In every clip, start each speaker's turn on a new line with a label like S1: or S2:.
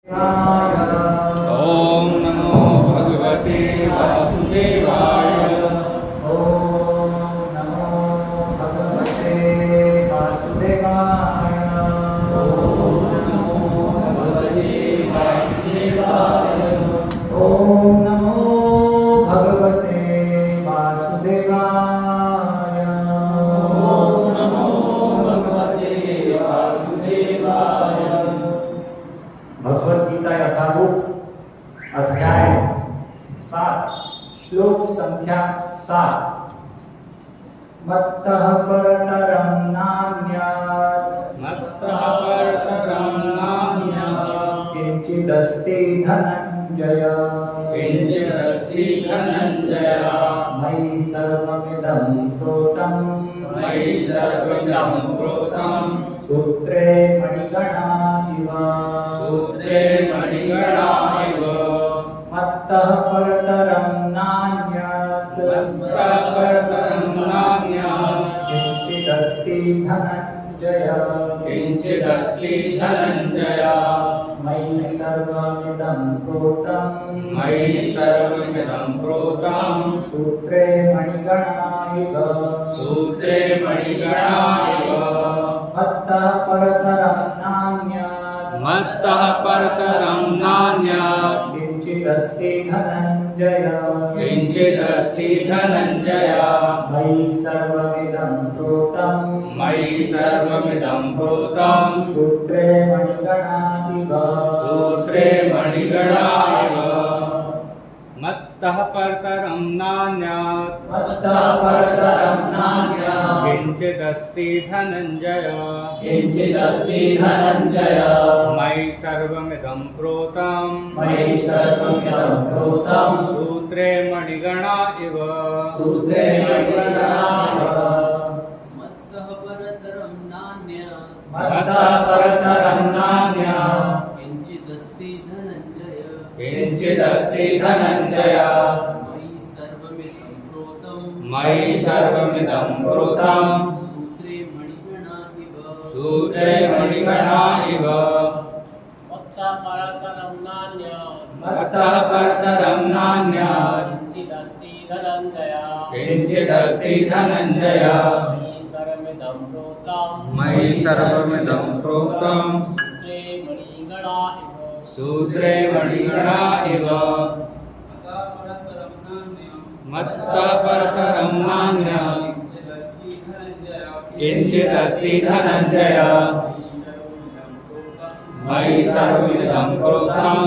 S1: ओम नमो भगवते वासुदेवाय।
S2: ओम नमो भगवते वासुदेवाय।
S1: ओम नमो भगवते वासुदेवाय।
S2: ओम नमो भगवते वासुदेवाय।
S1: ओम नमो भगवते वासुदेवाय।
S2: भगवद गीता यथारूप अध्याय 7 श्लोक संख्या 7। मत्तः परतरं नान्यत् किंचिदस्ति धनंजय। मयि सर्वमिदं प्रोतं सूत्रे मणिगणा इव। मत्तः परतरं नान्यत् किंचिदस्ति धनंजय। मयि सर्वमिदं प्रोतं सूत्रे मणिगणा इव। मत्तः परतरं नान्यत् किंचिदस्ति धनंजय। मयि सर्वमिदं प्रोतं सूत्रे मणिगणा इव।
S1: मत्तः परतरं नान्यत् किंचिदस्ति धनंजय। मयि सर्वमिदं प्रोतं सूत्रे मणिगणा इव।
S3: मत्तः परतरं नान्यत् किंचिदस्ति धनंजय। मयि सर्वमिदं प्रोतं सूत्रे मणिगणा इव।
S4: मत्तः परतरं नान्यत् किंचिदस्ति धनंजय। मयि सर्वमिदं प्रोतं
S1: सूत्रे मणिगणा इव। मत्तः परतरं नान्यत् किंचिदस्ति धनंजय। मयि सर्वमिदं प्रोतं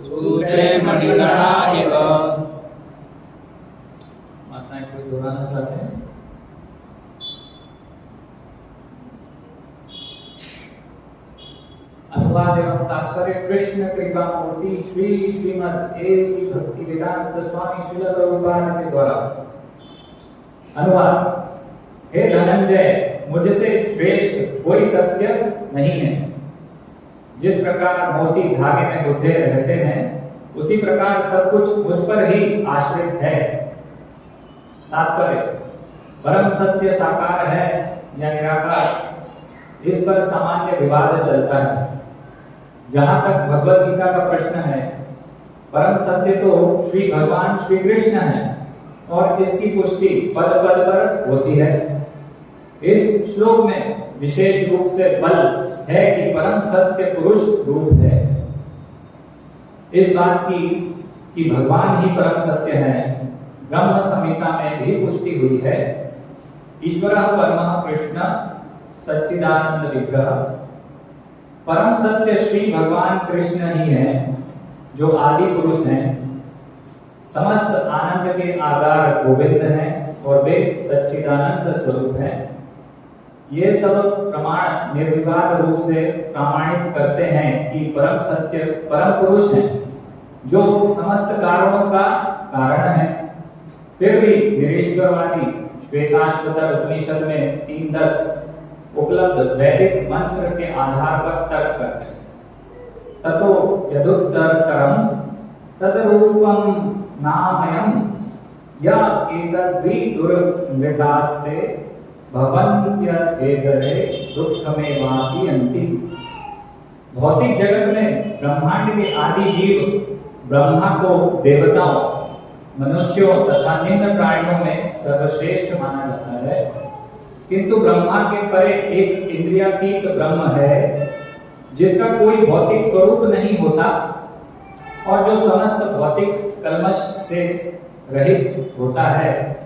S1: सूत्रे मणिगणा इव।
S2: माताएं कोई दोहराना चाहते हैं? अनुवाद एवं तात्पर्य कृष्ण कृपा मूर्ति श्री श्रीमद् श्री भक्ति वेदांत स्वामी श्रील प्रभुपाद के द्वारा। अनुवाद। हे धनंजय, मुझसे श्रेष्ठ कोई सत्य नहीं है। जिस प्रकार मोती धागे में गुंथे रहते हैं, उसी प्रकार सब कुछ मुझ पर ही आश्रित है। तात्पर्य। परम सत्य साकार है या निराकार, इस पर सामान्य विवाद चलता है। जहां तक भगवद गीता का प्रश्न है, परम सत्य तो श्री भगवान श्री कृष्ण है और इसकी पुष्टि पद पद पर होती है। इस श्लोक में विशेष रूप से बल है कि परम सत्य पुरुष रूप है। इस बात की कि भगवान ही परम सत्य है, ब्रह्म संहिता में भी पुष्टि हुई है। ईश्वरः परमः कृष्ण सच्चिदानंद विग्रह। परम सत्य श्री भगवान कृष्ण ही है, जो आदि पुरुष हैं। समस्त आनंद के आधार गोविंद हैं और वे सच्चिदानंद स्वरूप हैं। ये सब प्रमाण निर्विवाद रूप से प्रमाणित करते हैं कि परम सत्य परम पुरुष हैं, जो समस्त कारणों का कारण है। फिर भी निरीश्वरवादी श्वेताश्वतर उपनिषद में 3:10 उपलब्ध वैदिक मंत्र के आधार पर तर्क करते हैं। ततो यदुत्तरतरं तदरूपं नामयं या एतद्वि दुर्मृतास्ते भवन्त्यथेदरे दुःखमेवाभियन्ति। भौतिक जगत में ब्रह्मांड के आदि जीव ब्रह्मा को देवताओं, मनुष्यों तथा निम्न प्राणियों में सर्वश्रेष्ठ माना जाता है, किंतु ब्रह्मा के परे एक इंद्रियातीत ब्रह्म है जिसका कोई भौतिक स्वरूप नहीं होता और जो समस्त भौतिक कल्मश से रहित होता है।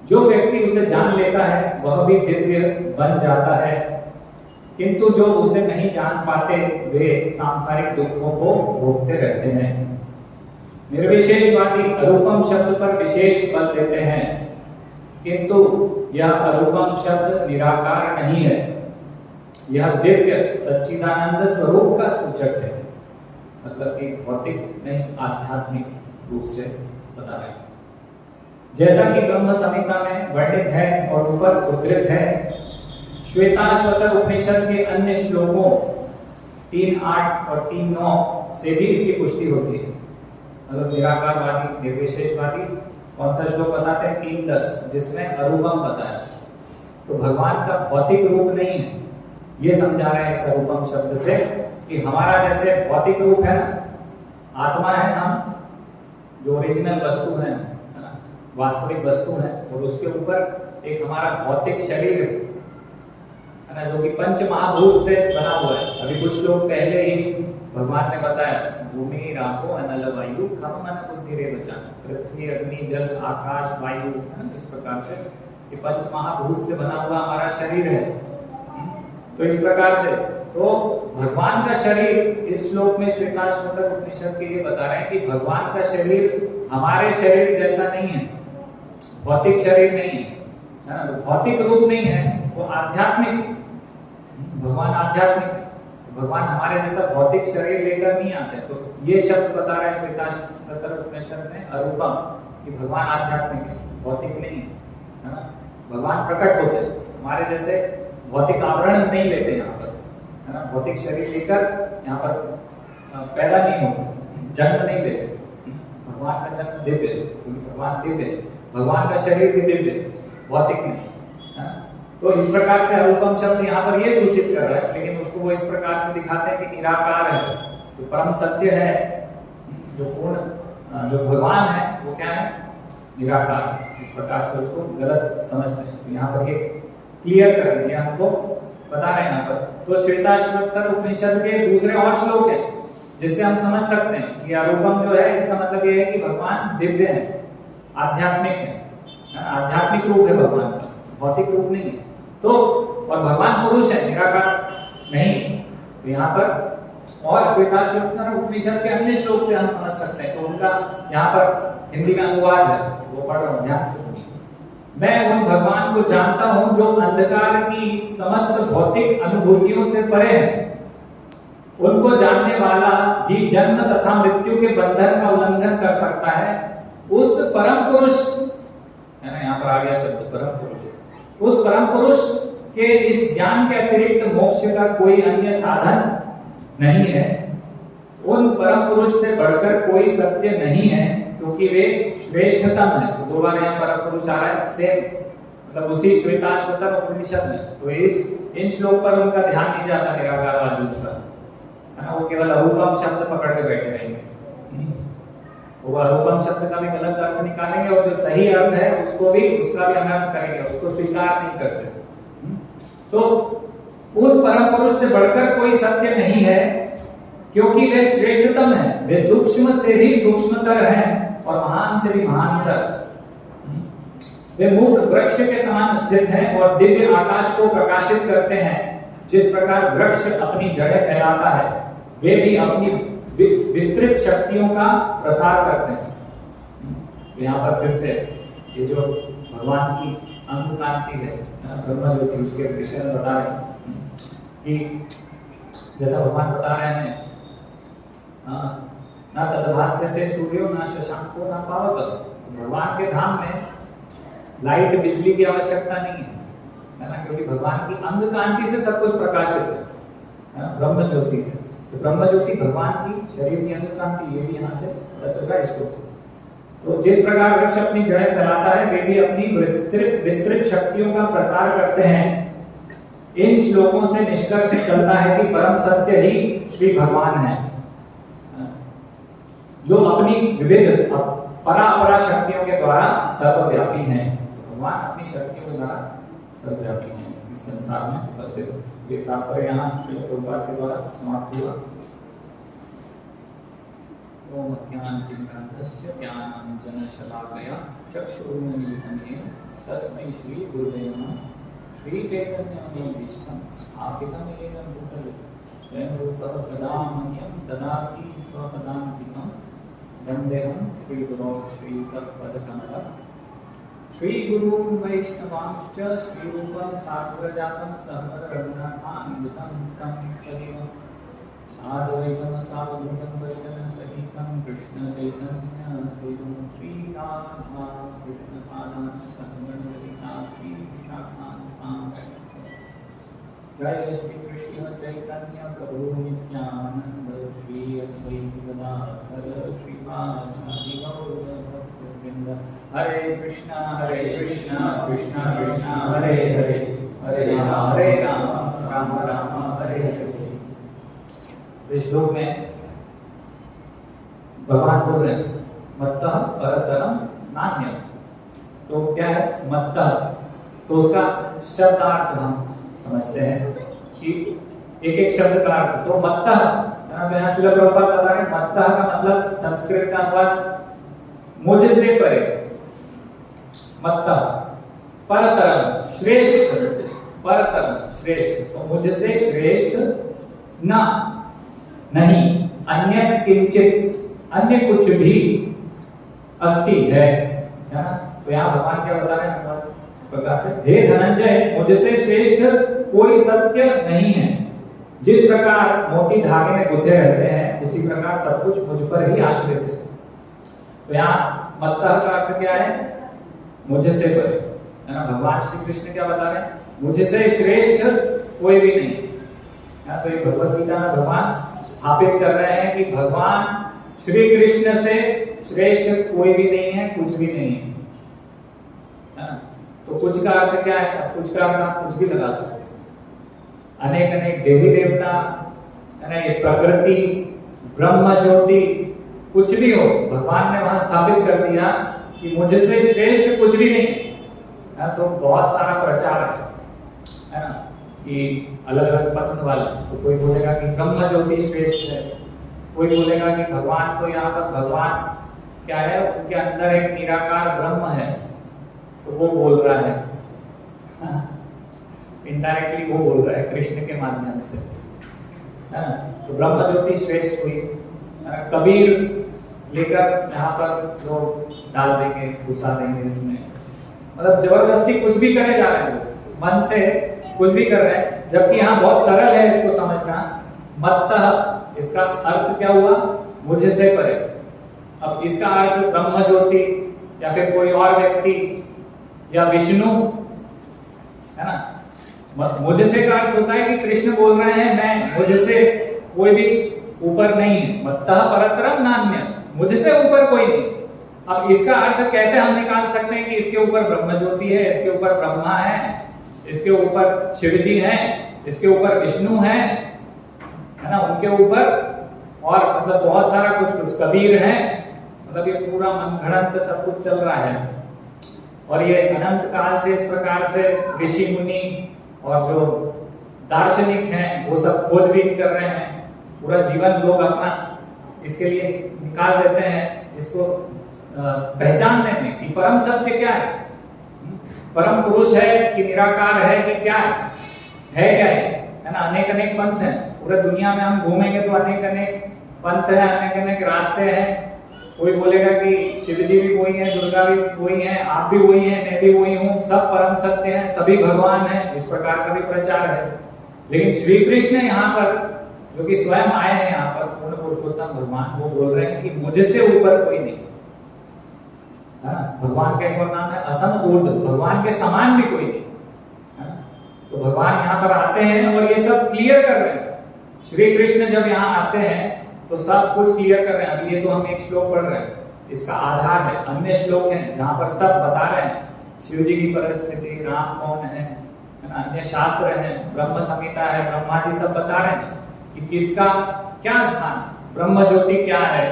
S2: जो व्यक्ति उसे जान लेता है वह भी दिव्य बन जाता है, किंतु जो उसे नहीं जान पाते वे सांसारिक दुखों को भोगते रहते हैं। निर्विशेषवादी अरूपम शब्द पर विशेष बल देते हैं, किंतु यह अरूपम शब्द निराकार नहीं है, यह दिव्य सच्चिदानंद स्वरूप का सूचक है। मतलब कि भौतिक नहीं, आध्यात्मिक रूप से बता रहे हैं। जैसा कि ब्रह्म संहिता में वर्णित है और ऊपर उद्धृत है, श्वेताश्वतर उपनिषद के अन्य श्लोकों 3:8 और 3:9 से भी इसकी पुष्टि होती है। मतलब निराकारवादी, निर्विशेषवादी कौन सा श्लोक बताते हैं? 3:10, जिसमें अरूपम बताया। तो भगवान का भौतिक रूप नहीं है, ये समझा रहे हैं इस अरूपम शब्द से कि हमारा जैसे भौतिक रूप है ना, आत्मा है हम, जो ओरिजिनल वस्तु है ना, वास्तविक वस्तु है, और उसके ऊपर एक हमारा भौतिक शरीर है ना, जो कि पंच महाभूत से बना हुआ है। अभी कुछ लोग पहले ही भगवान ने बताया, भूमि रापो अनल वायु खम मन बुद्धि रे बचा, पृथ्वी अग्नि जल आकाश वायु, है ना, इस प्रकार से ये पंच महाभूत से बना हुआ हमारा शरीर है। तो इस प्रकार से तो भगवान का शरीर, इस श्लोक में श्वेताश्वतर उपनिषद के ये बता रहे हैं कि भगवान का शरीर हमारे शरीर जैसा नहीं है, भौतिक शरीर नहीं है, भौतिक रूप नहीं है, वो आध्यात्मिक। भगवान आध्यात्मिक, भगवान हमारे जैसा भौतिक शरीर लेकर नहीं आते। तो ये शब्द बता रहा है श्वेताश्वतर उपनिषद में अरूपम, कि भगवान आध्यात्मिक है, भौतिक नहीं है ना। भगवान प्रकट होते हैं, हमारे जैसे भौतिक आवरण नहीं लेते यहाँ पर, है ना, भौतिक शरीर लेकर यहाँ पर पैदा नहीं होते, जन्म नहीं लेते। भगवान का जन्म दिव्य है, क्योंकि भगवान दिव्य है, भगवान का शरीर भी दिव्य है, भौतिक नहीं है। तो इस प्रकार से अरूपम शब्द यहाँ पर ये सूचित कर रहा है, लेकिन उसको वो इस प्रकार से दिखाते हैं कि निराकार है, जो परम सत्य है, जो पूर्ण, जो भगवान है, वो क्या है? निराकार। इस प्रकार से उसको गलत समझते हैं। तो यहाँ पर ये क्लियर कर दिया, हमको बता रहे हैं यहाँ पर। तो श्वेताश्वतर उपनिषद के दूसरे और श्लोक है जिससे हम समझ सकते हैं कि अरूपम जो है, इसका मतलब ये है कि भगवान दिव्य है, आध्यात्मिक है, आध्यात्मिक रूप है भगवान का, भौतिक रूप नहीं है। तो और भगवान पुरुष है, निराकार नहीं। तो यहाँ पर और श्वेताश्वतर उपनिषद के अन्य श्लोक से हम समझ सकते हैं। तो उनका यहाँ पर हिंदी में अनुवाद है, वो पढ़ रहा हूँ, ध्यान से सुनिए। मैं उन भगवान को जानता हूँ जो अंधकार की समस्त भौतिक अनुभूतियों से परे है। उनको जानने वाला ही जन्म तथा मृत्यु के बंधन का उल्लंघन कर सकता है। उस परम पुरुष, है ना, यहाँ पर आ गया शब्द परम पुरुष, उस परम पुरुष के इस ज्ञान के अतिरिक्त मोक्ष का कोई अन्य साधन नहीं है। उन परम पुरुष से बढ़कर कोई सत्य नहीं है, क्योंकि वे श्रेष्ठतम है। तो दो बार यहाँ परम पुरुष आ रहा है, सेम मतलब उसी श्वेताश्वतर उपनिषद में। तो इन श्लोक पर उनका ध्यान नहीं जाता निराकारवादियों का, है ना, वो केवल अरूपम शब्द पकड़ के बैठे रहेंगे। वो अरूपम शब्द का भी गलत अर्थ निकालेंगे और जो सही अर्थ है उसका भी अनर्थ करेंगे, उसको स्वीकार नहीं करते। तो उन परम पुरुष से बढ़कर कोई सत्य नहीं है, क्योंकि वे श्रेष्ठतम है, वे सूक्ष्म से भी सूक्ष्मतर हैं और महान से भी महानतर। वे मूल वृक्ष के समान स्थित हैं और दिव्य आकाश को प्रकाशित करते हैं। जिस प्रकार वृक्ष अपनी जड़ें फैलाता है, वे भी अपनी विस्तृत शक्तियों का प्रसार करते हैं। यहाँ पर फिर से ये जो भगवान की अंग कांति है, ब्रह्म ज्योति, उसके विषय में बता रहे हैं कि जैसा भगवान बता रहे हैं, ना तदभास्यते सूर्यो ना शशांको ना पावक। भगवान के धाम में लाइट बिजली की आवश्यकता नहीं है ना, क्योंकि भगवान की अंग कांति से सब कुछ प्रकाशित है, ब्रह्म ज्योति से। तो ब्रह्म ज्योति भगवान की शरीर की अंग कांति, ये भी यहाँ से पता चल रहा है इसको से। तो जिस प्रकार वृक्ष अपनी जड़ें फैलाता है, वे भी अपनी विस्तृत शक्तियों का प्रसार करते हैं। इन श्लोकों से निष्कर्ष चलता है कि परम सत्य ही श्री भगवान है, जो अपनी विविध परापरा शक्तियों के द्वारा सर्वव्यापी हैं। भगवान अपनी शक्तियों के द्वारा सर्वव्यापी हैं, इस संसार में उपस्थित। ये तात्पर्य यहाँ श्री प्रभुपाद के द्वारा समाप्त हुआ। ओम ज्ञानांजनशलाकया ज्ञानांजनशलाकया चक्षुरुन्मीलितं येन तस्मै श्री गुरुवे नमः। श्री चैतन्यमनोभीष्टं स्थापितं येन भूतले स्वयं रूपः तदा मह्यं ददाति स्वपदान्तिकं। वन्देऽहं श्रीगुरो श्रीयुतपदकमलं। श्रीगुरून् वैष्णवांश्च श्रीरूपं साग्रजातं सहगण रघुनाथान्वितं तं सजीवम् साद्वैतं सावधूतं वचनसहितं कृष्ण चैतन्य देवं श्रीराधा कृष्णपादान् सहगणललिता श्री विशाखान्वितांश्च। जय श्री कृष्ण चैतन्य प्रभु नित्यानंद श्री अद्वैत गदाधर श्रीवासादि गौर भक्तवृंद। हरे कृष्णा कृष्णा कृष्णा हरे हरे, हरे राम राम राम हरे हरे। इस श्लोक में भगवान बोल रहे मत्तः परतरम नान्यं। तो क्या है मत्तः? तो उसका शब्दार्थ हम समझते हैं कि एक एक शब्द का अर्थ। तो मत्तः यहाँ श्रील प्रभुपाद बता रहे हैं मत्तः का मतलब संस्कृत का अनुवाद मुझसे परे। मत्तः परतरम श्रेष्ठ, परतरम श्रेष्ठ, तो मुझसे श्रेष्ठ न नहीं, अन्य किंचित, अन्य कुछ भी अस्ति है ना। तो यहाँ भगवान क्या बता रहे हैं इस प्रकार से, हे धनंजय मुझसे श्रेष्ठ कोई सत्य नहीं है। जिस प्रकार मोती धागे में गुंथे रहते हैं उसी प्रकार सब कुछ मुझ पर ही आश्रित है। तो यहाँ मत्तः का अर्थ क्या है? मुझसे परे, है ना। भगवान श्री कृष्ण क्या बता रहे हैं? मुझसे श्रेष्ठ कोई भी नहीं। तो ये भगवत गीता में भगवान स्थापित कर रहे हैं कि भगवान श्री कृष्ण से श्रेष्ठ कोई भी नहीं है, कुछ भी नहीं है ना। तो कुछ का अर्थ क्या है? कुछ का अर्थ आप कुछ भी लगा सकते हैं। अनेक अनेक देवी देवता, है ना, ये प्रकृति, ब्रह्म ज्योति, कुछ भी हो, भगवान ने वहां स्थापित कर दिया कि मुझसे श्रेष्ठ कुछ भी नहीं है। तो बहुत सारा प्रचार है ना, कि अलग अलग पंथ वाले। तो कोई बोलेगा कि ब्रह्म ज्योति श्रेष्ठ है, कोई बोलेगा कि भगवान, तो यहाँ पर भगवान क्या है, उनके अंदर एक निराकार ब्रह्म है, तो वो बोल रहा है इनडायरेक्टली वो बोल रहा है कृष्ण के माध्यम से, है ना। तो ब्रह्म ज्योति श्रेष्ठ हुई। कबीर लेकर यहाँ पर लोग डाल देंगे, घुसा देंगे इसमें, मतलब जबरदस्ती कुछ भी करे जा रहे हैं, मन से कुछ भी कर रहे हैं। जबकि यहाँ बहुत सरल है इसको समझना। मत्तः इसका अर्थ क्या हुआ? मुझसे परे। अब इसका अर्थ ब्रह्म ज्योति या फिर कोई और व्यक्ति या विष्णु, है ना। मुझसे का अर्थ होता है कि कृष्ण बोल रहे हैं मैं, मुझसे कोई भी ऊपर नहीं है। मत्तः परतरम नान्यं, मुझसे ऊपर कोई नहीं। अब इसका अर्थ कैसे हम निकाल सकते हैं कि इसके ऊपर ब्रह्म ज्योति है, इसके ऊपर ब्रह्मा है, इसके ऊपर शिव जी हैं, इसके ऊपर विष्णु हैं, है ना, उनके ऊपर और मतलब बहुत सारा कुछ कबीर हैं। मतलब ये पूरा मनगढ़ंत सब कुछ चल रहा है। और ये अनंत काल से इस प्रकार से ऋषि मुनि और जो दार्शनिक हैं वो सब खोजबीन कर रहे हैं। पूरा जीवन लोग अपना इसके लिए निकाल देते हैं, इसको पहचानने में कि परम सत्य क्या है, परम पुरुष है कि निराकार है कि क्या है क्या है ना। अनेक अनेक पंथ हैं पूरे दुनिया में, हम घूमेंगे तो अनेक अनेक पंथ हैं, अनेक अनेक रास्ते हैं। कोई बोलेगा कि शिव जी भी वही है, दुर्गा भी वही है, आप भी वही हैं, मैं भी वही हूँ, सब परम सत्य हैं, सभी भगवान हैं, इस प्रकार का भी प्रचार है। लेकिन श्री कृष्ण यहाँ पर जो कि स्वयं आए हैं यहाँ पर, पूर्ण पुरुषोत्तम भगवान, वो बोल रहे हैं कि मुझसे ऊपर कोई नहीं। भगवान का एक और नाम है असम ऊर्ध्व, भगवान के समान भी कोई नहीं। तो भगवान यहाँ पर आते हैं और ये सब क्लियर कर रहे हैं। श्री कृष्ण जब यहाँ आते हैं तो सब कुछ क्लियर कर रहे हैं। अभी ये तो हम एक श्लोक पढ़ रहे हैं, इसका आधार है। अन्य श्लोक हैं जहाँ पर सब बता रहे हैं शिव जी की परिस्थिति, राम कौन है ना, अन्य शास्त्र हैं, ब्रह्म संहिता है, ब्रह्मा जी सब बता रहे हैं कि किसका क्या स्थान, ब्रह्म ज्योति क्या है,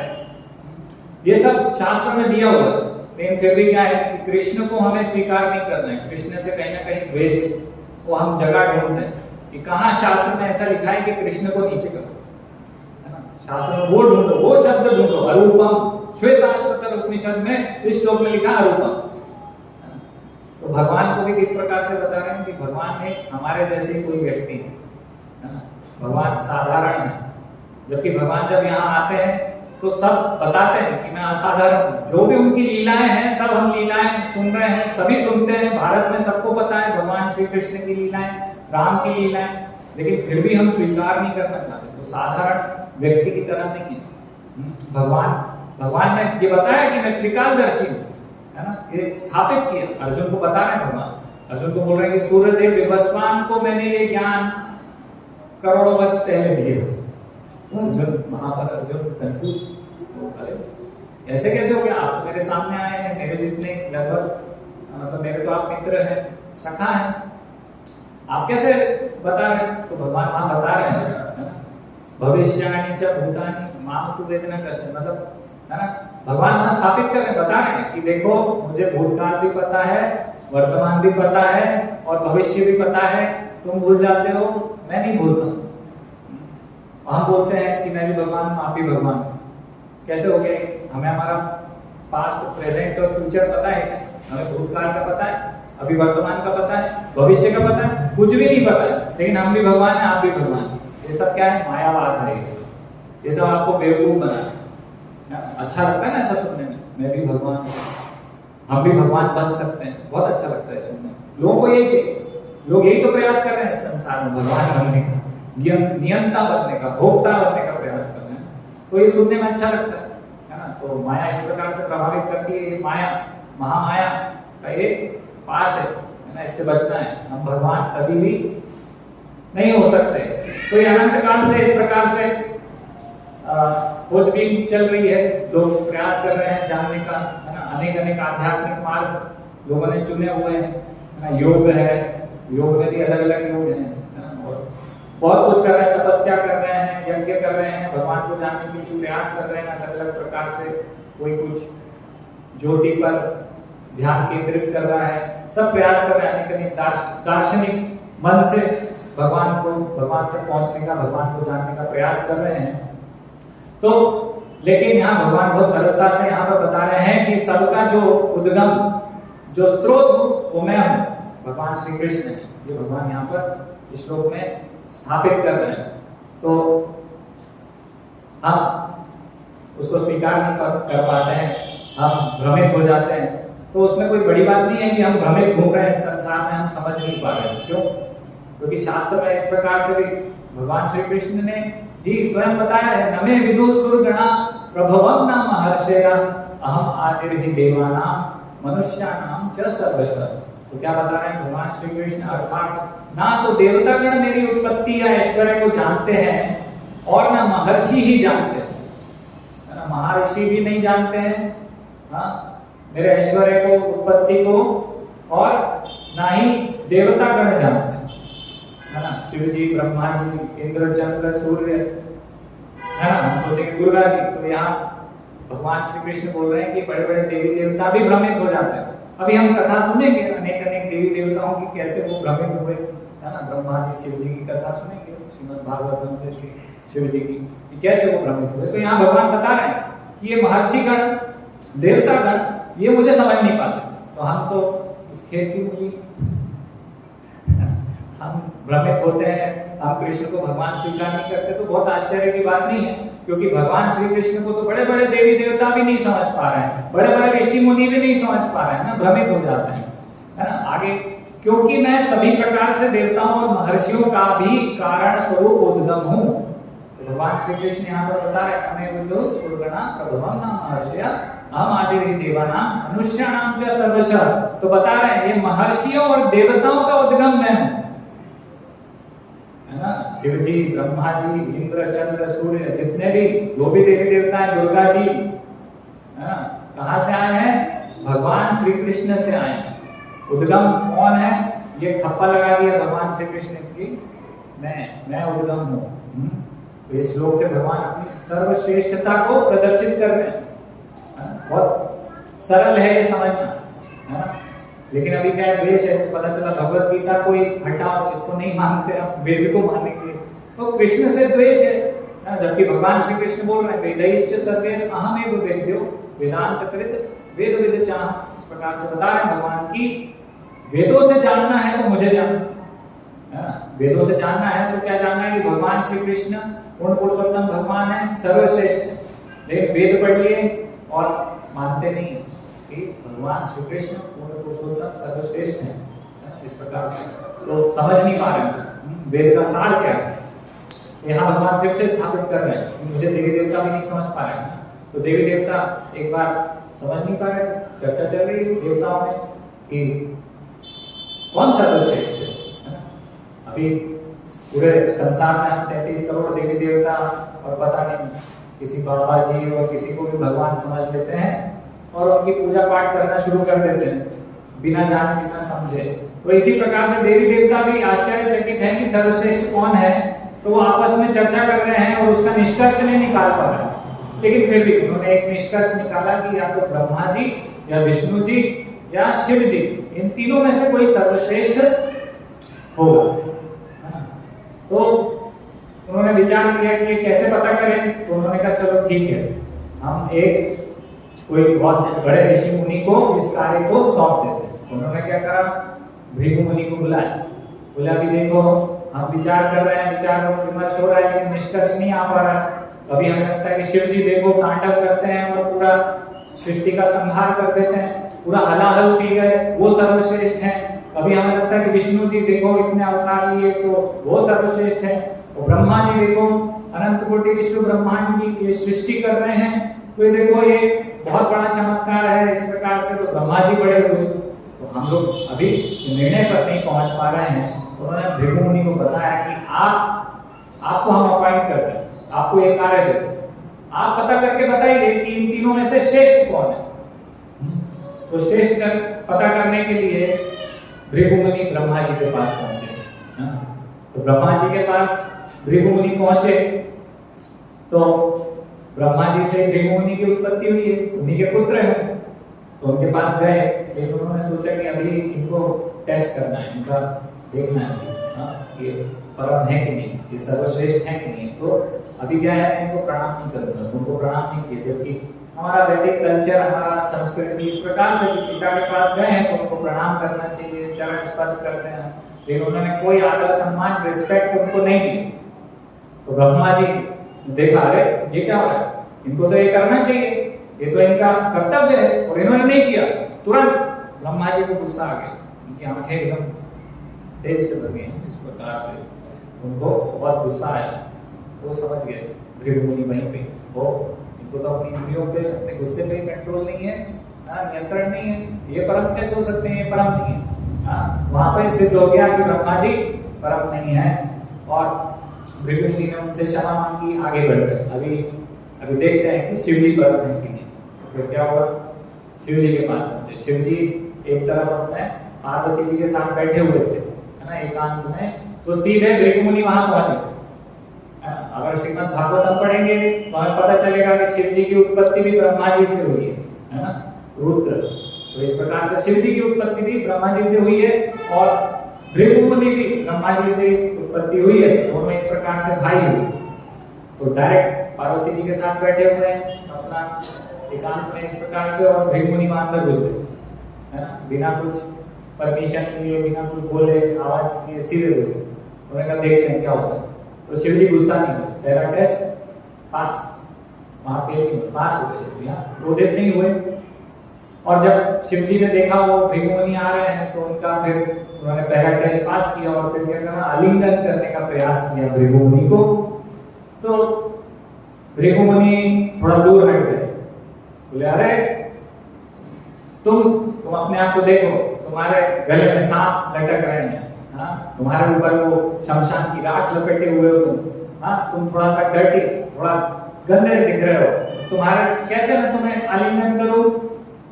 S2: ये सब शास्त्र में दिया हुआ है। लेकिन फिर भी क्या है कि कृष्ण को हमें स्वीकार नहीं करना है, कृष्ण से कहीं ना कहीं द्वेष को हम जगह ढूंढते हैं कि कहाँ शास्त्र में ऐसा लिखा है कि कृष्ण को नीचे करो, है ना। शास्त्र में वो ढूंढो, वो शब्द ढूंढो, अरूपम। श्वेताश्वतर उपनिषद में इस श्लोक में लिखा अरूपम। तो भगवान को भी किस प्रकार से बता रहे हैं कि भगवान एक हमारे जैसे कोई व्यक्ति है ना, भगवान साधारण है। जबकि भगवान जब यहाँ आते हैं तो सब बताते हैं कि मैं असाधारण हूँ। जो भी उनकी लीलाएं हैं, सब हम लीलाएं सुन रहे हैं, सभी सुनते हैं, भारत में सबको पता है भगवान श्री कृष्ण की लीलाएं, राम की लीलाएं, लेकिन फिर भी हम स्वीकार नहीं करना चाहते। तो साधारण व्यक्ति की तरह नहीं है। भगवान ने ये बताया कि मैं त्रिकालदर्शी हूँ, है ना, ये स्थापित किया। अर्जुन को बता रहे हैं भगवान, अर्जुन को बोल रहे हैं कि सूर्यदेव विवस्वान को मैंने ये ज्ञान करोड़ों वर्ष पहले दिए। तो अर्जुन महाभारत अर्जुन कंफ्यूज, अरे ऐसे कैसे हो गया, आप तो मेरे सामने आए हैं, मेरे जितने लगभग मतलब मेरे तो आप मित्र हैं, सखा हैं, आप कैसे बता रहे हैं। तो भगवान वहां बता रहे हैं, है ना, भविष्यानि च भूतानि माम तु वेदना कस्य, मतलब है ना, भगवान वहां स्थापित कर रहे, बता रहे हैं कि देखो मुझे भूतकाल भी पता है, वर्तमान भी पता है और भविष्य भी पता है। तुम भूल जाते हो, मैं नहीं भूलता। हम बोलते हैं कि मैं भी भगवान हूं, आप भी भगवान। कैसे हो गए, हमें हमारा पास्ट, प्रेजेंट और फ्यूचर पता है, हमें भूतकाल का पता है, अभी वर्तमान का पता है, भविष्य का पता है, कुछ भी नहीं पता है, लेकिन हम भी भगवान हैं, आप भी भगवान। ये सब क्या है, मायावाद है। ये सब आपको बेवकूफ बना। अच्छा लगता है ना ऐसा सुनने में, मैं भी भगवान हूं, हम भी भगवान बन सकते हैं, बहुत अच्छा लगता है सुनने में। लोगों को यही चाहिए, लोग यही तो प्रयास कर रहे हैं संसार में, भगवान बनने का, नियंता बनने का, भोक्ता बनने का प्रयास कर रहे हैं। तो ये सुनने में अच्छा लगता है ना। तो माया इस प्रकार से प्रभावित करती है। ये माया, महामाया का एक पाश है ना, इससे बचना है। हम भगवान कभी भी नहीं हो सकते। तो ये अनंत काल से इस प्रकार से खोजबीन चल रही है, लोग प्रयास कर रहे हैं जानने का, है ना। अनेक अनेक आध्यात्मिक मार्ग लोगों ने चुने हुए हैं, है ना। योग है, योग में भी अलग अलग योग हैं, और बहुत कुछ कर रहे हैं, तपस्या कर रहे हैं, यज्ञ कर रहे हैं, भगवान को जानने के लिए प्रयास कर रहे हैं अलग अलग प्रकार से। कोई कुछ ज्योति पर ध्यान केंद्रित कर रहा है, सब प्रयास कर रहे हैं अनेक अनेक दार्शनिक मन से भगवान तक पहुंचने का, भगवान को जानने का प्रयास कर रहे हैं। तो लेकिन यहाँ भगवान बहुत सरलता से यहाँ पर बता रहे हैं कि सबका जो उद्गम, जो स्रोत हो वो मैं हूँ, भगवान श्री कृष्ण है। ये भगवान यहाँ पर इस श्लोक में स्थापित कर रहे हैं। तो हम उसको स्वीकार नहीं कर पाते हैं, हम भ्रमित हो जाते हैं। तो उसमें कोई बड़ी बात नहीं है कि हम भ्रमित घूम रहे हैं संसार में, हम समझ नहीं पा रहे हैं। क्यों? क्योंकि शास्त्र में इस प्रकार से भी भगवान श्री कृष्ण ने ही स्वयं बताया है, नमे विदु सुरगणा प्रभवं न महर्षया अहम आदिर्हि देवानां मनुष्याणां च सर्वशः। तो क्या बता रहे हैं भगवान श्री कृष्ण, अर्थात ना तो देवतागण मेरी उत्पत्ति या ऐश्वर्य को जानते हैं और ना महर्षि ही जानते हैं, है ना। महर्षि भी नहीं जानते हैं हाँ मेरे ऐश्वर्य को, उत्पत्ति को, और ना ही देवतागण जानते हैं, है ना। शिव जी, ब्रह्मा जी, इंद्र, चंद्र, सूर्य, है ना। हम सोचेंगे दुर्गा जी, तो यहाँ भगवान श्री कृष्ण बोल रहे हैं कि बड़े बड़े देवी देवता भी भ्रमित हो जाते हैं। अभी हम कथा सुनेंगे अनेक अनेक देवी देवताओं की, कैसे वो भ्रमित हुए, है ना। ब्रह्मा जी, शिव जी की कथा सुनेंगे श्रीमद् भागवतम से, श्री शिव जी की, कैसे वो भ्रमित हुए। तो यहाँ भगवान बता रहे हैं कि ये महर्षिगण, देवतागण, ये मुझे समझ नहीं पाते। तो हम तो इस खेत की मूली, हम भ्रमित होते हैं, हम कृष्ण को भगवान स्वीकार नहीं करते। तो बहुत आश्चर्य की बात नहीं है, क्योंकि भगवान श्री कृष्ण को तो बड़े बड़े देवी देवता भी नहीं समझ पा रहे हैं, बड़े बड़े ऋषि मुनि भी नहीं समझ पा रहे हैं ना, भ्रमित हो जाते हैं, है ना। आगे, क्योंकि मैं सभी प्रकार से देवताओं और महर्षियों का भी कारण स्वरूप उद्गम हूँ। तो भगवान श्री कृष्ण यहाँ पर बता रहे हैं, सुरगणा प्रभवं न महर्षया अहम आदिर्हि देवानां मनुष्याणां च सर्वशः। तो बता रहे हैं ये महर्षियों और देवताओं का उद्गम मैं हूँ, है ना। शिव जी, ब्रह्मा जी, इंद्र, चंद्र, सूर्य, जितने भी जो भी देवी देवता हैं, दुर्गा जी, है ना, कहाँ से आए हैं? भगवान श्री कृष्ण से आए हैं। उद्गम कौन है? ये ठप्पा लगा दिया भगवान श्री कृष्ण की, मैं उद्गम हूँ। तो इस श्लोक से भगवान अपनी सर्वश्रेष्ठता को प्रदर्शित कर रहे हैं। बहुत सरल है ये समझना, है ना। लेकिन अभी क्या द्वेष है, पता चला भगवत गीता कोई हटाओ, इसको नहीं मानते, अब वेद को मानेंगे, तो कृष्ण से द्वेष है। जबकि भगवान श्री कृष्ण बोल रहे हैं वेदैश्च सर्वे अहमेव वेद्यो वेदांत कृत वेद विद चाह। इस प्रकार से बता रहे हैं भगवान की वेदों से जानना है तो मुझे जानना, वेदों से जानना है तो क्या जानना है कि भगवान श्री कृष्ण पूर्ण पुरुषोत्तम भगवान है, सर्वश्रेष्ठ है। लेकिन वेद पढ़ लिए और मानते नहीं कि भगवान श्री कृष्ण पूर्ण पुरुषोत्तम सर्वश्रेष्ठ है। इस प्रकार से तो समझ नहीं पा रहे हैं वेद का सार क्या है। यहाँ भगवान फिर से स्थापित कर रहे हैं कि मुझे देवी देवता भी नहीं समझ पा रहे हैं। तो देवी देवता एक बार समझ नहीं पा रहे, चर्चा चल रही देवताओं में कि कौन सर्वश्रेष्ठ है। अभी पूरे संसार में हम 33 करोड़ देवी देवता और पता नहीं किसी बाबा जी और किसी को भी भगवान समझ लेते हैं और उनकी पूजा पाठ करना शुरू कर देते हैं बिना जाने बिना समझे। तो इसी प्रकार से देवी देवता भी आश्चर्यचकित हैं कि सर्वश्रेष्ठ कौन है, तो वो आपस में चर्चा कर रहे हैं और उसका निष्कर्ष नहीं निकाल पा रहे हैं। लेकिन फिर भी उन्होंने एक निष्कर्ष निकाला कि या तो ब्रह्मा जी या विष्णु जी या शिव जी, इन तीनों में से कोई सर्वश्रेष्ठ होगा। तो उन्होंने विचार किया कि कैसे पता करें। तो उन्होंने कहा चलो ठीक है, हम एक कोई बहुत बड़े ऋषि मुनि को इस कार्य को सौंप देते हैं। उन्होंने क्या करा, भृगु मुनि को बुलाया, बोला कि देखो हम विचार कर रहे हैं, विचार विमर्श हो रहा है लेकिन निष्कर्ष नहीं आ पा रहा है। अभी हमें लगता है कि शिव जी देखो तांडव करते हैं और पूरा सृष्टि का संहार कर देते हैं, पूरा हलाहल पी गए, वो सर्वश्रेष्ठ हैं। अभी हमें लगता है कि विष्णु जी देखो इतने अवतार लिए तो वो सर्वश्रेष्ठ है, और ब्रह्मा जी देखो अनंत कोटि विश्व ब्रह्मांड की ये सृष्टि कर रहे हैं, तो ये देखो ये बहुत बड़ा चमत्कार है। इस प्रकार से तो ब्रह्मा जी बड़े हुए। तो हम लोग अभी निर्णय पर नहीं पहुंच पा रहे हैं। उन्होंने भृगु मुनि को बताया कि आपको हम अपॉइंट करते हैं, आपको ये कार्य देते हैं, आप पता करके बताइए कि इन तीनों में से श्रेष्ठ कौन है। तो श्रेष्ठ पता करने के लिए भृगु मुनि ब्रह्मा जी के पास पहुंचे। तो ब्रह्मा जी के पास भृगु मुनि पहुंचे तो ब्रह्मा जी से भृगु मुनि की उत्पत्ति हुई है, उन्हीं के पुत्र हैं। तो उनके पास गए, लेकिन उन्होंने सोचा कि अभी इनको टेस्ट करना है, इनका देखना है ये परम है कि नहीं, ये सर्वश्रेष्ठ है कि नहीं। तो अभी क्या है, इनको प्रणाम नहीं करूंगा, उनको प्रणाम नहीं किए। जबकि हमारा वैदिक कल्चर, हमारा संस्कृति इस प्रकार से पिता के पास गए हैं तो उनको प्रणाम करना चाहिए, चरण स्पर्श करते हैं। लेकिन उन्होंने कोई आदर सम्मान रिस्पेक्ट उनको नहीं दी। तो ब्रह्मा जी देखा, अरे ये क्या हो रहा है, इनको तो ये करना चाहिए, ये तो इनका कर्तव्य है, और इन्होंने नहीं किया। तुरंत ब्रह्मा जी को गुस्सा आ गया, उनकी आंखें एकदम तेज से भर गई। इस प्रकार से उनको बहुत गुस्सा आया। वो समझ गए भृगु मुनि वहीं पे, वो इनको तो अपनी इंद्रियों पे, अपने गुस्से पे कंट्रोल नहीं है, नियंत्रण नहीं है। ये परम कैसे हो सकते हैं, ये परम नहीं है। वहां पे सिद्ध हो गया कि ब्रह्मा जी परम नहीं है, और भृगु मुनि ने उनसे क्षमा मांगी, आगे बढ़ गए। अभी देखते हैं कि शिव जी परम है कि नहीं। तो फिर क्या हुआ, शिव जी के पास पहुंचे। शिव जी एक तरफ अपने पार्वती जी के साथ बैठे हुए थे, है ना, एकांत में। तो सीधे भृगु मुनि वहां पहुंचे। अगर श्रीमद् भागवतम पढ़ेंगे तो हमें पता चलेगा कि शिव जी की उत्पत्ति भी ब्रह्मा जी से हुई है ना, रुद्र। तो इस प्रकार से शिव जी की उत्पत्ति भी ब्रह्मा जी से हुई है, और भृगु मुनि भी ब्रह्मा जी से उत्पत्ति हुई है। दोनों एक प्रकार से भाई हुए। तो डायरेक्ट पार्वती जी के साथ बैठे हुए हैं अपना एकांत में इस प्रकार से, और भृगु मुनि वहां अंदर घुस गए, है ना, बिना कुछ परमिशन लिए, बिना कुछ बोले, आवाज किए, सीधे घुस गए। उन्होंने कहा देखते हैं क्या होता है। तो शिव जी गुस्सा नहीं हुए, पहला टेस्ट पास, वहां फेल नहीं हुए, पास हो गए शिव जी, क्रोधित नहीं हुए। और जब शिव जी ने देखा वो भृगु मुनि आ रहे हैं तो उनका फिर उन्होंने पहला टेस्ट पास किया, और फिर क्या करना, आलिंगन करने का प्रयास किया भृगु मुनि को। तो भृगु मुनि थोड़ा दूर हट गए, बोले अरे तुम अपने आप को देखो, तुम्हारे गले में सांप लटक रहे हैं, तुम्हारे ऊपर वो शमशान की राख लपेटे हुए हो तुम थोड़ा सा डर्टी, थोड़ा गंदे दिख रहे हो, तुम्हारे कैसे मैं तुम्हें आलिंगन करूं।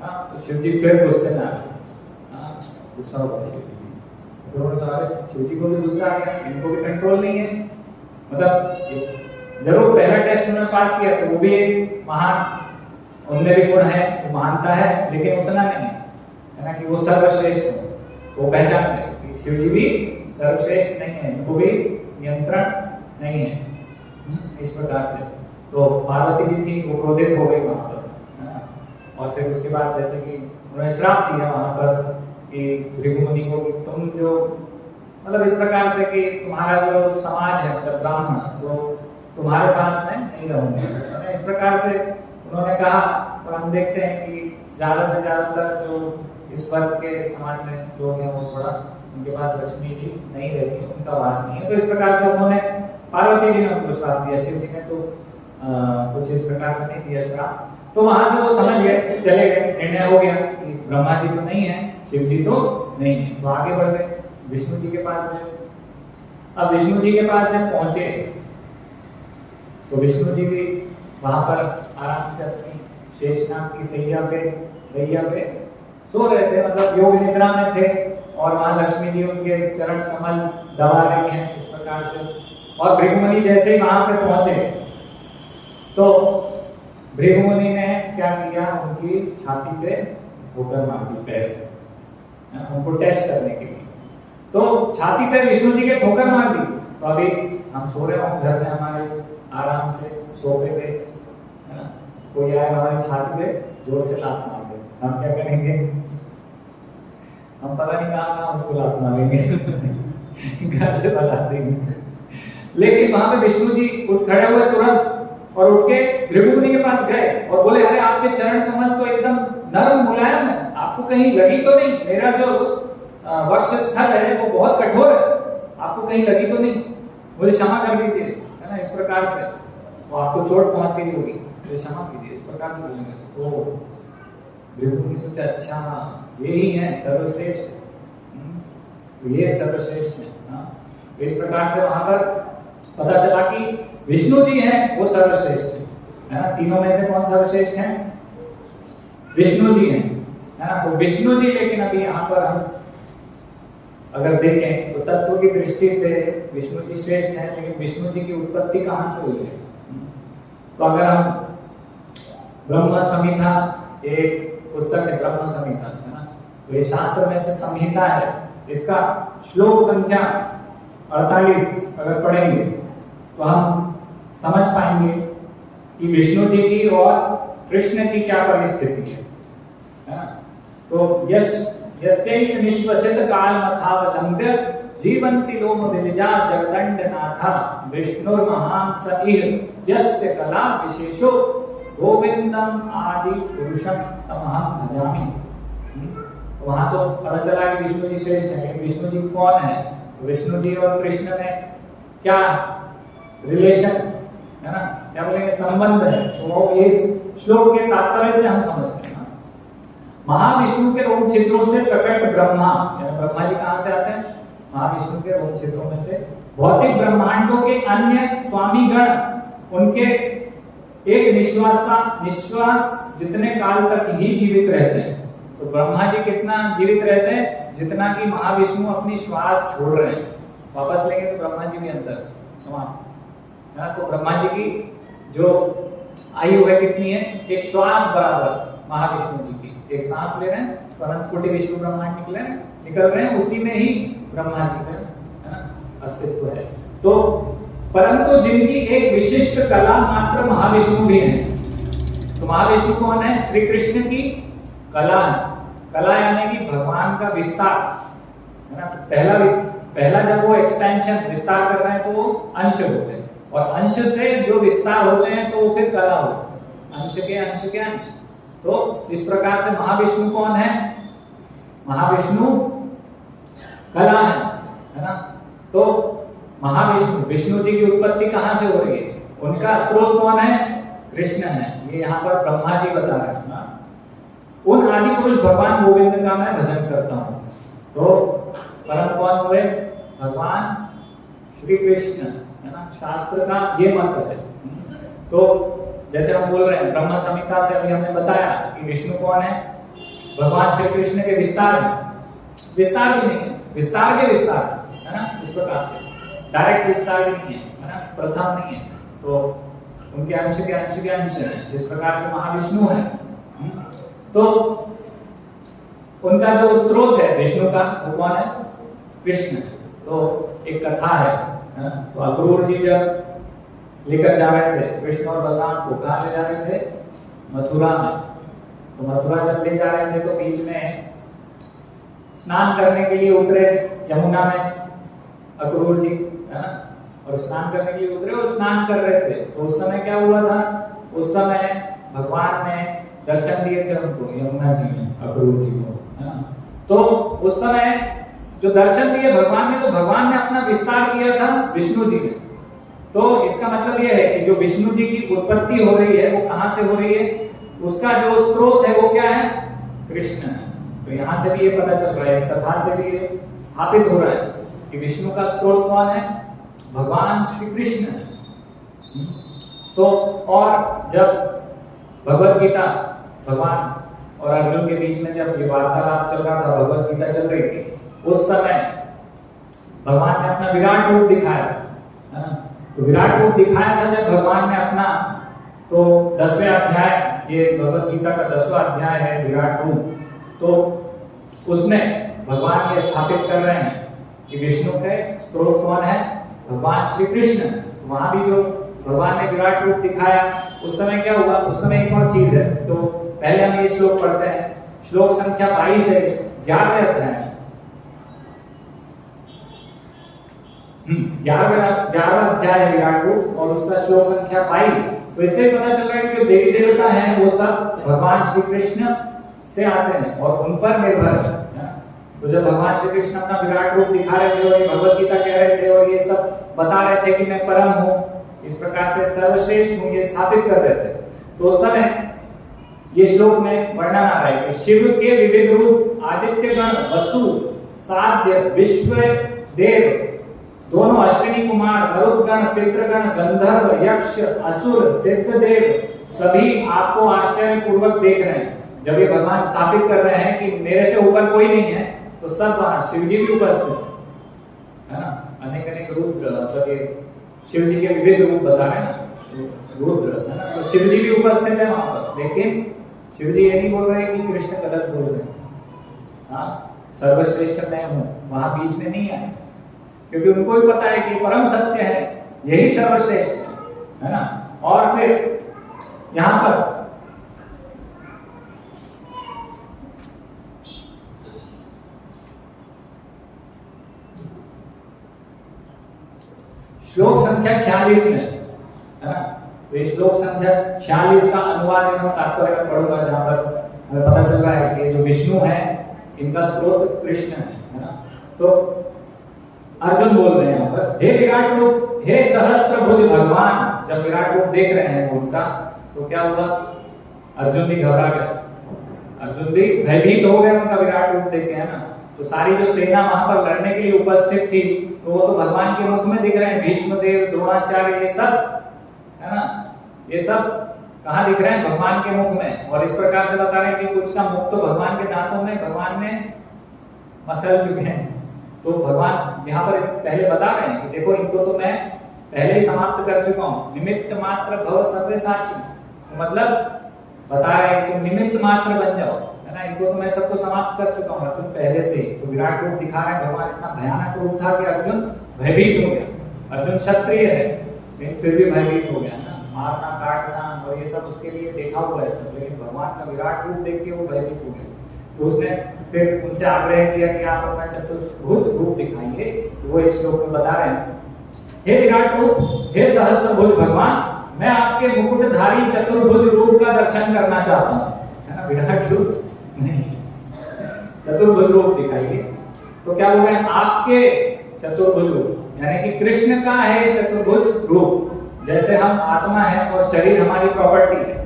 S2: तो शिव जी फिर गुस्से में आ गए, गुस्सा हो गया शिव जी। तो उन्होंने कहा अरे शिव जी को भी गुस्सा आ गया, इनको भी कंट्रोल नहीं है। मतलब जरूर पहला टेस्ट उन्होंने पास किया तो वो भी एक महान, उनमें भी गुण है, वो मानता है, लेकिन उतना नहीं है ना कि वो सर्वश्रेष्ठ हो। वो पहचान है कि शिव जी भी सर्वश्रेष्ठ नहीं है, इनको भी नियंत्रण नहीं है। इस प्रकार से तो पार्वती जी थी, वो क्रोधित हो गई वहां पर, है ना। और फिर उसके बाद जैसे कि उन्होंने श्राप दिया वहां पर कि भृगु मुनि को कि तुम जो मतलब इस प्रकार से कि तुम्हारा जो समाज है मतलब ब्राह्मण, तो तुम्हारे पास में नहीं रहूंगे, इस प्रकार से उन्होंने कहा। और हम देखते हैं कि ज्यादा से ज्यादातर जो इस वर्ग के समाज में लोग हैं वो थोड़ा उनके पास लक्ष्मी जी नहीं रहती, उनका वास नहीं है। तो इस प्रकार से उन्होंने पार्वती जी ने उनको श्राप दिया, शिव जी ने तो कुछ इस प्रकार से नहीं दिया श्राप। तो वहां से वो समझ गए, चले गए, निर्णय हो गया कि ब्रह्मा जी तो नहीं है, शिव जी तो नहीं है। तो आगे बढ़ गए, विष्णु जी के पास गए। अब विष्णु जी के पास जब पहुंचे तो विष्णु जी भी वहां पर आराम से अपनी शेषनाग की सैया पे सो रहे थे, मतलब योग निद्रा में थे। और वहां लक्ष्मी जी उनके चरण कमल दबा रही हैं इस प्रकार से। और भृगु मुनि जैसे ही वहां पे पहुंचे तो भृगु मुनि ने क्या किया, उनकी छाती पे ठोकर मार दी पैर से, उनको टेस्ट करने के लिए। तो छाती पे विष्णु जी के ठोकर मार दी। तो अभी हम सो रहे हो घर में हमारे आराम से सोफे पे, है ना, कोई आए हमारी छाती पे जोर से लात मार दे, हम क्या करेंगे? हम पता नहीं कहाँ उसको लात मारेंगे घर से भगा देंगे। लेकिन वहां पे विष्णु जी उठ खड़े हुए तुरंत और उठ के भृगु मुनि के पास गए और बोले अरे आपके चरण कमल तो एकदम नरम मुलायम है, आपको कहीं लगी तो नहीं? मेरा जो वक्षस्थल है वो बहुत कठोर है, आपको कहीं लगी तो नहीं? मुझे क्षमा कर दीजिए, है ना। इस प्रकार से वो आपको चोट पहुंच गई होगी, मुझे क्षमा कीजिए, इस प्रकार से बोलेंगे। तो भृगु मुनि सोचा अच्छा ये ही है सर्वश्रेष्ठ, तो ये सर्वश्रेष्ठ है। तो इस प्रकार से वहां पर पता चला कि विष्णु जी हैं वो सर्वश्रेष्ठ है ना। तीनों में से कौन सर्वश्रेष्ठ है? विष्णु जी हैं, है ना। तो विष्णु जी, लेकिन अभी यहाँ पर हम अगर देखें तो तत्व की दृष्टि से विष्णु जी श्रेष्ठ हैं, लेकिन विष्णु जी की उत्पत्ति कहाँ से हुई है? तो अगर हम ब्रह्म संहिता, एक पुस्तक है ब्रह्म संहिता, है ना, तो ये शास्त्र में से संहिता है, इसका श्लोक संख्या 48 अगर पढ़ेंगे तो हम समझ पाएंगे कि विष्णु जी की और कृष्ण की क्या परिस्थिति है ना। तो यस्यैव निश्वसित काल मथावलंब्य जीवन्ति लोम विविजा जगदंड नाथा विष्णुर्महान स इह यस्य कला विशेषो गोविंदम आदि पुरुषम तमहं भजामि। तो वहां तो पता चला कि विष्णु जी श्रेष्ठ है, लेकिन विष्णु जी कौन है? तो विष्णु जी और कृष्ण में क्या रिलेशन है ना, क्या बोलेंगे, संबंध है। तो इस श्लोक के तात्पर्य से हम समझते हैं महाविष्णु के रोम छिद्रों से प्रकट ब्रह्मा, यानी ब्रह्मा जी कहां से आते हैं? महाविष्णु के रोम छिद्रों में से भौतिक ब्रह्मांडों के अन्य स्वामी गण उनके एक निश्वास जितने काल तक ही जीवित रहते हैं। तो ब्रह्मा जी कितना जीवित रहते हैं? जितना कि महाविष्णु अपनी श्वास छोड़ रहे हैं, वापस लेंगे तो ब्रह्मा जी भी अंदर समाप्त है। तो ब्रह्मा जी की जो आयु है कितनी है? एक श्वास बराबर महाविष्णु जी की, एक सांस ले रहे हैं तो अनंत कोटि विश्व ब्रह्मांड निकल रहे हैं, उसी में ही ब्रह्मा जी का, है ना, अस्तित्व है। तो परंतु जिनकी एक विशिष्ट कला मात्र महाविष्णु भी है। तो महाविष्णु कौन है? श्री कृष्ण की कला है। कला यानी कि भगवान का विस्तार, है ना। पहला जब वो एक्सपेंशन विस्तार कर रहे हैं तो वो अंश होते हैं, और अंश से जो विस्तार होते हैं तो वो फिर कला होते हैं, अंश के अंश के अंश। तो इस प्रकार से महाविष्णु कौन है? महाविष्णु कला है ना। तो महाविष्णु, विष्णु जी की उत्पत्ति कहां से हो रही है? उनका स्रोत कौन है? कृष्ण है। ये यहाँ पर ब्रह्मा जी बता रहे हैं ना। उन आदि पुरुष भगवान गोविंद का मैं भजन करता हूँ। तो परम कौन हुए? भगवान श्री कृष्ण, है ना। शास्त्र का ये मत है। तो जैसे हम बोल रहे हैं ब्रह्म संहिता से अभी हमने बताया कि विष्णु कौन है? भगवान श्री कृष्ण के विस्तार है। विस्तार भी नहीं है, विस्तार के विस्तार है ना, इस प्रकार से डायरेक्ट विस्तार भी नहीं है ना, प्रथम नहीं है, तो उनके अंश के अंश के अंश है, इस प्रकार से महाविष्णु है। तो उनका जो स्रोत है विष्णु का वो कौन है? कृष्ण। तो एक कथा है ना? तो अक्रूर जी जब लेकर जा रहे थे कृष्ण और बलराम को, कहाँ ले जा रहे थे? मथुरा में। तो मथुरा जब ले जा रहे थे तो बीच में स्नान करने के लिए उतरे यमुना में अक्रूर जी, है ना, और स्नान करने के लिए उतरे और स्नान कर रहे थे। तो उस समय क्या हुआ था? उस समय भगवान ने दर्शन दिए थे उनको यमुना जी में, अक्रूर जी को, है ना। तो उस समय जो दर्शन दिए भगवान ने, तो भगवान ने अपना विस्तार किया था विष्णु जी ने। तो इसका मतलब यह है कि जो विष्णु जी की उत्पत्ति हो रही है वो कहाँ से हो रही है? उसका जो स्रोत है वो क्या है? कृष्ण है। तो यहाँ से भी ये पता चल रहा है, इस कथा से भी ये स्थापित हो रहा है कि विष्णु का स्रोत कौन है? भगवान श्री कृष्ण है। तो और जब भगवत गीता भगवान और अर्जुन के बीच में जब ये वार्तालाप चल रहा था, भगवत गीता चल रही थी, उस समय भगवान ने अपना विराट रूप दिखाया, है ना। तो विराट रूप दिखाया था जब भगवान ने अपना, तो 10वें अध्याय, ये भगवत गीता का 10वां अध्याय है विराट रूप। तो उसमें भगवान ये स्थापित कर रहे हैं कि विष्णु के स्रोत कौन है? भगवान श्री कृष्ण। वहां भी जो भगवान ने विराट रूप दिखाया, उस समय क्या हुआ? उस समय एक और चीज है। तो पहले हम ये श्लोक पढ़ते हैं, श्लोक संख्या 22 है, 11वें अध्याय, 11वां अध्याय है विराट रूप और उसका श्लोक संख्या 22। तो इससे पता चल रहा है कि जो देवी देवता हैं वो सब भगवान श्री कृष्ण से आते हैं और उन पर निर्भर है। तो जब भगवान श्री कृष्ण अपना विराट रूप दिखा रहे थे और ये भगवत गीता कह रहे थे और ये सब बता रहे थे कि मैं परम हूँ, इस प्रकार से सर्वश्रेष्ठ हूँ, ये स्थापित कर रहे थे। तो उस समय ये श्लोक में वर्णन आ रहा है कि शिव के विविध रूप आदित्य गण, वसु, साध्य, विश्व देव, दोनों अश्विनी कुमार, मरुदगण, पितृगण, गंधर्व, यक्ष, असुर, सिद्ध देव, सभी आपको आश्चर्य पूर्वक देख रहे हैं। जब ये भगवान स्थापित कर रहे हैं कि मेरे से ऊपर कोई नहीं है, तो सब वहां शिव जी भी उपस्थित है ना, अनेक अनेक रूप, मतलब ये शिव जी के विविध रूप बता रहे हैं ना, रुद्र, है ना। तो शिव जी भी उपस्थित है वहां पर, लेकिन शिव जी ये नहीं बोल रहे कि कृष्ण गलत बोल रहे हैं, हाँ सर्वश्रेष्ठ मैं हूँ, वहां बीच में नहीं आए, क्योंकि उनको भी पता है कि परम सत्य है, यही सर्वश्रेष्ठ है ना। और फिर यहाँ पर श्लोक संख्या 46 में, है ना। तो ये श्लोक संख्या 46 का अनुवाद एवं तात्पर्य में पढ़ूंगा, जहां पर हमें पता चल रहा है कि जो विष्णु है इनका स्रोत कृष्ण है ना। तो अर्जुन बोल रहे हैं यहाँ पर, हे विराट रूप, हे सहस्त्रभुज भगवान। जब विराट रूप देख रहे हैं उनका, तो क्या हुआ? अर्जुन भी घबरा गए, अर्जुन भी भयभीत हो गए उनका विराट रूप देख के, है ना। तो सारी जो सेना वहां पर लड़ने के लिए उपस्थित थी, तो वो तो भगवान के मुख में दिख रहे हैं, भीष्मदेव, द्रोणाचार्य, ये सब, है ना, ये सब कहाँ दिख रहे हैं? भगवान के मुख में। और इस प्रकार से बता रहे हैं कि कुछ का मुख तो भगवान के दांतों में भगवान ने मसल चुके हैं। तो भगवान यहाँ पर पहले बता रहे हैं कि देखो इनको तो मैं पहले ही समाप्त कर चुका हूँ, निमित्त मात्र भव सर्वसाची। तो मतलब बता रहे हैं कि तुम निमित्त मात्र बन जाओ, है ना, इनको तो मैं सबको समाप्त कर चुका हूँ अर्जुन पहले से। तो विराट रूप दिखा रहे हैं भगवान, इतना भयानक रूप था कि अर्जुन भयभीत हो गया। अर्जुन क्षत्रिय है लेकिन फिर भी भयभीत हो गया ना, मारना काटना और ये सब उसके लिए देखा हुआ है सब, लेकिन भगवान का विराट रूप देख के वो भयभीत हो गए। तो उसने फिर उनसे आग्रह किया कि आप अपना चतुर्भुज रूप दिखाइए। तो वो इस श्लोक में बता रहे हैं, हे विराट रूप, हे सहस्त्रभुज भगवान, मैं आपके मुकुटधारी चतुर्भुज रूप का दर्शन करना चाहता हूँ, है ना। विराट रूप नहीं, चतुर्भुज रूप दिखाइए। तो क्या बोल रहे हैं? आपके चतुर्भुज रूप, यानी कि कृष्ण का है चतुर्भुज रूप। जैसे हम आत्मा है और शरीर हमारी प्रॉपर्टी है,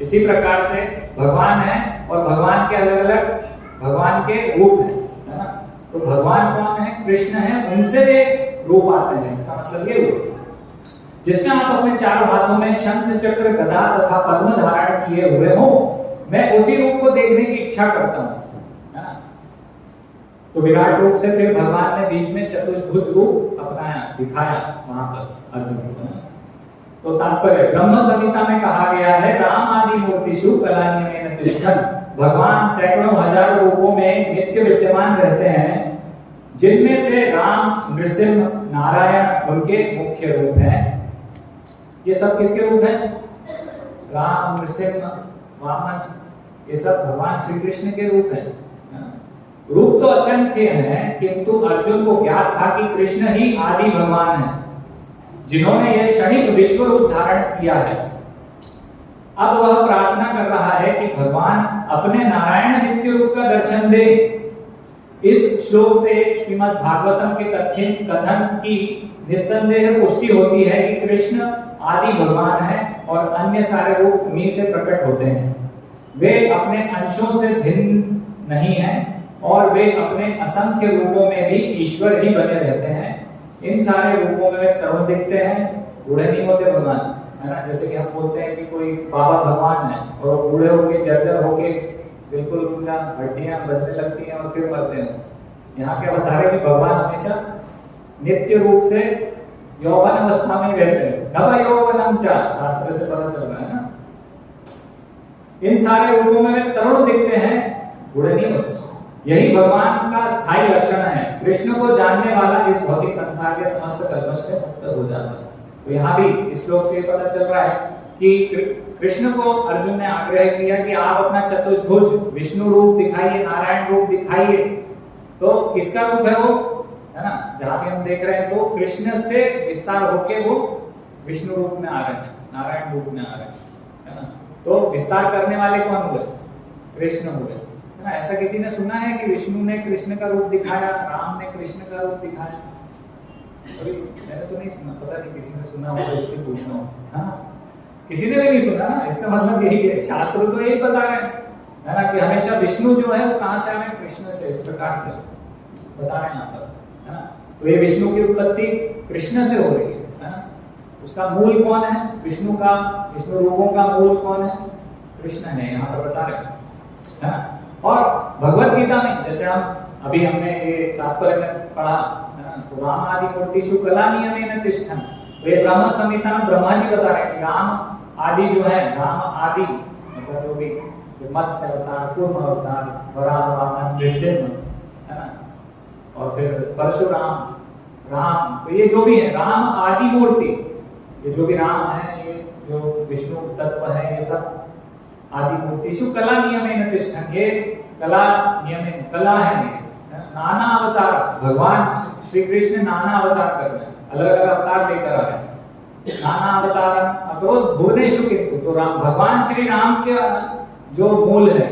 S2: इसी प्रकार से भगवान है और भगवान के अलग अलग भगवान के रूप है ना। तो भगवान कौन है? कृष्ण है, उनसे रूप आते हैं। इसका मतलब ये हुआ जिसमें आप अपने चारों हाथों में शंख, चक्र, गदा तथा पद्म धारण किए हुए हो, मैं उसी रूप को देखने की इच्छा करता हूँ, है ना। तो विराट रूप से फिर भगवान ने बीच में चतुर्भुज रूप अपनाया, दिखाया वहां पर अर्जुन को। तो तात्पर्य ब्रह्म संहिता में कहा गया है राम आदि मूर्तिषु कलानियमेन तिष्ठन्, भगवान सैकड़ों हजारों रूपों में नित्य विद्यमान रहते हैं, जिनमें से राम, नृसिंह, नारायण उनके मुख्य रूप हैं। ये सब किसके रूप हैं? राम, नृसिंह, वामन, ये सब भगवान श्री कृष्ण के रूप हैं। रूप तो असंख्य हैं, किंतु अर्जुन को ज्ञात था कि कृष्ण ही आदि भगवान हैं, जिन्होंने यह क्षणिक विश्व रूप धारण किया है। अब वह प्रार्थना कर रहा है कि भगवान अपने नारायण नित्य रूप का दर्शन दे। इस श्लोक से श्रीमद् भागवतम के कथन की निस्संदेह पुष्टि होती है कि कृष्ण आदि भगवान है और अन्य सारे रूप उन्हीं से प्रकट होते हैं। वे अपने अंशों से भिन्न नहीं हैं और वे अपने असंख्य रूपों में भी ईश्वर ही बने रहते हैं। इन सारे रूपों में वे तरुण दिखते हैं, बूढ़े नहीं होते भगवान, है ना। जैसे कि हम बोलते हैं कि कोई बाबा भगवान है और वो बूढ़े होके जर्जर होके बिल्कुल उनका हड्डियां बजने लगती हैं और फिर मरते हैं। यहाँ क्या बता रहे कि भगवान हमेशा नित्य रूप से यौवन अवस्था में रहते हैं। नव यौवनम च, शास्त्र से पता चल रहा है ना। इन सारे रूपों में वे तरुण दिखते हैं, बूढ़े नहीं होते। यही भगवान का स्थायी लक्षण है। कृष्ण को जानने वाला इस भौतिक संसार के समस्त कल्मश से मुक्त हो जाता है। तो यहाँ भी इस श्लोक से पता चल रहा है कि कृष्ण को अर्जुन ने आग्रह किया कि आप अपना चतुर्भुज विष्णु रूप दिखाइए, नारायण रूप दिखाइए। तो किसका रूप है वो, है ना। जहां भी हम देख रहे हैं तो कृष्ण से विस्तार होके वो विष्णु रूप में आ रहे हैं, नारायण रूप में आ रहे हैं, है ना। तो विस्तार करने वाले कौन हुए? कृष्ण हुए, है ना। ऐसा किसी ने सुना है कि विष्णु ने कृष्ण का रूप दिखाया, राम ने कृष्ण का रूप दिखाया? अभी मैंने तो नहीं सुना, पता नहीं किसी ने सुना हो तो इसलिए पूछना हो। हाँ, किसी ने भी नहीं सुना ना। इसका मतलब यही है, शास्त्र तो यही बता रहे हैं, है ना, कि हमेशा विष्णु जो है वो कहाँ से आ रहे हैं? कृष्ण से। इस प्रकार से बता रहे हैं यहाँ पर, है ना। तो ये विष्णु की उत्पत्ति कृष्ण से हो रही है ना। उसका मूल कौन है? विष्णु का, विष्णु रूपों का मूल कौन है? कृष्ण है, यहाँ पर बता रहे हैं, है ना। और भगवत गीता में जैसे हमने ये तात्पर्य में पढ़ा, है ना, तो राम आदि मूर्तिषु कलानियमेन तिष्ठन्। वे ब्रह्म संहिता में ब्रह्मा जी बता रहे हैं कि राम आदि जो है, राम आदि मतलब जो भी मत्स्य अवतार, कूर्म अवतार, वराह, वामन, नृसिंह, है ना, और फिर परशुराम, राम, तो ये जो भी है राम आदि मूर्ति, ये जो भी राम है, ये जो विष्णु तत्व है, ये सब आदि मूर्तिषु कला नियमेन तिष्ठन्। ये कला नियमेन, कला है ये, नाना अवतार। भगवान श्री कृष्ण नाना अवतार कर रहे हैं, अलग अलग अवतार लेकर आ रहे हैं। नाना अवतार अक्रोध भुवनेषु किंतु, तो राम, भगवान श्री राम के जो मूल है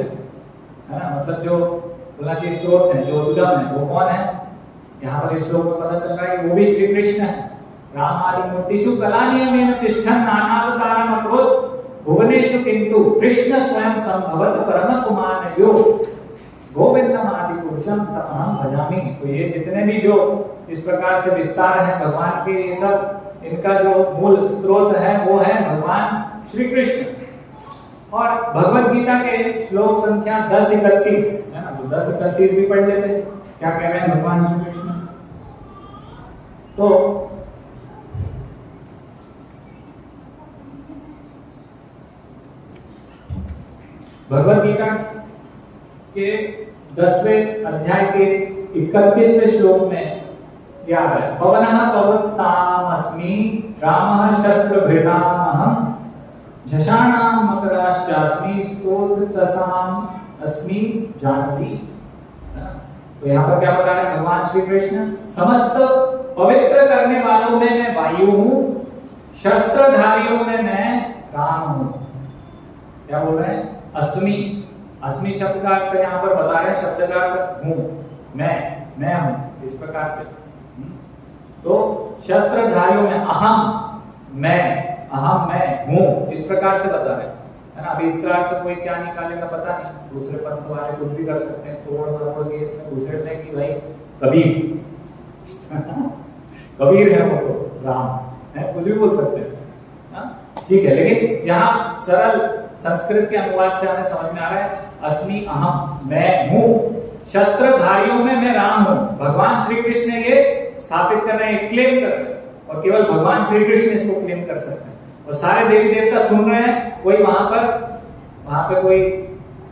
S2: ना, मतलब जो बोलना चाहिए स्रोत है, जो उद्गम है, वो कौन है? यहाँ पर इस श्लोक में पता चल रहा है कि वो भी श्री कृष्ण है। राम आदि मूर्तिषु कला नियमेन तिष्ठन् नाना अवतारम् अक्रोध भुवनेषु किंतु कृष्ण स्वयं संभवत परम पुमान यो गोविंदम आदि पुरुषम तमहं भजामि। तो ये जितने भी जो इस प्रकार से विस्तार है भगवान के, ये सब इनका जो मूल स्रोत है वो है भगवान श्री कृष्ण। और भगवत गीता के श्लोक संख्या 10:31 है ना, तो 10:31 भी पढ़ लेते। क्या कह रहे हैं भगवान श्री कृष्ण? तो भगवत गीता के 10वें अध्याय के 31वें श्लोक में क्या है? पवनः पवतामस्मि रामः शस्त्रभृतामहं झषाणां मकराश्चास्मि स्तोत्रतसाम् अस्मि जानवी। तो यहाँ पर क्या बता रहे हैं भगवान श्री कृष्ण? समस्त पवित्र करने वालों में मैं वायु हूँ, शस्त्रधारियों में मैं राम हूँ। क्या बोल रहे हैं? अस्मि, अस्मि शब्द का अर्थ यहाँ पर बता रहे हैं, शब्द का अर्थ हूँ, मैं हूँ, इस प्रकार से। तो शस्त्रधारियों में अहम, मैं हूँ, इस प्रकार से बता रहे हैं, है ना। अभी इसका अर्थ कोई क्या निकालेगा पता नहीं, दूसरे पंथ वाले कुछ भी कर सकते हैं, तोड़ मरोड़ के इसमें घुसेड़ दें कि भाई कबीर कबीर है वो, तो राम है, कुछ भी बोल सकते हैं, ठीक है। लेकिन यहाँ सरल संस्कृत के अनुवाद से हमें समझ में आ रहा है अस्मि अहम, मैं हूँ, शस्त्रधारियों में मैं राम हूं। भगवान श्री कृष्ण ये स्थापित कर रहे हैं, क्लेम कर रहे हैं, और केवल भगवान श्री कृष्ण इसको क्लेम कर सकते हैं। और सारे देवी देवता सुन रहे हैं, कोई वहां पे कोई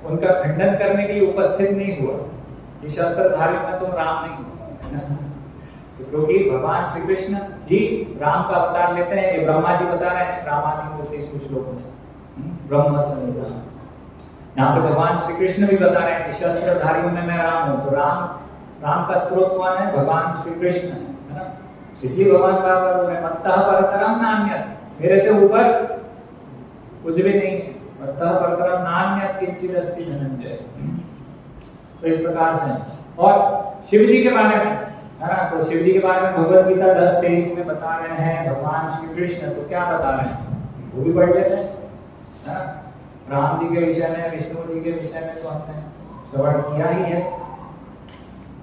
S2: उनका खंडन करने के लिए उपस्थित नहीं हुआ कि शस्त्रधारी में तुम राम नहीं हो। तो क्योंकि भगवान श्री कृष्ण ही राम का अवतार लेते हैं, ये ब्रह्मा जी बता रहे हैं रामादि मूर्ति श्लोकों में, ब्रह्म संहिता। यहाँ पे भगवान श्री कृष्ण भी बता रहे हैं कि शस्त्रधारियों में मैं राम हूं। तो राम का स्रोत कौन है? भगवान श्री कृष्ण है ना। इसलिए भगवान बार-बार बोल रहे हैं मत्तः परतरम नान्यत्, मेरे से ऊपर कुछ भी नहीं है। मत्तः परतरम नान्यत् किंचित् अस्ति धनंजय। तो इस प्रकार से, और शिव जी के बारे में है ना, तो शिव जी के बारे में भगवद गीता 10:23 में बता रहे हैं भगवान श्री कृष्ण। तो क्या बता रहे हैं वो भी पढ़ लेते हैं, है ना। राम जी के विषय में, विष्णु जी के विषय में तो हमने श्रवण किया ही है।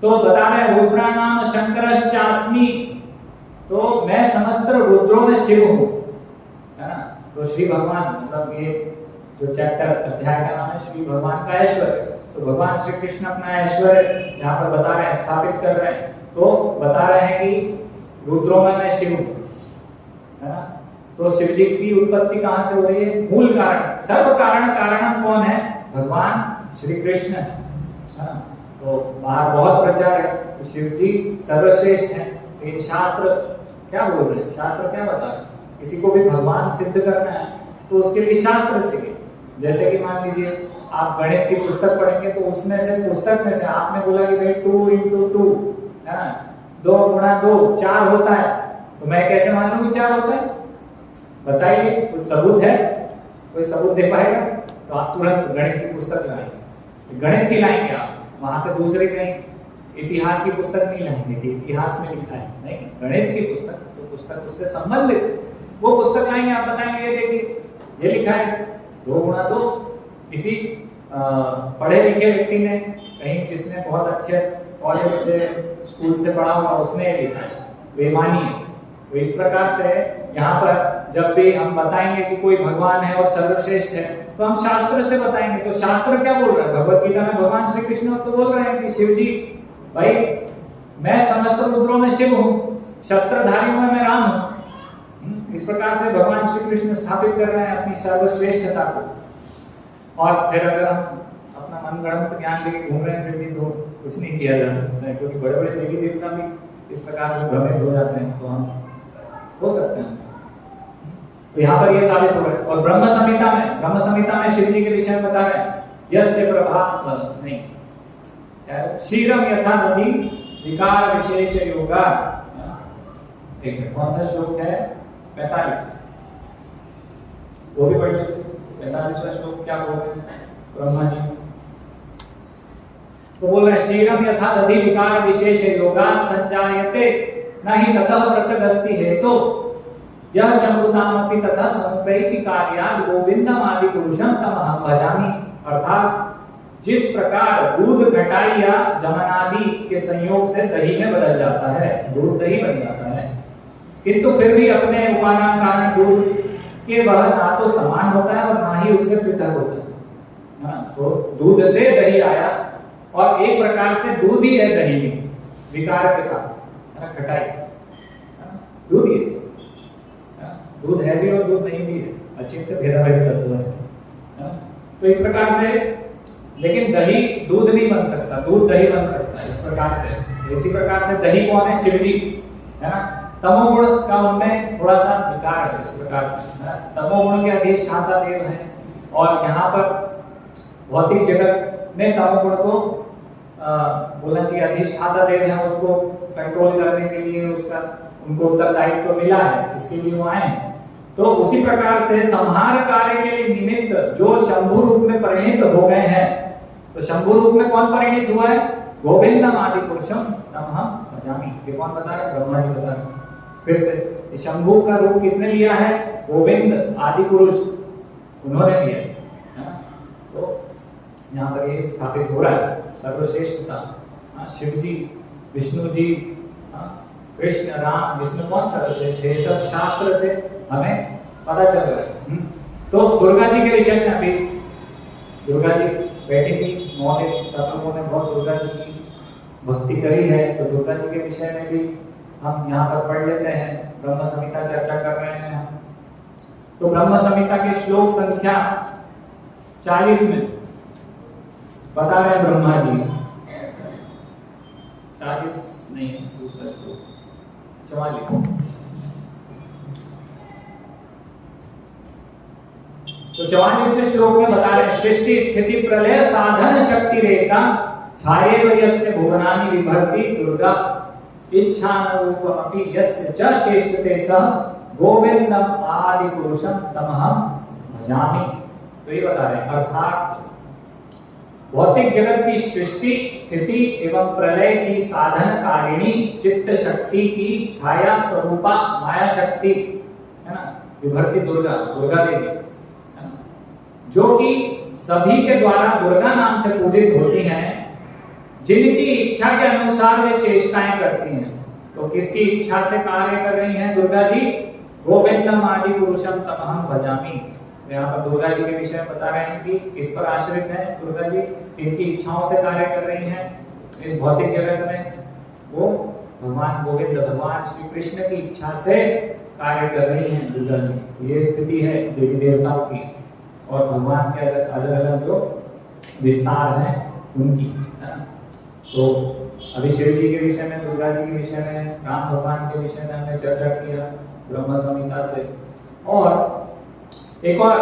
S2: तो बता रहे रुद्राणाम शंकरश्चास्मि, तो मैं समस्त रुद्रों में शिव हूं, है ना। तो श्री भगवान, मतलब ये जो चैप्टर अध्याय का नाम है श्री भगवान का ऐश्वर्य। तो भगवान श्री कृष्ण अपना ऐश्वर्य यहाँ पर बता रहे हैं, स्थापित कर रहे हैं। तो बता रहे हैं कि रुद्रों में मैं शिव हूं, है ना। तो शिव जी की उत्पत्ति कहां से हो रही है? मूल कारण, सर्व कारण कारणम कौन है? भगवान श्री कृष्ण है ना। तो बाहर बहुत प्रचार है कि शिव जी सर्वश्रेष्ठ हैं। लेकिन शास्त्र क्या बोल रहे हैं? शास्त्र क्या बता रहे हैं? किसी को भी भगवान सिद्ध करना है तो उसके लिए शास्त्र चाहिए। जैसे कि मान लीजिए आप गणित की पुस्तक पढ़ेंगे तो उसमें से, पुस्तक में से आपने बोला कि भाई 2 × 2 है ना, 2 × 2 4 होता है। तो मैं कैसे मान लूं कि 4 होता है? बताइए, कुछ सबूत है? कोई सबूत दे पाएगा? तो आप तुरंत गणित की पुस्तक लाएंगे। गणित की लाएंगे आप, वहां पे दूसरे कहीं इतिहास की पुस्तक नहीं लाएंगे कि इतिहास में लिखा है, नहीं। गणित की पुस्तक, तो पुस्तक उससे संबंधित वो पुस्तक लाएंगे, आप बताएंगे ये देखिए ये लिखा है 2 × 2। किसी पढ़े लिखे व्यक्ति ने, कहीं जिसने बहुत अच्छे कॉलेज से, स्कूल से पढ़ा हुआ, उसने ये लिखा है, वे मानिए। तो इस प्रकार से यहाँ पर जब भी हम बताएंगे कि कोई भगवान है और सर्वश्रेष्ठ है तो हम शास्त्र से बताएंगे। तो शास्त्र क्या बोल रहा है? भगवद गीता में भगवान श्री कृष्ण तो बोल रहे हैं कि शिव जी, भाई मैं समस्त रुद्रों में शिव हूं, शस्त्रधारियों में मैं राम हूं। इस प्रकार से भगवान श्री कृष्ण स्थापित कर रहे हैं अपनी सर्वश्रेष्ठता को। और फिर अगर हम अपना मनगढ़ंत ज्ञान लेके घूम रहे हैं फिर भी तो कुछ नहीं किया जा सकता है, क्योंकि बड़े बड़े देवी देवता भी इस प्रकार से भ्रमित हो जाते हैं, तो हम हो सकते हैं। तो यहाँ पर ये साबित हो रहा है। और ब्रह्म संहिता में शिव जी के विषय में बता रहे हैं यस्य प्रभा नहीं क्षीरम यथा नदी विकार विशेष योगा। एक मिनट, कौन सा श्लोक है? 45, वो भी पढ़ लीजिए। 45वां श्लोक क्या बोल रहे हैं ब्रह्मा जी? तो बोल रहे हैं क्षीरम यथा नदी विकार विशेष योगा संजायते नहीं ततः प्रत्यगस्ति हेतु यह शंभुनामपि तथा समुपैति कार्याद गोविंदम आदि पुरुषम तमहं भजामि। अर्थात जिस प्रकार दूध खटाई या जमन आदि के संयोग से दही में बदल जाता है, दूध दही बन जाता है, किंतु फिर भी अपने उपादान कारण दूध के वह ना तो समान होता है और ना ही उससे पृथक होता है। तो दूध से दही आया और एक प्रकार से दूध ही है दही में विकार के साथ, खटाई दूध ही है। दूध है भी और दूध नहीं भी है, अचिंत्य भेदाभेद तत्व है। तो इस प्रकार से, लेकिन दही दूध नहीं बन सकता, दूध दही बन सकता है इस प्रकार से। इसी प्रकार से दही कौन है? शिव जी, है ना। तमोगुण का उनमें थोड़ा सा विकार है इस प्रकार से, है। तमोगुण के अधिष्ठाता देव हैं और यहाँ पर भौतिक जगत में तमोगुण को बोलना चाहिए अधिष्ठाता देव है, उसको कंट्रोल करने के लिए उसका उनको उत्तरदायित्व तो मिला है, इसके लिए वो आए। तो उसी प्रकार से संहार कार्य के लिए निमित्त जो शंभु रूप में परिणित हो गए हैं, तो शंभु रूप में कौन परिणित हुआ है? गोविंदम आदि पुरुषम तमहं भजामि। ये कौन बता रहे? ब्रह्मा जी बता रहे। फिर से शंभु का रूप किसने लिया है? गोविंद आदि पुरुष उन्होंने लिया है ना। तो यहाँ पर ये स्थापित हो रहा है सर्वश्रेष्ठता। शिव जी, विष्णु जी, कृष्ण, राम, विष्णु कौन सर्वश्रेष्ठ है? ये सब शास्त्र से हमें पता चल रहा है। तो दुर्गा जी के विषय में अभी दुर्गा जी बैठी थी मौलिक सब लोगों ने बहुत दुर्गा जी की भक्ति करी है, तो दुर्गा जी के विषय में भी हम यहाँ पर पढ़ लेते हैं। ब्रह्म संहिता चर्चा कर रहे हैं हम। तो ब्रह्म संहिता के श्लोक संख्या 40 में बता रहे हैं ब्रह्मा जी, 40 नहीं दूसरा श्लोक 44। तो 44वें श्लोक में बता रहे हैं सृष्टि स्थिति प्रलय साधन शक्ति रेखा छाये वयस्य भुवनानि विभर्ति दुर्गा इच्छानुरूपमपि यस्य च चेष्टते सः गोविंदम आदि पुरुषम तमहम भजामि। तो ये बता रहे हैं अर्थात भौतिक जगत की सृष्टि स्थिति एवं प्रलय की साधन कारिणी चित्त शक्ति की छाया स्वरूपा माया शक्ति है ना, विभर्ति दुर्गा, दुर्गा देवी है ना, जो कि सभी के द्वारा दुर्गा नाम से पूजित होती हैं, जिनकी इच्छा के अनुसार वे चेष्टाएं करती हैं। तो किसकी इच्छा से कार्य कर रही हैं दुर्गा जी? गोविंदम आदि पुरुषम तमहम भजामि। यहाँ पर दुर्गा जी के विषय में बता रहे हैं कि किस पर आश्रित है दुर्गा जी, इनकी इच्छाओं से कार्य कर रही हैं इस भौतिक जगत में। वो भगवान गोविंद, भगवान श्री कृष्ण की इच्छा से कार्य कर रही हैं दुर्गा जी। तो ये स्थिति है देवी देवताओं की और भगवान के अलग अलग जो विस्तार हैं उनकी, है ना। तो अभी शिव जी के विषय में, दुर्गा जी के विषय में, राम भगवान के विषय में हमने चर्चा किया ब्रह्म संहिता से। और एक और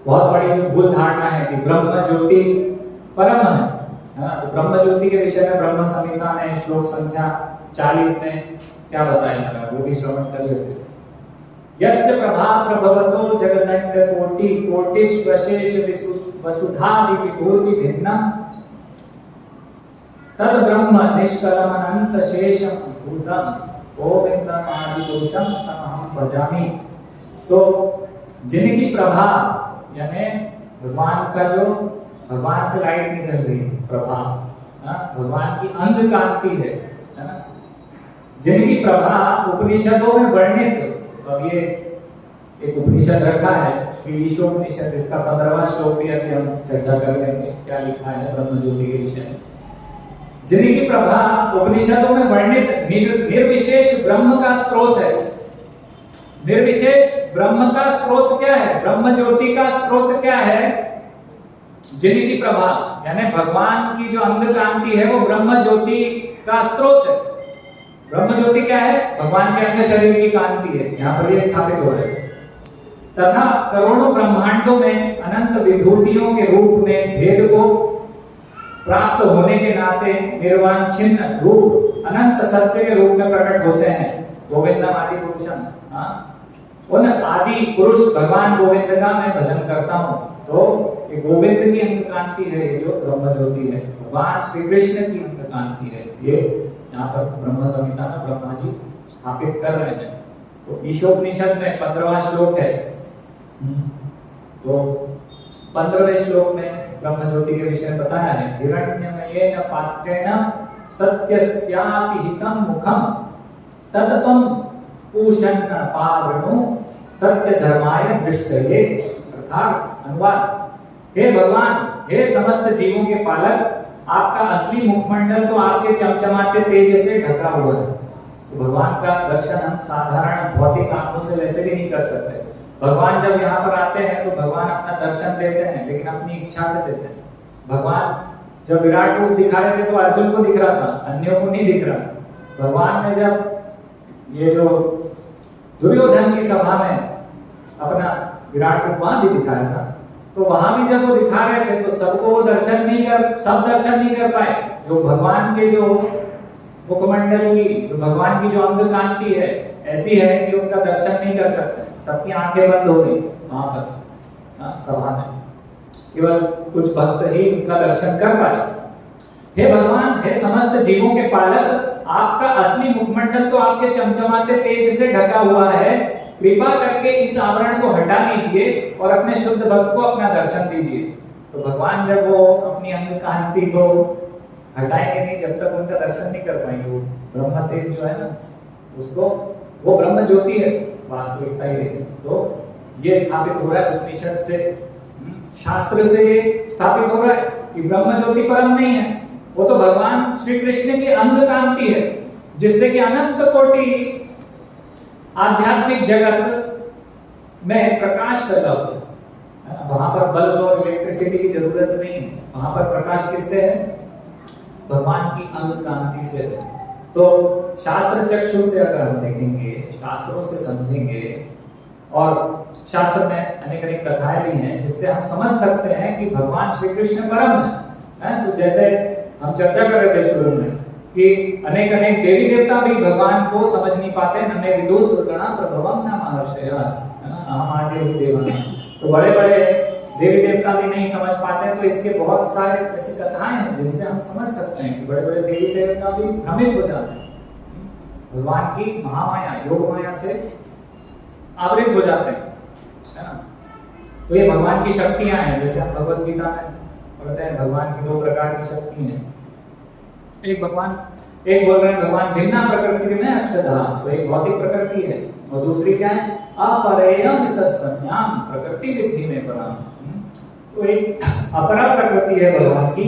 S2: बहुत बड़ी जो भूल धारणा है कि ब्रह्म ज्योति परम है ना। तो ब्रह्म ज्योति के विषय में ब्रह्म संहिता ने श्लोक संख्या 40 में क्या बताया, वो भी श्रवण कर लेते। यस्य प्रभा प्रभवतो जगदण्ड कोटि कोटिश्वशेष वसुधादि विभूति भिन्नम तद ब्रह्म निष्कलम अनंत शेषम भूतम गोविंदम आदि पुरुषम तमहम भजामि। तो जिनकी प्रभा यानी भगवान का जो भगवान से लाइट निकल रही प्रभा, भगवान की अंध कांति है ना, जिनकी प्रभा उपनिषदों में वर्णित। तो अब ये एक उपनिषद रखा है श्री ईशोपनिषद, इसका 15वां श्लोक भी अभी हम चर्चा कर लेंगे क्या लिखा है ब्रह्म ज्योति के विषय में। जिनकी प्रभा उपनिषदों में वर्णित निर्विशेष ब्रह्म का स्रोत है। निर्विशेष ब्रह्म का स्रोत क्या है? ब्रह्म ज्योति का स्रोत क्या है? जिनकी प्रभा यानी भगवान की जो अंग कांति है वो ब्रह्म ज्योति का स्रोत है। ब्रह्म ज्योति क्या है? भगवान के अंग शरीर की कांति है, यहाँ पर ये स्थापित हो रहा है। तथा करोड़ों ब्रह्मांडों में अनंत विभूतियों के रूप में भेद को प्राप्त होने के नाते निर्वाण छिन्न रूप अनंत सत्य के रूप में प्रकट होते हैं गोविंदम आदि पुरुषम। उन आदि पुरुष भगवान गोविंद का मैं भजन करता हूँ। तो ये गोविंद की अंग कांति है, ये जो ब्रह्म ज्योति है भगवान श्री कृष्ण की अंग कांति है। ये यहाँ पर ब्रह्म संहिता में ब्रह्मा जी स्थापित कर रहे हैं। तो ईशोपनिषद में 15वां श्लोक है। तो 15वें श्लोक में ब्रह्म ज्योति के विषय में बताया है हिरण्यमयेन पात्रेण सत्यस्यापि हितं मुखं तत्त्वं पूषन्न पावृणु सत्य धर्माय दृष्टये। अर्थात अनुवाद, हे भगवान, हे समस्त जीवों के पालक, आपका असली मुखमंडल तो आपके चमचमाते तेज से ढका हुआ है। तो भगवान का दर्शन हम साधारण भौतिक आंखों से वैसे भी नहीं कर सकते। भगवान जब यहाँ पर आते हैं तो भगवान अपना दर्शन देते हैं, लेकिन अपनी इच्छा से देते हैं। भगवान जब विराट रूप दिखा रहे थे तो अर्जुन को दिख रहा था, अन्यों को नहीं दिख रहा। भगवान ने जब ये जो दुर्योधन की सभा में अपना विराट रूप वहां भी दिखाया था, तो वहां भी जब वो दिखा रहे थे तो सबको वो सब दर्शन नहीं कर पाए। जो भगवान के जो मुखमंडल की, जो भगवान की जो अंग कांति है ऐसी है कि उनका दर्शन नहीं कर सकते। सबकी आंखें बंद हो गई वहां पर सभा में, केवल कुछ भक्त ही उनका दर्शन कर पाए। हे भगवान, हे समस्त जीवों के पालक, आपका असली मुखमंडल तो आपके चमचमाते तेज से ढका हुआ है। कृपा करके इस आवरण को हटा लीजिए और अपने शुद्ध भक्त को अपना दर्शन दीजिए। तो भगवान जब वो अपनी अंग कांति को हटाएंगे नहीं, जब तक उनका दर्शन नहीं कर पाएंगे। वो ब्रह्म तेज जो है ना, उसको वो ब्रह्म ज्योति है, वास्तविकता ये है। तो ये स्थापित हो रहा है उपनिषद से शास्त्र से स्थापित हो रहा है कि ब्रह्म ज्योति परम नहीं है, वो तो भगवान श्री कृष्ण की अंग कांति है, जिससे कि अनंत कोटि आध्यात्मिक जगत में प्रकाश पैदा होता है। वहां पर बल्ब और इलेक्ट्रिसिटी की जरूरत नहीं है, वहां पर प्रकाश किससे है? भगवान की अंग कांति से है। तो शास्त्र चक्षु से अगर हम देखेंगे, शास्त्रों से समझेंगे, और शास्त्र में अनेक अनेक कथाएं भी हैं जिससे हम समझ सकते हैं कि भगवान श्री कृष्ण परम है। तो जैसे हम चर्चा कर रहे थे शुरू में कि अनेक अनेक देवी देवता भी भगवान को समझ नहीं पाते, नन्हे विदुष गणा प्रभवम न महर्षयः, है ना, हम आगे ही देवाना। तो बड़े बड़े देवी देवता भी नहीं समझ पाते, तो इसके बहुत सारे ऐसी कथाएं हैं जिनसे हम समझ सकते हैं कि बड़े बड़े देवी देवता भी भ्रमित हो जाते हैं, भगवान की महामाया योग माया से आवृत हो जाते हैं, है ना। तो ये भगवान की शक्तियां हैं, जैसे हम भगवत गीता में पढ़ते हैं भगवान की 2 प्रकार की शक्ति हैं। एक बोल रहे हैं भगवान भिन्ना प्रकृति में अष्टधा, तो एक भौतिक प्रकृति है, और दूसरी क्या है? अपरेयमितस्पन्याम प्रकृति विद्धि में पराम। तो एक अपरा प्रकृति है भगवान की,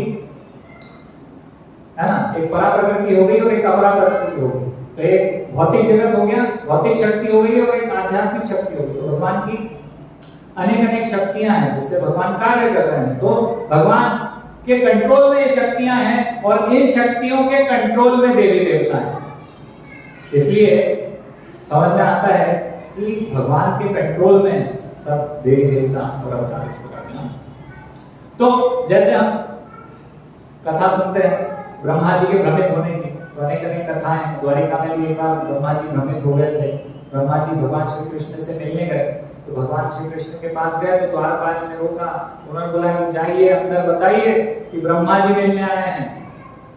S2: है ना, एक परा प्रकृति हो गई और एक अपरा प्रकृति हो गई। तो एक भौतिक जगत हो गया, भौतिक शक्ति हो गई, और एक आध्यात्मिक शक्ति हो गई। तो भगवान की अनेक अनेक शक्तियां हैं जिससे भगवान कार्य कर रहे हैं। तो भगवान के कंट्रोल में ये शक्तियां हैं, और इन शक्तियों के कंट्रोल में देवी देवता हैं। इसलिए समझ में आता है कि भगवान के कंट्रोल में सब देवी देवता और अवतार इस प्रकार से ना। तो जैसे हम कथा सुनते हैं ब्रह्मा जी के भ्रमित होने की, तो अनेक अनेक कथाएं। द्वारिका में भी एक बार ब्रह्मा जी भ्रमित हो गए थे। ब्रह्मा जी भगवान श्री कृष्ण से मिलने गए, तो भगवान श्री कृष्ण के पास गए, तो द्वारपाल ने रोका, उन्होंने बोला कि जाइए अंदर बताइए कि ब्रह्मा जी मिलने आए हैं,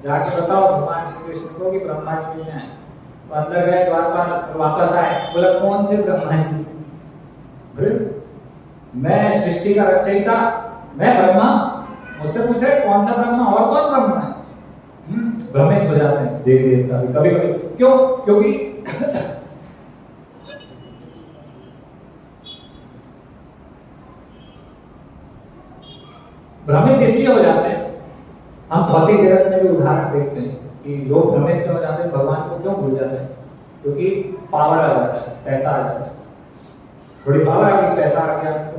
S2: जाके बताओ भगवान श्री कृष्ण को कि ब्रह्मा जी मिलने आए। तो अंदर गए द्वारपाल, वापस आए, बोला कौन से ब्रह्मा जी? मैं सृष्टि का रचयिता, मैं ब्रह्मा, मुझसे पूछे कौन सा ब्रह्मा और कौन ब्रह्मा है? भ्रमित हो जाते हैं देवी देवता भी कभी कभी। क्यों? क्योंकि भ्रमित इसलिए हो जाते हैं, हम भौतिक जगत में भी उदाहरण देखते हैं कि लोग भ्रमित क्यों हो जाते हैं, भगवान को क्यों भूल जाते हैं? क्योंकि पावर आ जाता है, पैसा आ जाता है, थोड़ी पावर आ गई, पैसा आ गया तो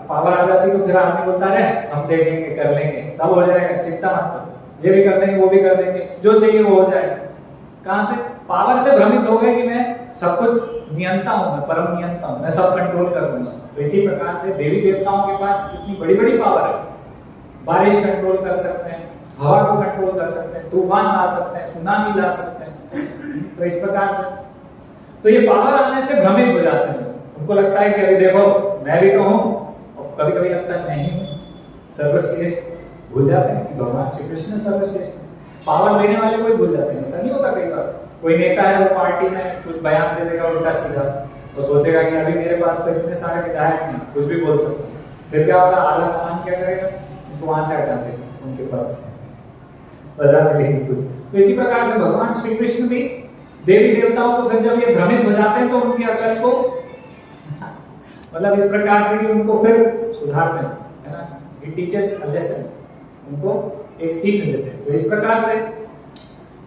S2: पावर आ जाती है, तो फिर आदमी बोलता है हम देख लेंगे, कर लेंगे, सब हो जाएगा, चिंता मत करो, ये भी कर देंगे, वो भी कर देंगे, जो चाहिए वो हो जाएगा। कहां से? पावर से भ्रमित हो गए कि मैं सब कुछ नियंता हूं, मैं परम नियंता हूं, मैं सब कंट्रोल कर दूंगा। तो इसी प्रकार से देवी देवताओं के पास इतनी बड़ी बड़ी पावर है, बारिश कंट्रोल कर सकते हैं, हवा को कंट्रोल कर सकते हैं, तूफान ला सकते हैं, सुनामी ला सकते हैं। तो इस प्रकार से तो ये पावर आने से भ्रमित हो जाते हैं, उनको लगता है कि अभी देखो मैं भी तो हूं, और कभी कभी लगता है मैं ही हूं सर्वश्रेष्ठ, भूल जाते हैं कि भगवान श्री कृष्ण सर्वश्रेष्ठ। पावर देने वाले कोई भूल जाते हैं। ऐसा नहीं होता कई बार कोई नेता है वो पार्टी में कुछ बयान दे देगा उल्टा सीधा, तो सोचेगा कि अभी मेरे पास तो इतने सारे विधायक हैं, कुछ भी बोल सकते हैं, फिर क्या होगा? आला कमान क्या करेगा? उनको वहां से हटा देगा, उनके पास सजा मिलेगी कुछ। तो इसी प्रकार से भगवान श्री कृष्ण भी देवी देवताओं को फिर जब ये भ्रमित हो जाते हैं तो उनकी अकल को मतलब इस प्रकार से कि उनको फिर सुधारते हैं, है ना, ही टीचर्स अ लेसन, उनको एक सीख देते हैं। तो इस प्रकार से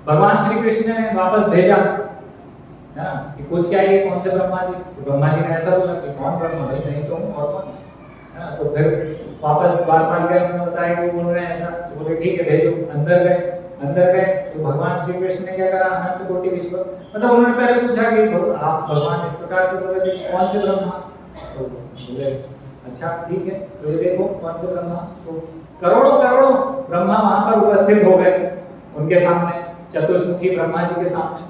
S2: भगवान श्री कृष्ण ने वापस भेजा, है ना, कि पूछ के आइए कौन से ब्रह्मा जी? तो ब्रह्मा जी ने ऐसा बोला कि कौन ब्रह्मा? भाई नहीं तो हूं, और कौन, है ना। तो फिर वापस द्वारपाल गए, उन्होंने बताया कि बोल रहे हैं ऐसा, तो बोले ठीक है भेजो। अंदर गए तो भगवान श्री कृष्ण ने क्या करा? अनंत कोटि विश्व, मतलब उन्होंने पहले पूछा कि आप भगवान इस प्रकार से बोले थे कौन से ब्रह्मा? तो बोले अच्छा ठीक है, तो ये देखो कौन से ब्रह्मा। तो करोड़ों ब्रह्मा वहां पर उपस्थित हो गए उनके सामने, चतुर्मुखी ब्रह्मा जी के सामने।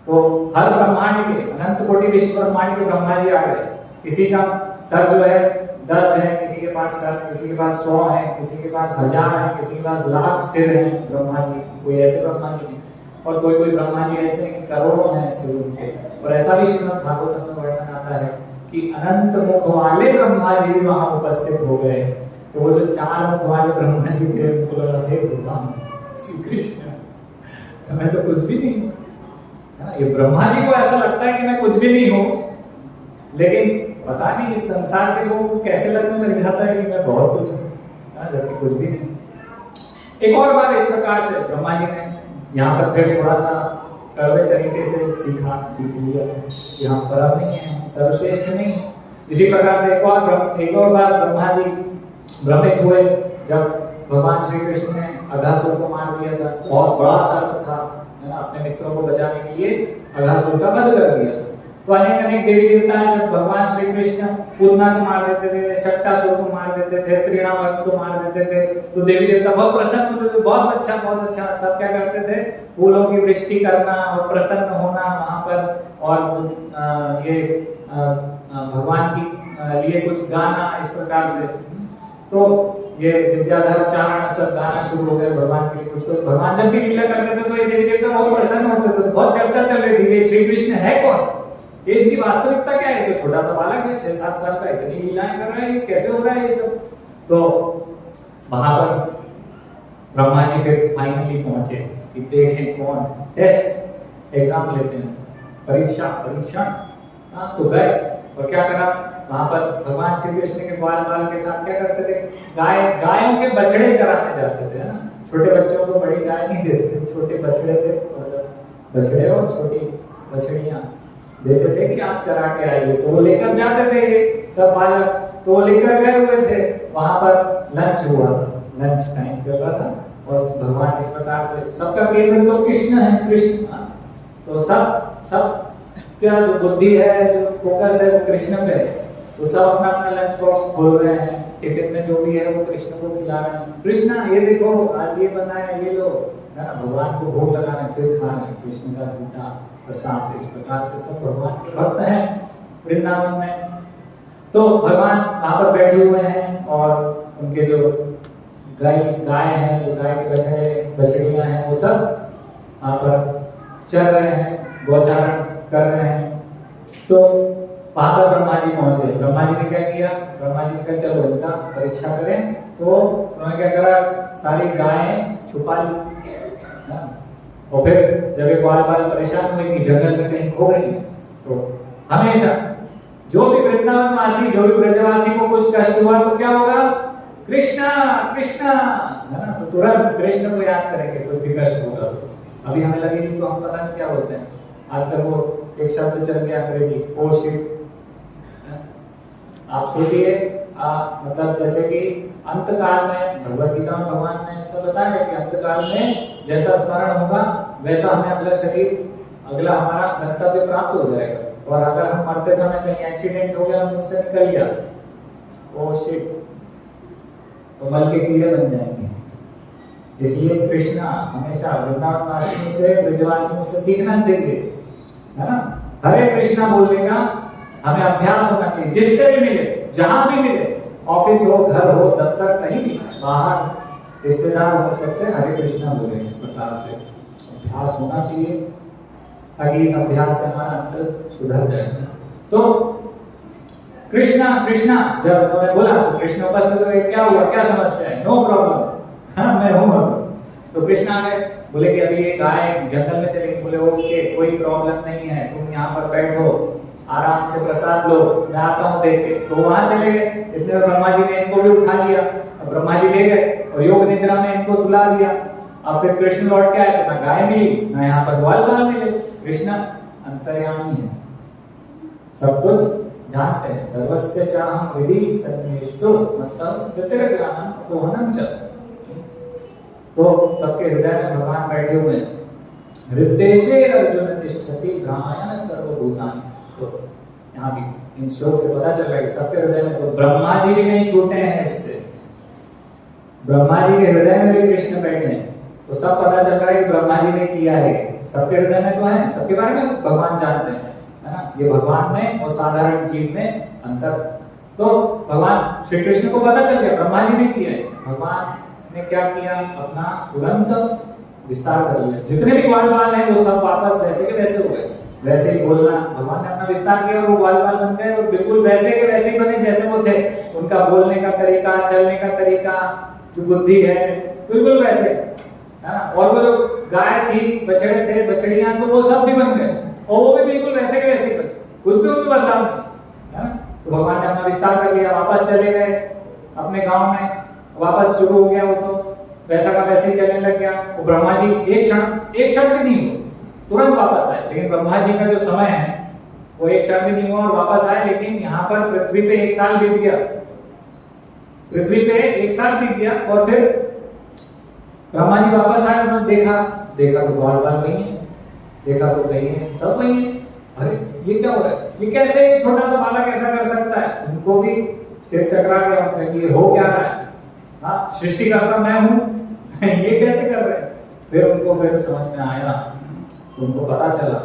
S2: तो हर ब्रह्मांड के, अनंत कोटि विश्व ब्रह्मांड के ब्रह्मा जी आ गए। किसी का सर जो है 10 है, किसी के पास सर, किसी के पास 100 है, किसी के पास 1000 है, किसी के पास लाख सिर है ब्रह्मा जी, कोई ऐसे ब्रह्मा जी हैं, और कोई ब्रह्मा जी ऐसे हैं कि करोड़ों हैं ऐसे उनके। और ऐसा भी श्रीमद् भागवत में वर्णन आता है कि अनंत मुख वाले ब्रह्मा जी भी वहां उपस्थित हो गए। तो वो जो 4 मुख वाले ब्रह्मा जी थे उनको लगा हे भगवान श्री कृष्ण, मैं तो कुछ भी नहीं हूं, है ना। ये ब्रह्मा जी को ऐसा लगता है कि मैं कुछ भी नहीं हूं, लेकिन पता नहीं इस संसार के लोगों को कैसे लगने लग जाता है कि मैं बहुत कुछ हूँ, जबकि कुछ भी नहीं। एक और बार इस प्रकार से ब्रह्मा जी ने यहाँ पर फिर थोड़ा सा कड़वे तरीके से सीख लिया कि हम परम नहीं है, सर्वश्रेष्ठ नहीं। इसी प्रकार से एक और बार ब्रह्मा जी भ्रमित हुए जब भगवान श्री कृष्ण ने अघासुर को मार दिया था। बहुत बड़ा सर्प था, है ना, अपने मित्रों को बचाने के लिए अघासुर का वध कर दिया। तो अनेक देवी देवता हैं, जब भगवान श्री कृष्ण पूतना को मार देते थे, शक्टासुर को मार देते थे, त्रिणावर्त को मार देते थे, तो देवी देवता बहुत प्रसन्न होते थे। बहुत अच्छा। सब क्या करते थे? फूलों की वृष्टि करना और प्रसन्न होना वहां पर, और ये भगवान की लिए कुछ गाना इस प्रकार से। तो ये विद्याधर चारण सब गाना शुरू हो गए भगवान के लिए कुछ। तो भगवान जब भी लीला करते थे तो ये देवी देवता बहुत प्रसन्न होते थे। बहुत चर्चा चल रही थी, ये श्री कृष्ण है कौन, ये इनकी वास्तविकता क्या है? तो छोटा सा बालक है, 6-7 साल का, इतनी लीलाएं कर रहा है, कैसे हो रहा है ये सब? तो वहां पर ब्रह्मा जी फिर फाइनली पहुंचे कि देखें कौन, टेस्ट एग्जाम लेते हैं, परीक्षण। तो गए और क्या करा, वहां पर भगवान श्री कृष्ण के बाल के साथ क्या करते थे? गायों के बछड़े चराने जाते थे, है ना। छोटे बच्चों को बड़ी गाय नहीं देते, छोटे बछड़े थे, बछड़े और छोटी बछड़ियां देते थे कि आप चरा के आइए। तो वो लेकर जाते थे सब बालक, तो वो लेकर गए हुए थे। वहां पर लंच हुआ था, लंच टाइम चल रहा था, और भगवान इस प्रकार से, सबका केंद्र तो कृष्ण है, कृष्ण। तो सब क्या जो बुद्धि है, जो फोकस है वो कृष्ण पे है। तो सब अपना लंच बॉक्स खोल रहे हैं, टिफिन में जो भी है वो कृष्ण को खिला रहे हैं। कृष्ण ये देखो आज ये बना है, ये लो, है ना, भगवान को भोग लगाना, फिर खाना, कृष्ण का गीता प्रसाद। इस प्रकार से सब भगवान के भक्त हैं वृंदावन में। तो भगवान वहां पर बैठे हुए हैं, और उनके जो गाय हैं, जो गाय के बछड़ियां हैं, वो सब वहां पर चल रहे हैं, गोचारण कर रहे हैं। तो वहां पर ब्रह्मा जी पहुंचे। ब्रह्मा जी ने क्या किया? ब्रह्मा जी ने कहा चलो इनका परीक्षा करें। तो उन्होंने क्या करा, सारी गायें छुपा ली, और फिर जब ये बाल परेशान हुए कि जंगल में कहीं खो गई, तो हमेशा जो भी वृंदावनवासी, जो भी ब्रजवासी को कुछ कष्ट हुआ तो क्या होगा? कृष्णा कृष्णा, है ना। तो तुरंत कृष्ण को याद करेंगे कुछ भी कष्ट होगा तो। अभी हमें लगेगी तो हम पता नहीं क्या बोलते हैं आजकल, वो एक शब्द चल गया अंग्रेजी, ओ शिट। आप सोचिए, मतलब जैसे कि अंतकाल में भगवत गीता में भगवान ने ऐसा बताया कि अंतकाल में जैसा स्मरण होगा वैसा हमें अगला हमारा गंतव्य प्राप्त हो जाएगा। और अगर हम मरते समय कहीं एक्सीडेंट हो गया, मुंह से निकल गया ओ शिट, तो मल के कीड़े बन जाएंगे। इसलिए कृष्णा हमेशा वृंदावनवासियों से, ब्रजवासियों से सीखना चाहिए, है ना। हरे कृष्णा बोलने का हमें अभ्यास होना चाहिए, जिससे भी मिले, जहां भी मिले, ऑफिस हो, घर हो, दफ्तर, कहीं भी, बाहर रिश्तेदार हो, सबसे हरे कृष्णा बोले। इस प्रकार से अभ्यास होना चाहिए ताकि इस अभ्यास से हमारा अंतर सुधर जाए। तो कृष्णा कृष्णा जब उन्होंने बोला तो कृष्ण उपस्थित हुए, क्या हुआ, क्या समस्या है? नो प्रॉब्लम, मैं हूँ। तो कृष्णा ने बोले कि अभी ये गाय जंगल में चलेगी। बोले ओके, कोई प्रॉब्लम नहीं है, तुम यहाँ पर बैठो, आराम से प्रसाद लो, मैं आता हूँ देख के। तो वहां चले गए। इतने में ब्रह्मा जी ने इनको भी उठा लिया, अब ब्रह्मा जी ले गए और योग निद्रा में इनको सुला दिया। अब फिर कृष्ण लौट के आए तो ना गाय मिली, ना यहाँ पर ग्वाल मिले। कृष्ण अंतर्यामी है, सब कुछ जानते हैं। सर्वस्य चाहं विधि सन्निष्ठो मतलब स्थितिर्ज्ञानम् अपोहनम् च। तो सबके हृदय में भगवान बैठे हुए हैं। हृदयेशे अर्जुन तिष्ठति ब्रह्मायण सर्वभूतानि। तो यहाँ भी इन श्लोक से पता चल रहा है कि सबके हृदय में, तो ब्रह्मा जी भी नहीं छूटे हैं इससे, ब्रह्मा जी के हृदय में भी कृष्ण बैठे हैं। तो सब पता चल रहा है कि ब्रह्मा जी ने किया है, सबके हृदय में तो है, सबके बारे में भगवान जानते हैं, है ना। ये भगवान में और साधारण जीव में अंतर। तो भगवान श्री कृष्ण को पता चल गया ब्रह्मा जी ने किया है। भगवान ने क्या किया, अपना तुरंत विस्तार कर लिया। जितने भी ग्वाल हैं वो सब वापस वैसे के वैसे हो गए, वैसे ही बोलना। भगवान ने अपना विस्तार किया और वो ग्वाल बन गए और बिल्कुल वैसे के वैसे ही बने जैसे वो थे। उनका बोलने का तरीका, चलने का तरीका, जो बुद्धि है, बिल्कुल वैसे, है ना। और वो जो गाय थी, बछड़े थे, बछड़ियां, तो वो सब भी बन गए और वो भी बिल्कुल वैसे के वैसे बने, कुछ भी उनमें बदलाव नहीं, है ना। तो भगवान ने अपना विस्तार कर लिया, वापस चले गए अपने गांव में, वापस शुरू हो गया वो तो वैसा का वैसे ही चलने लग गया। वो ब्रह्मा जी एक क्षण भी नहीं हुआ, तुरंत वापस आए। लेकिन ब्रह्मा जी का जो समय है वो एक क्षण भी नहीं हुआ और वापस आए। लेकिन यहाँ पर पृथ्वी पे 1 साल बीत गया, पृथ्वी पे 1 साल बीत गया और फिर ब्रह्मा जी वापस आए। उन्होंने देखा तो बाल वही है, देखा तो वही है, सब वही है। अरे ये क्या हो रहा है, ये कैसे छोटा सा बालक ऐसा कर सकता है? उनको भी सिर चकरा गया, ये हो क्या रहा है? हाँ, सृष्टिकर्ता मैं हूँ ये कैसे कर रहे हैं? फिर उनको फिर समझ में आया, उनको पता चला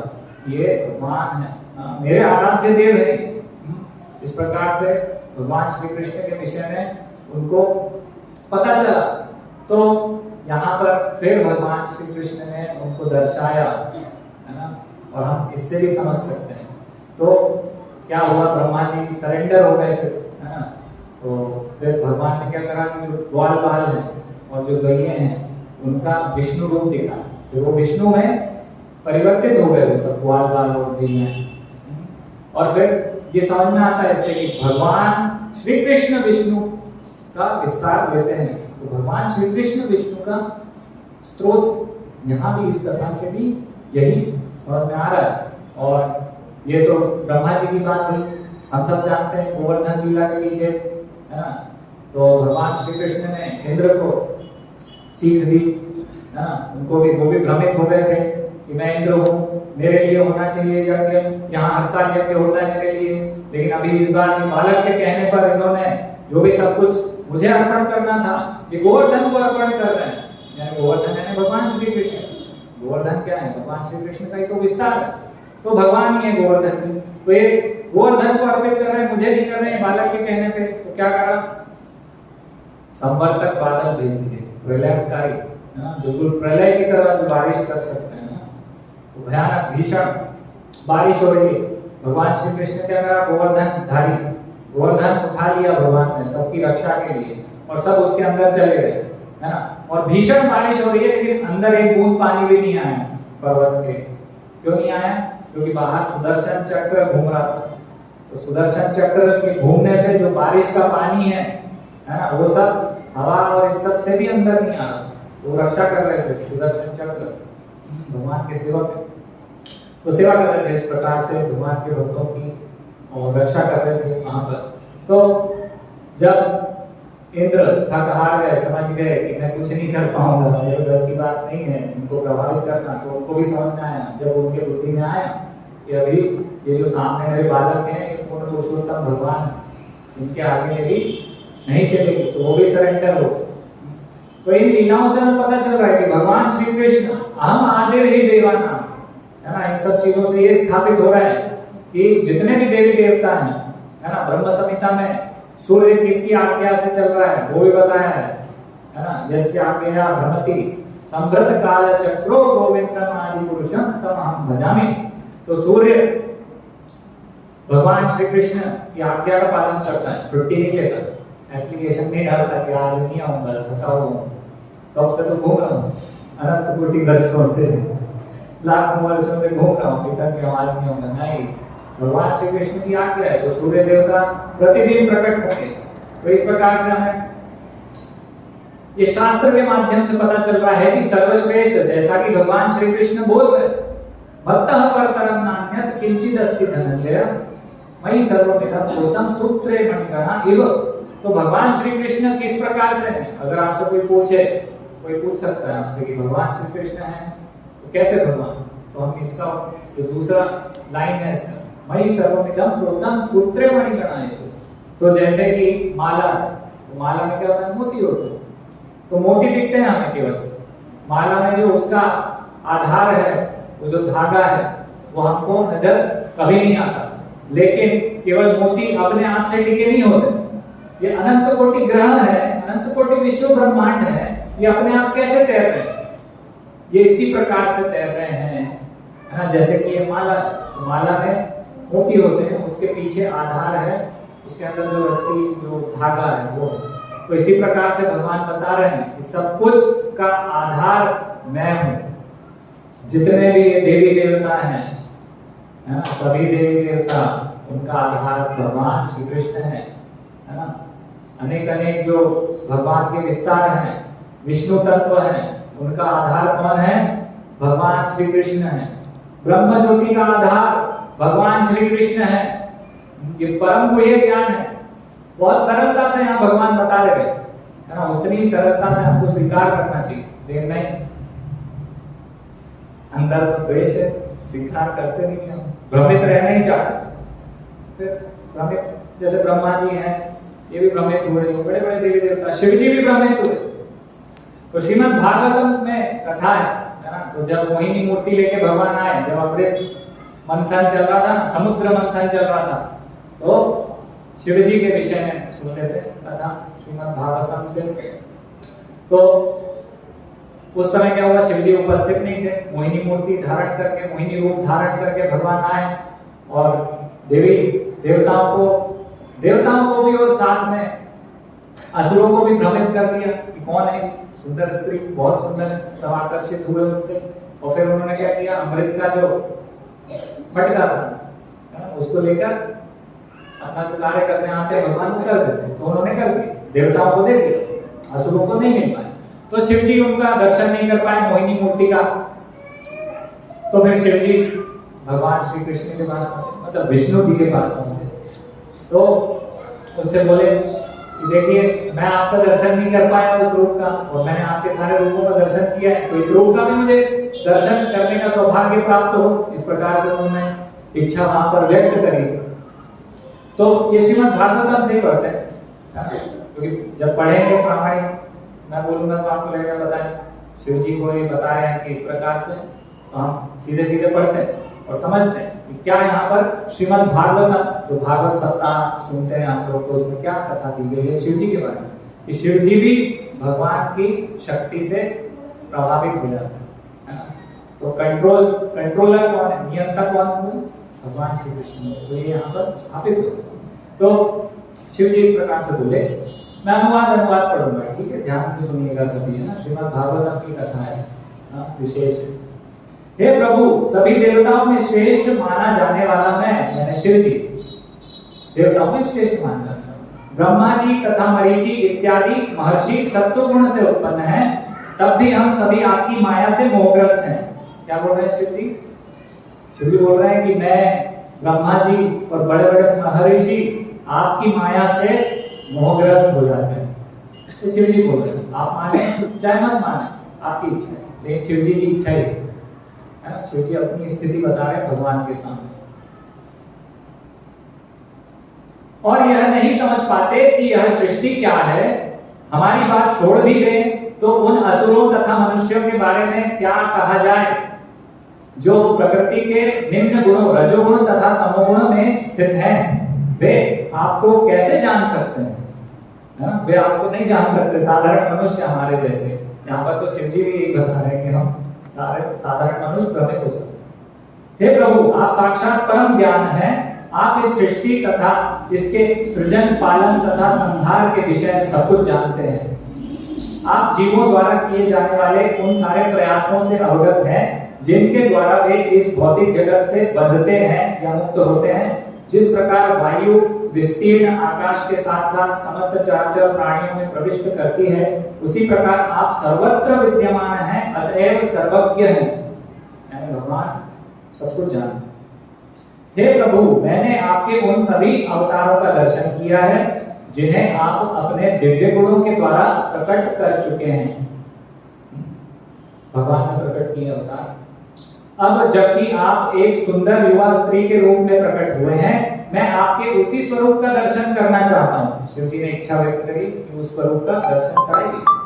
S2: ये भगवान है, मेरे आराध्य देव है। इस प्रकार से भगवान श्री कृष्ण के विषय में उनको पता चला। तो यहाँ पर फिर भगवान श्री कृष्ण ने उनको दर्शाया, है ना, और हम इससे भी समझ सकते हैं। तो क्या हुआ, ब्रह्मा जी सरेंडर हो गए फिर, है ना। तो फिर भगवान ने क्या करा कि जो ग्वाल बाल है और जो गैये हैं उनका विष्णु रूप दिखा, तो वो विष्णु में परिवर्तित हो गए वो सब ग्वाल बाल और गैये। और फिर ये समझ में आता है इससे कि भगवान श्री कृष्ण विष्णु का विस्तार लेते हैं। तो भगवान श्री कृष्ण विष्णु का स्रोत यहाँ भी इस तरह से भी यही समझ में आ रहा है। और ये तो ब्रह्मा जी की बात हुई, हम सब जानते हैं गोवर्धन लीला के पीछे, है ना। तो भगवान श्री कृष्ण ने इंद्र को सीख दी, है ना। उनको भी, वो भी भ्रमित हो गए थे कि मैं इंद्र हूँ, मेरे लिए होना चाहिए यज्ञ, यहाँ हर साल यज्ञ होता है मेरे लिए। लेकिन अभी इस बार बालक के कहने पर इन्होंने जो भी सब कुछ मुझे अर्पण करना था, ये गोवर्धन को अर्पण कर रहे हैं। यानी गोवर्धन है भगवान श्री कृष्ण। गोवर्धन क्या है? भगवान श्री कृष्ण का ही तो विस्तार है, तो भगवान ही है गोवर्धन की। तो ये गोवर्धन को अर्पित कर रहे हैं, मुझे नहीं कर रहे हैं बालक के कहने पे। तो क्या करा, संवर्तक बादल भेज दिए, प्रलयकारी, है ना, बिल्कुल प्रलय की तरह जो बारिश कर सकते हैं ना, तो भयानक भीषण बारिश हो रही है। भगवान श्री कृष्ण क्या करा, गोवर्धन धारी, गोवर्धन उठा लिया भगवान ने सबकी रक्षा के लिए, और सब उसके अंदर चले गए, है ना। और भीषण बारिश हो रही है, लेकिन अंदर एक बूंद पानी भी नहीं आया पर्वत के। क्यों नहीं आया? क्योंकि बाहर सुदर्शन चक्र घूम रहा था। तो सुदर्शन चक्र के घूमने से जो बारिश का पानी है ना, वो सब हवा और इस सब से भी अंदर नहीं आ रहा। वो रक्षा कर रहे थे सुदर्शन चक्र, भगवान के सेवक तो सेवा कर रहे थे इस प्रकार से भगवान के भक्तों की, और रक्षा कर रहे थे वहां पर। तो जब इंद्र थक हार गए, समझ गए कि मैं कुछ नहीं कर पाऊंगा, मेरे बस की बात नहीं है उनको प्रभावित करना, तो उनको भी समझ में आया, जब उनके बुद्धि में आया कि अभी ये जो सामने मेरे बालक हैं, ये पूर्ण पुरुषोत्तम भगवान है, इनके आगे मेरी नहीं चलेगी, तो वो भी सरेंडर हो। तो इन लीलाओं से हमें पता चल रहा है कि भगवान श्री कृष्ण हम आदिर ही देवाना, है ना। इन सब चीजों से ये स्थापित हो रहा है कि जितने भी देवी देवता हैं, है ना, ब्रह्म संहिता में सूर्य किसकी आज्ञा से चल रहा है वो भी बताया है ना। यस्य आज्ञया भ्रमति संभृत काल चक्रो गोविंदम आदि पुरुषम तम हम भजामि। तो सूर्य भगवान श्री कृष्ण की आज्ञा का पालन करता है, छुट्टी नहीं लेता, एप्लीकेशन नहीं डालता कि आज नहीं आऊंगा, थका हुआ, कब से तो घूम रहा हूँ, अनंत कोटि वर्षों से, लाखों वर्षों से घूम रहा हूँ, पिता की आवाज नहीं होगा। नहीं, भगवान श्री कृष्ण की आज्ञा है, तो सूर्य देवता प्रतिदिन प्रकट होंगे। तो इस प्रकार से हमें ये शास्त्र के माध्यम से पता चल रहा है कि सर्वश्रेष्ठ, जैसा कि भगवान श्री कृष्ण बोल रहे, भक्तः परतरम नान्यत् किंचित् अस्ति धनंजय मयि सर्वमिदं भूतं सूत्रे मणिगणा इव। तो भगवान श्री कृष्ण किस प्रकार से हैं? अगर आपसे कोई पूछे, कोई पूछ सकता है आपसे कि भगवान श्री कृष्ण हैं तो कैसे भगवान, तो हम इसका जो दूसरा लाइन है इसका, मयि सर्वमिदं भूतं सूत्रे मणिगणा इव। तो जैसे कि माला, तो माला में क्या होता है? मोती होते हैं, तो मोती दिखते हैं हमें केवल, माला में जो उसका आधार है, वो जो धागा है, वो हमको नजर कभी नहीं आता। लेकिन केवल मोती अपने आप से टिके नहीं होते, ये अनंत कोटि ग्रह है, अनंत कोटि विश्व ब्रह्मांड है, ये अपने आप कैसे तैर रहे हैं? ये इसी प्रकार से तैर रहे हैं, है ना। जैसे कि ये माला, तो माला में मोती होते हैं, उसके पीछे आधार है, उसके अंदर जो रस्सी, जो धागा है वो। तो इसी प्रकार से भगवान बता रहे हैं कि सब कुछ का आधार मैं हूँ। जितने भी ये देवी देवता हैं, है ना, सभी देवी देवता उनका आधार भगवान श्री कृष्ण है ना। अनेक अनेक जो भगवान के विस्तार हैं, विष्णु तत्व हैं, उनका आधार कौन है? भगवान श्री कृष्ण है। ब्रह्म ज्योति का आधार भगवान श्री कृष्ण है। ये परम गुह्य ज्ञान है। बहुत सरलता से यहाँ भगवान बता रहे हैं, है ना। उतनी सरलता से हमको स्वीकार करना चाहिए, लेकिन नहीं, अंदर तो द्वेष है, स्वीकार करते नहीं हम, भ्रमित रहना ही चाहते। फिर भ्रमित, जैसे ब्रह्मा जी हैं, ये भी भ्रमित हुए, बड़े बड़े देवी देवता, शिव जी भी भ्रमित हुए। तो श्रीमद् भागवतम में कथा है ना। तो जब मोहिनी मूर्ति लेके भगवान आए, जब अमृत मंथन चल रहा था, समुद्र मंथन चल रहा था, तो शिव जी के विषय में सुन लेते कथा श्रीमद् भागवतम से। तो उस समय क्या हुआ, शिव जी उपस्थित नहीं थे। मोहिनी मूर्ति धारण करके, मोहिनी रूप धारण करके भगवान आए और देवी देवताओं को भी और साथ में असुरों को भी भ्रमित कर दिया कि कौन है सुंदर स्त्री, बहुत सुंदर है। सब आकर्षित हुए उनसे। और फिर उन्होंने क्या किया, अमृत का जो मटका था उसको लेकर अपना जो कार्य करने आते भगवान को कर देते, तो उन्होंने कर दिया, देवताओं को दे दिया, असुरों को नहीं मिल पाए। तो शिव जी उनका दर्शन नहीं कर पाए मोहिनी मूर्ति का। तो फिर शिव जी भगवान श्री कृष्ण के पास पहुंचे, मतलब विष्णु जी के पास पहुंचे। तो उनसे बोले कि देखिए, मैं आपका दर्शन नहीं कर पाया उस रूप का, और मैंने आपके सारे रूपों का दर्शन किया है, तो इस रूप का भी मुझे दर्शन करने का सौभाग्य प्राप्त हो। इस प्रकार से उन्होंने इच्छा वहां पर व्यक्त करी। तो ये श्रीमद् भागवतम से ही पढ़ते हैं, क्योंकि जब पढ़ेंगे प्रामाणिक, मैं बोलूंगा तो आपको लगेगा बताएं शिव जी को ये बता रहे हैं कि इस प्रकार से, तो हम सीधे सीधे पढ़ते हैं और समझते हैं कि क्या यहाँ पर श्रीमद् भागवतम, जो भागवत सप्ताह सुनते हैं आप लोग, तो उसमें क्या कथा दी गई है शिव जी के बारे में, कि शिव जी भी भगवान की शक्ति से प्रभावित हो जाते हैं, है ना। तो कंट्रोलर कौन है, नियंता कौन है? भगवान श्री कृष्ण। तो ये यहाँ पर स्थापित हो। तो शिव जी इस प्रकार से बोले। मैं अनुवाद पढ़ूंगा, ठीक है, ध्यान से सुनिएगा सभी, है ना। श्रीमद् भागवतम की कथा है, विशेष। हे प्रभु, सभी देवताओं में श्रेष्ठ माना जाने वाला मैं, यानी शिव जी देवताओं में श्रेष्ठ माना जाता है। ब्रह्मा जी तथा मरीचि इत्यादि महर्षि सत्वगुण से उत्पन्न हैं, तब भी हम सभी आपकी माया से मोहग्रस्त हैं। क्या बोल रहे हैं शिव जी? शिव जी बोल रहे हैं कि मैं, ब्रह्मा जी और बड़े बड़े महर्षि आपकी माया से मोहग्रस्त हो जाते हैं। तो शिव जी बोल रहे हैं, आप माने चाहे मत माने, आपकी इच्छा है, लेकिन शिव जी की इच्छा है ना। शिव जी अपनी स्थिति बता रहे हैं भगवान के सामने, और यह नहीं समझ पाते कि यह सृष्टि क्या है। हमारी बात छोड़ भी दें तो उन असुरों तथा मनुष्यों के बारे में क्या कहा जाए जो प्रकृति के निम्न गुणों रजोगुण तथा तमोगुण में स्थित हैं। वे आपको कैसे जान सकते हैं? वे आपको नहीं जान सकते, साधारण मनुष्य हमारे जैसे। यहाँ पर तो शिव जी भी यही बता रहे हैं कि हम सारे साधारण मनुष्य भ्रमित हो सकते। हे प्रभु, आप साक्षात परम ज्ञान हैं। आप इस सृष्टि तथा इसके सृजन, पालन तथा संहार के विषय में सब कुछ जानते हैं। आप जीवों द्वारा किए जाने वाले उन सारे प्रयासों से अवगत हैं जिनके द्वारा वे इस भौतिक जगत से बंधते हैं या मुक्त होते हैं। जिस प्रकार वायु विस्तीर्ण आकाश के साथ साथ समस्त चराचर प्राणियों में प्रविष्ट करती है, उसी प्रकार आप सर्वत्र विद्यमान हैं, अतएव सर्वज्ञ हैं। यानी भगवान सब कुछ जानते। हे प्रभु, मैंने आपके उन सभी अवतारों का दर्शन किया है जिन्हें आप अपने दिव्य गुणों के द्वारा प्रकट कर चुके हैं। भगवान ने प्रकट किए अवतार। अब जबकि आप एक सुंदर युवा स्त्री के रूप में प्रकट हुए हैं, मैं आपके उसी स्वरूप का दर्शन करना चाहता हूँ। शिव जी ने इच्छा व्यक्त करी कि उस स्वरूप का दर्शन करेंगे।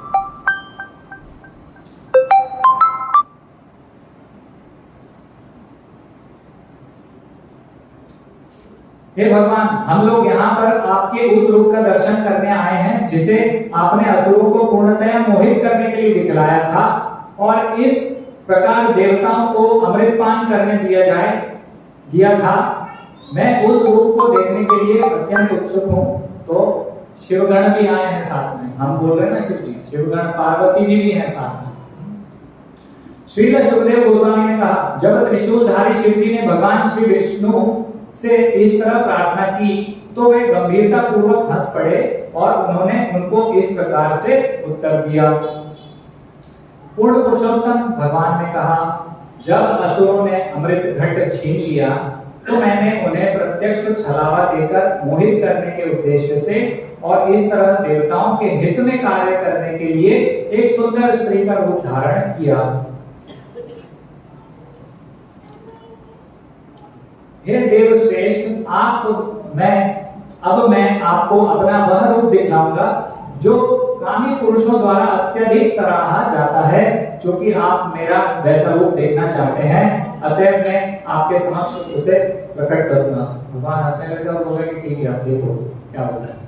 S2: हे भगवान, हम लोग यहाँ पर आपके उस रूप का दर्शन करने आए हैं जिसे आपने असुरों को पूर्णतया मोहित करने के लिए दिखलाया था, और इस प्रकार देवताओं को अमृतपान करने दिया था। मैं उस रूप को देखने के लिए अत्यंत उत्सुक हूँ। तो शिवगण भी आए हैं साथ में, हम बोल रहे हैं ना शिव जी, शिवगण पार्वती जी भी हैं साथ में। श्रील सुखदेव गोस्वामी ने कहा, जब त्रिशूलधारी शिव जी ने भगवान श्री विष्णु से इस तरह प्रार्थना की तो वे गंभीरता पूर्वक हंस पड़े और उन्होंने उनको इस प्रकार से उत्तर दिया। पूर्ण पुरुषोत्तम भगवान ने कहा, जब असुरों ने अमृत घट छीन लिया तो मैंने उन्हें प्रत्यक्ष छलावा देकर मोहित करने के उद्देश्य से और इस तरह देवताओं के हित में कार्य करने के लिए एक सुंदर स्त्री का रूप धारण किया। हे देव श्रेष्ठ, अब मैं आपको अपना वह रूप दिखाऊंगा जो कामी पुरुषों द्वारा अत्यधिक सराहा जाता है, जो कि आप मेरा वैसा रूप देखना चाहते हैं। अतः मैं आपके समक्ष उसे प्रकट करूंगा। भगवान हंसने लगे और बोले कि ठीक है, आप देखो क्या होता है।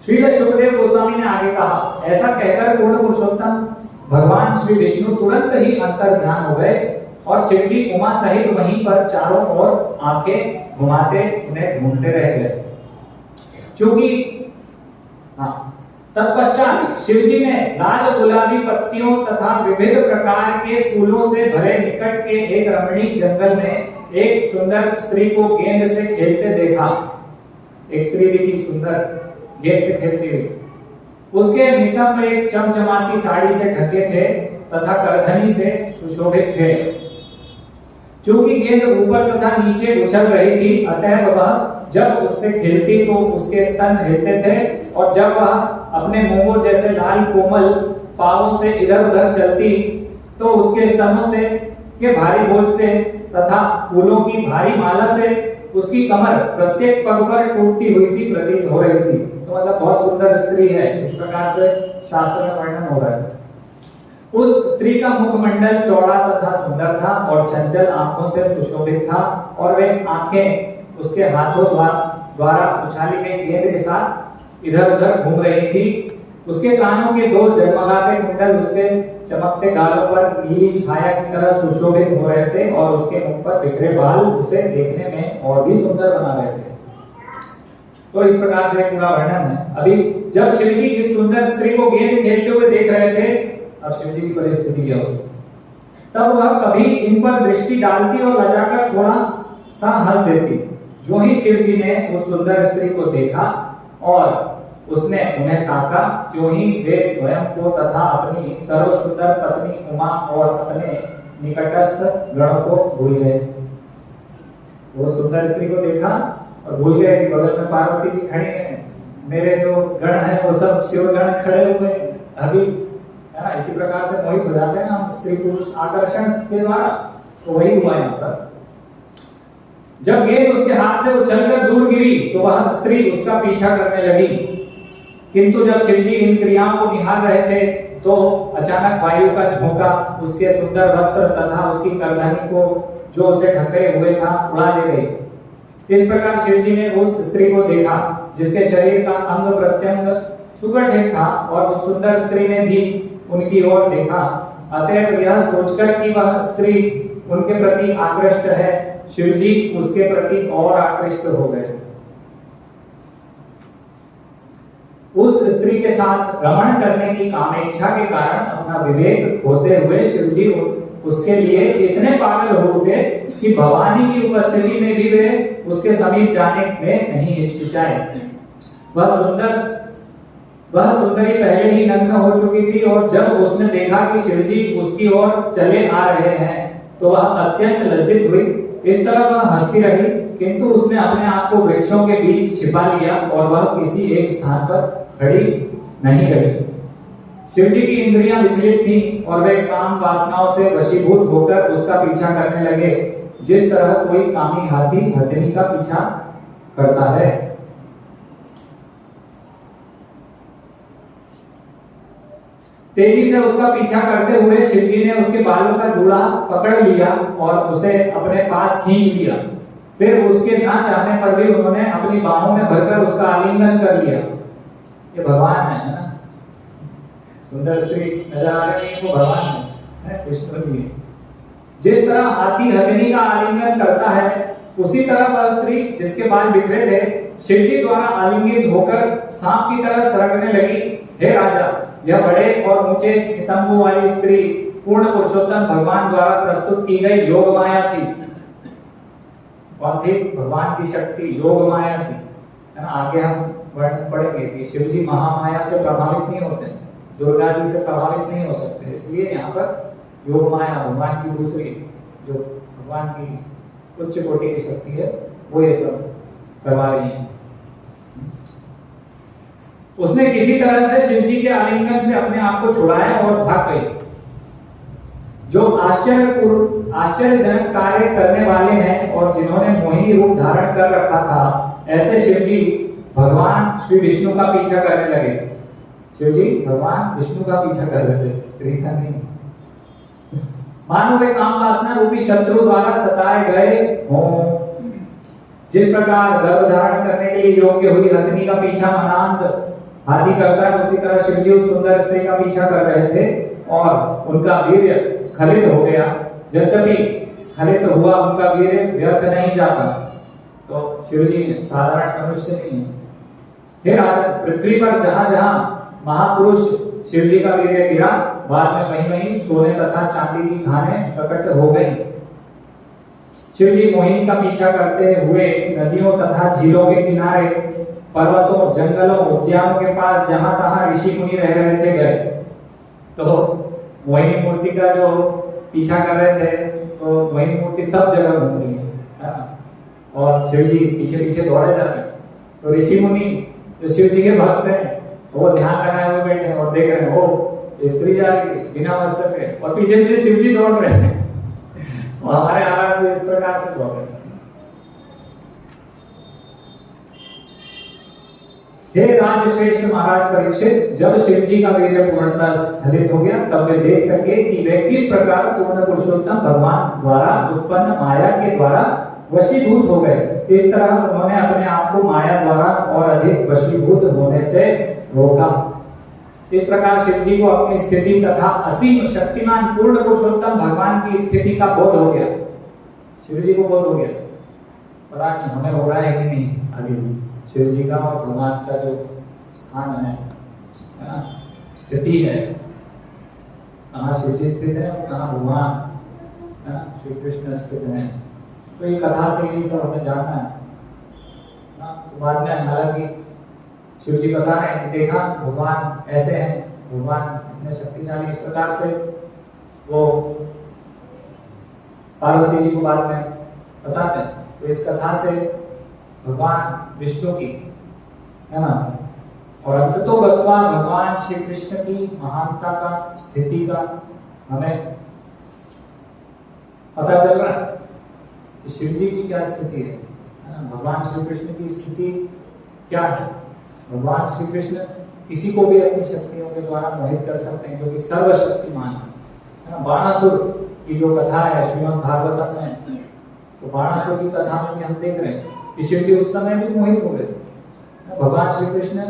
S2: श्री सुखदेव गोस्वामी ने आगे कहा, ऐसा कहकर पूर्ण पुरुषोत्तम भगवान श्री विष्णु तुरंत ही अंतर ध्यान हो गए और शिव जी उमा सहित वहीं पर चारों ओर आंखें घुमाते उन्हें ढूंढते रह गए। क्योंकि तत्पश्चात शिव जी ने लाल गुलाबी पत्तियों तथा विविध प्रकार के फूलों से भरे निकट के एक रमणीक जंगल में एक सुंदर स्त्री को गेंद से खेलते देखा। एक स्त्री दिखी सुंदर गेंद से खेलती हुई। उसके निकट एक चमचमाती साड़ी से ढके थे तथा करधनी से सुशोभित थे। चूंकि गेंद ऊपर तथा नीचे उछल रही थी, अतः वह जब उससे खेलती तो उसके स्तन हिलते थे और जब वह अपने मोमो जैसे लाल कोमल पांवों से इधर-उधर चलती तो उसके स्तनों से के भारी बोझ से तथा फूलों की भारी माला से उसकी कमर प्रत्येक पग पर टूटती हुई सी प्रतीत हो रही थी। तो मतलब बहुत सुंदर स्त्री है, इस प्रकार से शास्त्र में वर्णन हो रहा है। उस स्त्री का मुखमंडल चौड़ा तथा सुंदर था और चंचल आंखों से सुशोभित था और वे आंखें उसके हाथों द्वारा उछाली गई गेंद के साथ इधर-उधर घूम रही थी। उसके कानों के दो जगमगाते कुंडल उसके चमकते गालों पर नीली छाया की तरह सुशोभित हो रहे थे और उसके मुख पर बिखरे बाल उसे देखने में और भी सुंदर बना रहे थे। तो इस प्रकार से पूरा वर्णन है। अभी जब शिव जी इस सुंदर स्त्री को गेंद खेलते हुए देख रहे थे, अब शिव जी की परिस्थिति क्या होगी? तब वह कभी इन पर दृष्टि डालती और लजाकर थोड़ा सा हंस देती। जो ही शिव जी ने उस सुंदर स्त्री को देखा और उसने उन्हें ताका, क्यों ही वे स्वयं को तथा अपनी सर्व सुंदर पत्नी उमा और अपने निकटस्थ गणों को भूल गए। वो सुंदर स्त्री को देखा और भूल गए कि बगल में पार्वती जी खड़ी हैं, मेरे जो गण हैं वो सब शिव गण खड़े हुए अभी, है ना। इसी प्रकार से मोहित हो जाते हैं ना स्त्री पुरुष आकर्षण के द्वारा। तो वही हुआ यहाँ पर। जब गेंद उसके हाथ से उछलकर दूर गिरी तो वह स्त्री उसका पीछा करने लगी, किंतु जब शिवजी इन क्रियाओं को निहार रहे थे तो अचानक वायु का झोंका उसके सुंदर वस्त्र तथा उसकी करधनी को जो उसे ढके हुए था उड़ा ले गई। इस प्रकार शिवजी ने उस स्त्री को देखा जिसके शरीर का अंग प्रत्यंग सुगठित था और उस सुंदर स्त्री ने भी उनकी ओर देखा। अतः यह सोचकर कि वह स्त्री उनके प्रति आकृष्ट है, शिवजी उसके प्रति और आकृष्ट हो गए। उस स्त्री के साथ रमण करने की कामेच्छा के कारण अपना विवेक खोते हुए शिवजी उसके लिए इतने पागल हो उठे कि भवानी की उपस्थिति में भी वे उसके समीप जाने में नहीं हिचकिचाए। वह सुंदरी पहले ही नग्न हो चुकी थी और जब उसने देखा कि शिवजी उसकी ओर चले आ रहे हैं तो वह अत्यंत लज्जित हुई। इस तरह वह हंसती रही, किंतु उसने अपने आप को वृक्षों के बीच छिपा लिया और वह किसी एक स्थान पर खड़ी नहीं रही। शिवजी की इंद्रियां विचलित थी और वे काम वासनाओं से वशीभूत होकर उसका पीछा करने लगे, जिस तरह कोई कामी हाथी हथिनी का पीछा करता है। तेजी से उसका पीछा करते हुए शिवजी ने उसके बालों का जूड़ा पकड़ लिया और उसे अपने पास खींच लिया। फिर उसके ना चाहने पर भी उन्होंने अपनी बाहों में भरकर उसका आलिंगन कर लिया। ये भगवान है ना, सुंदर स्त्री नजर आ रही है, वो भगवान है कृष्ण जी। जिस तरह हाथी हथिनी का आलिंगन करता है उसी तरह वह स्त्री जिसके बाल बिखरे थे शिवजी द्वारा आलिंगित होकर सांप की तरह सरकने लगी। हे राजा, यह बड़े और ऊंचे नितंबों वाली स्त्री पूर्ण पुरुषोत्तम भगवान द्वारा प्रस्तुत की गई योग माया थी। कौन थी? भगवान की शक्ति योग माया थी, है ना। आगे हम वर्णन पढ़ेंगे कि शिव जी महामाया से प्रभावित नहीं होते, दुर्गा जी से प्रभावित नहीं हो सकते, इसलिए यहाँ पर योग माया भगवान की दूसरी जो भगवान की उच्च कोटि की शक्ति है वो ये सब करवा रही है। उसने किसी तरह से शिव जी के आलिंगन से अपने आप को छुड़ाया और भाग गई। जो आश्चर्यजनक कार्य करने वाले हैं और जिन्होंने मोहिनी रूप धारण कर रखा था, ऐसे शिव जी भगवान श्री विष्णु का पीछा करने लगे। शिव जी भगवान विष्णु का पीछा कर रहे थे, स्त्री का नहीं। मानो वे काम वासना रूपी शत्रु द्वारा सताए गए हों। जिस प्रकार गर्भ धारण करने के लिए योग्य हुई हथिनी का पीछा मनांत हाथी करता है, उसी तरह शिव जी उस सुंदर स्त्री का पीछा कर रहे थे और उनका वीर्य स्खलित हो गया। यद्यपि स्खलित हुआ उनका वीर्य व्यर्थ नहीं जाता। तो शिव जी साधारण मनुष्य नहीं है। हे राजन, पृथ्वी पर जहां जहां महापुरुष शिव जी का वीर्य गिरा, बाद में वहीं वहीं सोने तथा चांदी की खानें प्रकट हो गई। शिव जी मोहिनी का पीछा करते हुए नदियों तथा झीलों के किनारे, पर्वतों, जंगलों, उद्यानों के पास जहां तहां ऋषि मुनि रह रहे थे गए। तो मोहिनी मूर्ति का जो पीछा कर रहे थे, तो मोहिनी मूर्ति सब जगह घूम रही है ना? और शिव जी पीछे पीछे दौड़े जा रहे। तो ऋषि मुनि जो शिव जी के भक्त हैं, वो ध्यान लगाए हुए बैठे और देख रहे हैं, वो स्त्री जा रही है बिना वस्त्र के और पीछे पीछे शिव जी दौड़ रहे हैं। और हमारे आराध्य इस प्रकार से दौड़ रहे हैं। हे राजश्रेष्ठ महाराज परीक्षित, जब शिव जी का वीर्य पूर्णतः स्खलित हो गया, तब वे देख सके कि वे किस प्रकार पूर्ण पुरुषोत्तम भगवान द्वारा उत्पन्न माया के द्वारा वशीभूत हो गए। इस तरह उन्होंने अपने आप को माया द्वारा और अधिक वशीभूत होने से रोका। इस प्रकार शिव जी को अपनी स्थिति तथा असीम शक्तिमान पूर्ण पुरुषोत्तम भगवान की स्थिति का बोध हो गया। शिव जी को बोध हो गया, पता नहीं हमें हो रहा है कि नहीं। अभी शिव जी का और भगवान का जो स्थान है ना, स्थिति है, कहाँ शिव जी स्थित है और कहाँ भगवान श्री कृष्ण स्थित है। तो ये कथा से यही सब हमें जानना है ना। बाद में हालांकि शिव जी बता रहे हैं कि देखा भगवान ऐसे हैं, भगवान इतने शक्तिशाली, इस प्रकार से वो पार्वती जी को बाद में बताते हैं। तो इस कथा से भगवान विष्णु की, है ना, और अंततोगत्वा भगवान श्री कृष्ण की महानता का, स्थिति का हमें पता चल रहा है कि शिव जी की क्या स्थिति है ना। भगवान श्री कृष्ण की स्थिति क्या है? भगवान श्री कृष्ण किसी को भी अपनी शक्तियों के द्वारा मोहित कर सकते हैं, क्योंकि सर्वशक्तिमान है ना। बाणासुर की जो कथा है श्रीमद् भागवतम में, तो बाणासुर की कथा में भी हम देख रहे हैं कि शिव जी उस समय भी मोहित हो गए, भगवान श्री कृष्ण